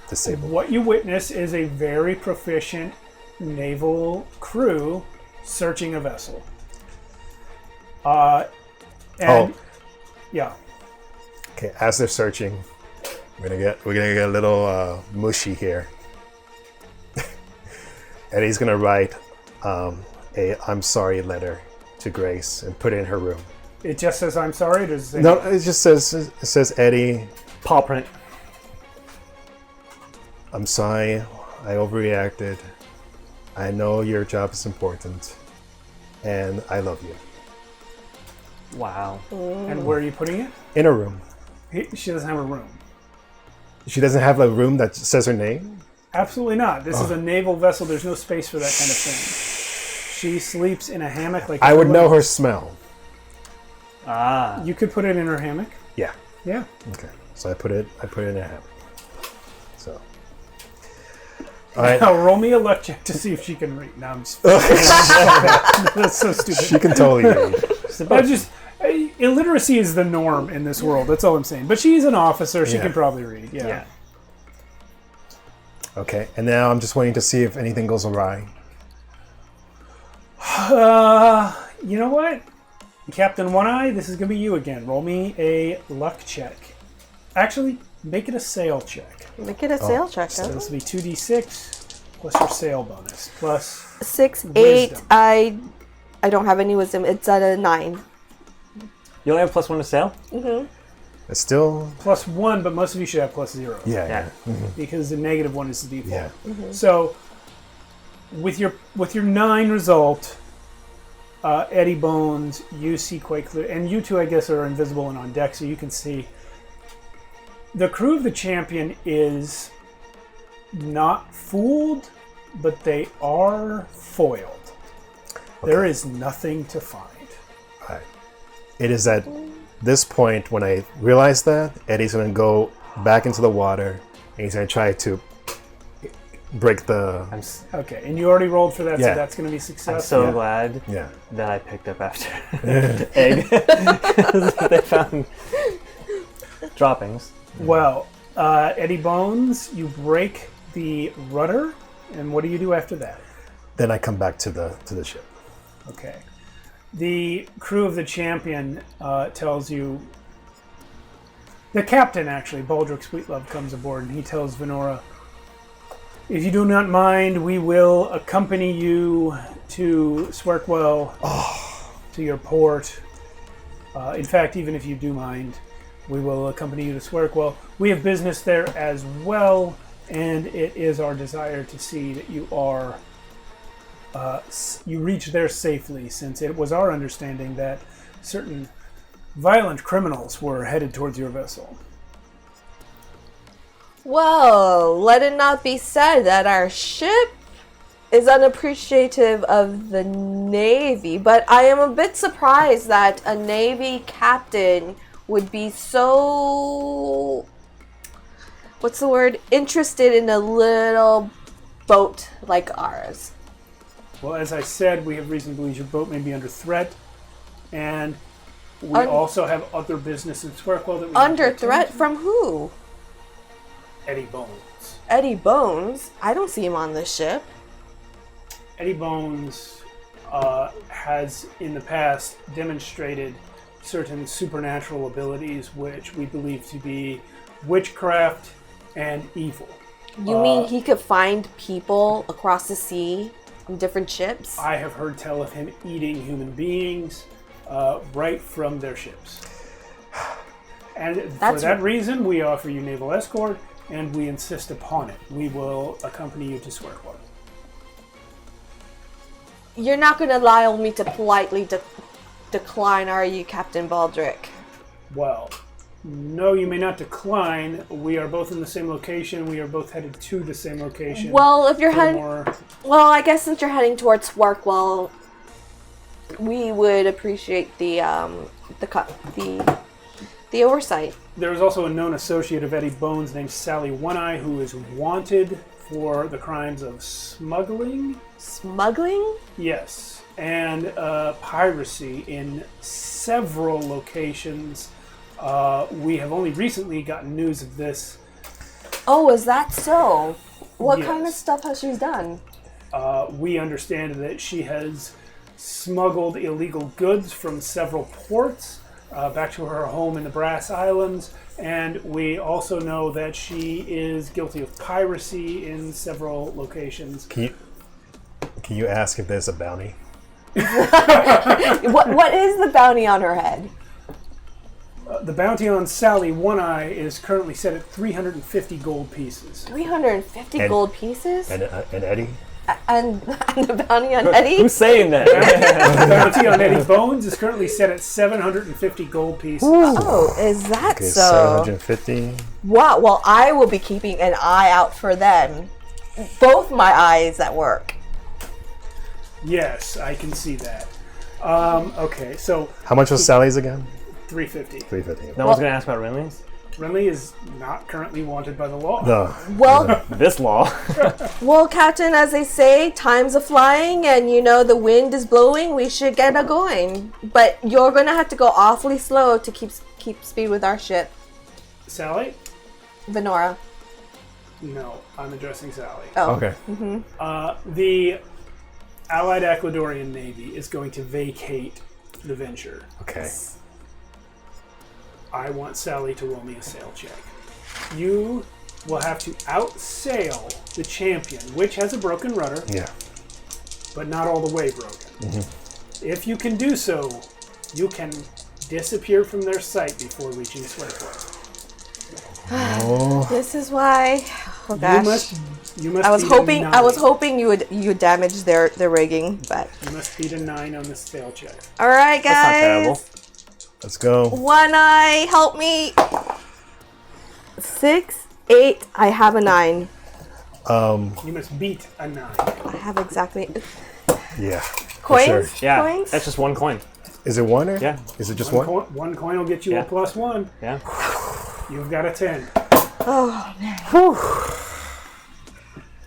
disable. What you witness is a very proficient naval crew searching a vessel. Yeah. Okay, as they're searching, we're gonna get a little mushy here. Eddie's gonna write a "I'm sorry" letter to Grace and put it in her room. It just says I'm sorry. Or does it say No, it just says Eddie. Paw print. I'm sorry. I overreacted. I know your job is important, and I love you. Wow. And where are you putting it? In her room. She doesn't have a room. She doesn't have a room that says her name? Absolutely not. This is a naval vessel. There's no space for that kind of thing. She sleeps in a hammock like I would know everyone her else. smell. Ah. You could put it in her hammock. Yeah. Yeah. Okay. So I put it in a hammock. So. All right. Now roll me a luck check to see if she can read. No, I'm just that's so stupid. She can totally read. I just illiteracy is the norm in this world. That's all I'm saying. But she's an officer. She Yeah. can probably read. Yeah. Yeah. Okay. And now I'm just waiting to see if anything goes awry. You know what? Captain One Eye, this is going to be you again. Roll me a luck check. Actually, make it a sail check. Make it a sale check. So Huh? this will be 2d6 plus your sail bonus plus 6, 8. Wisdom. I don't have any wisdom. It's at a 9. You only have +1 to sail? It's still. plus 1, but most of you should have plus 0. Yeah. Because the negative one is the default. Yeah. So with your 9 result, Eddie Bones, you see quite clear, and you two I guess are invisible and on deck, so you can see. The crew of the Champion is not fooled, but they are foiled. There is nothing to find. All right. It is at this point when I realize that Eddie's going to go back into the water and he's going to try to break the. Okay, and you already rolled for that, Yeah. so that's going to be I'm successful. so glad Yeah. that I picked up after egg. They found droppings. Well, Eddie Bones, you break the rudder, and what do you do after that? Then I come back to the ship. Okay. The crew of the Champion tells you. The captain, actually, Baldric Sweetlove, comes aboard, and he tells Venora, if you do not mind, we will accompany you to Swerkwell, to your port. In fact, even if you do mind, we will accompany you to Swerkwell. We have business there as well, and it is our desire to see that you are you reach there safely, since it was our understanding that certain violent criminals were headed towards your vessel. Well, let it not be said that our ship is unappreciative of the Navy, but I am a bit surprised that a Navy captain would be so, what's the word, interested in a little boat like ours. Well, as I said, we have reason to believe your boat may be under threat, and we also have other business in Swerkwell that we Under need to threat attend to. from who? Eddie Bones. Eddie Bones? I don't see him on this ship. Eddie Bones has in the past demonstrated certain supernatural abilities which we believe to be witchcraft and evil. You mean he could find people across the sea on different ships? I have heard tell of him eating human beings right from their ships. And for that reason, we offer you naval escort, and we insist upon it. We will accompany you to Swerkwell. You're not going to allow me to politely decline, are you, Captain Baldric? Well, no, you may not decline. We are both in the same location. We are both headed to the same location. Well, if you're heading... Furthermore, Well, I guess since you're heading towards Swerkwell, we would appreciate the oversight. there is also a known associate of Eddie Bones named Sally One-Eye who is wanted for the crimes of smuggling. Smuggling? Yes, and piracy in several locations. We have only recently gotten news of this. Oh, is that so? What Yes. kind of stuff has she done? We understand that she has smuggled illegal goods from several ports back to her home in the Brass Islands, and we also know that she is guilty of piracy in several locations. Can you ask if there's a bounty? What is the bounty on her head? The bounty on Sally One Eye is currently set at 350 gold pieces. 350 And- gold pieces? And Eddie? And the bounty on Eddie? Who's saying that? The bounty on Eddie Bones is currently set at 750 gold pieces. Oh, is that Okay, so? 750. Wow, well, I will be keeping an eye out for them. Both my eyes at work. Yes, I can see that. Okay, so How much was Sally's again? 350. 350. No one's gonna ask about Renly's? Renly is not currently wanted by the law. No. Well, This law. well, Captain, as they say, time's a flying, and the wind is blowing. We should get a going, but you're gonna have to go awfully slow to keep speed with our ship, Sally? Venora. No, I'm addressing Sally. Oh, Okay. The Allied Ecuadorian Navy is going to vacate the venture. Okay. I want Sally to roll me a sail check. You will have to outsail the champion, which has a broken rudder, Yeah. but not all the way broken. If you can do so, you can disappear from their sight before reaching Swearport. this is why. Oh gosh. You must. I was beat hoping. A I was 9. hoping you would damage their rigging, but You must beat a 9 on the sail check. all right, That's not terrible. guys. Let's go. One eye, help me. 6, 8. I have a 9. You must beat a 9. I have exactly Yeah. coins. Sure. Yeah, Coins. that's just one coin. Is it one or? Yeah. Is it just One one? coin, one coin will get you Yeah. a +1. Yeah. You've got a 10.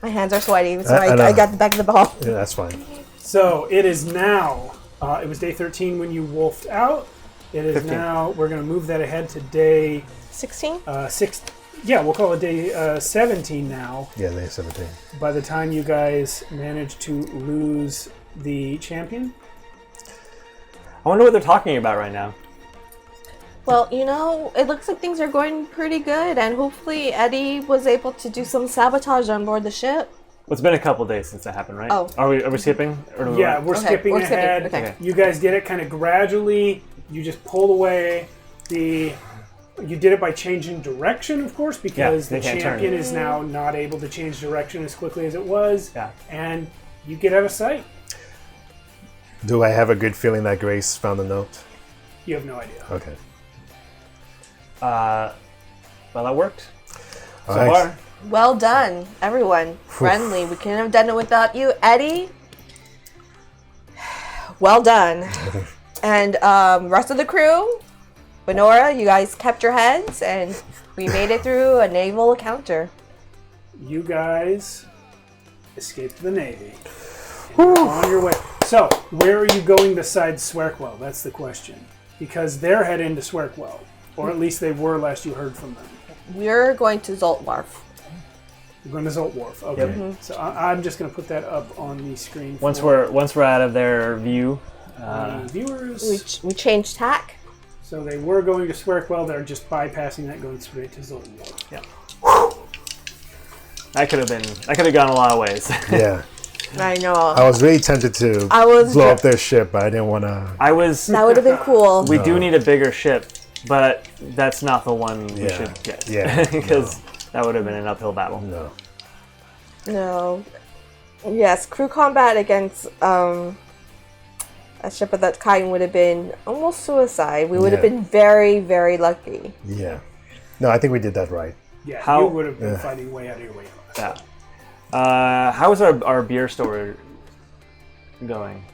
My hands are sweaty, so I know. I got the back of the ball. Yeah, that's fine. So it is now. It was day 13 when you wolfed out. It is 15. now. We're going to move that ahead to day 16. 6. Yeah, we'll call it day 17 now. Yeah, they 17. By the time you guys manage to lose the champion, I wonder what they're talking about right now. Well, it looks like things are going pretty good, and hopefully Eddie was able to do some sabotage on board the ship. Well, it's been a couple days since that happened, right? Oh. Are we skipping? Or do we yeah, we're Okay, skipping we're skipping, ahead. okay. You guys did it kind of gradually. You just pulled away the. You did it by changing direction, of course, because they the can't turn. champion is now not able to change direction as quickly as it was. Yeah. And you get out of sight. Do I have a good feeling that Grace found the note? You have no idea. Okay. Well, that worked. All So right. far. Well done, everyone. Friendly. We couldn't have done it without you, Eddie. Well done. And rest of the crew, Benora, you guys kept your heads, and we made it through a naval encounter. You guys escaped the Navy. And you're on your way. So, where are you going besides Swerkwell? That's the question. Because they're heading to Swerkwell. Or at least they were last you heard from them. We're going to Zoltwarf. You're going to Zolt Wharf. Okay. So I'm just going to put that up on the screen. Once for we're out of their view, the viewers. We changed tack. So they were going to Swerkwell. They're just bypassing that, going straight to Zolt Wharf. yeah. That could have gone a lot of ways. Yeah. I know. I was really tempted to I was blow up their ship, but I didn't want to. That would have been cool. We do need a bigger ship, but that's not the one we Yeah. should get. Yeah, Because that would have been an uphill battle. No. No. Yes, crew combat against a ship of that kind would have been almost suicide. We would have Yeah. been very, very lucky. Yeah. No, I think we did that right. Yeah, How- you would have been fighting way out of your way. Yeah. How is our beer store going?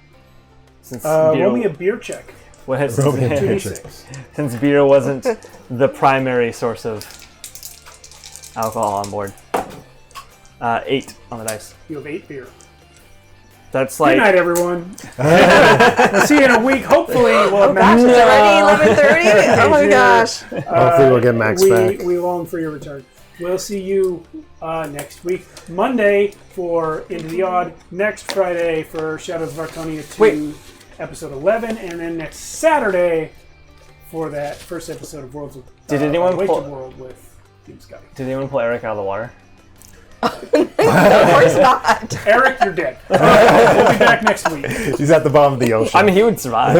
Since Roll me a beer check. what has, Roll me a beer 2d6. since beer wasn't the primary source of alcohol on board. 8 on the dice. You have 8 beer. That's Good like night, everyone. We'll see you in a week. Hopefully, we'll have Gosh, Max. it's already 11:30. Oh my gosh. Hopefully we'll get Max back. We long for your return. We'll see you next week. Monday for Into the Odd. Next Friday for Shadows of Archonia 2, Wait. episode 11. And then next Saturday for that first episode of Worlds of Did anyone Awakened pull- World with Team Scotty. Did anyone pull Eric out of the water? Of course not. Eric, you're dead. We'll be back next week. He's at the bottom of the ocean. I mean, he would survive.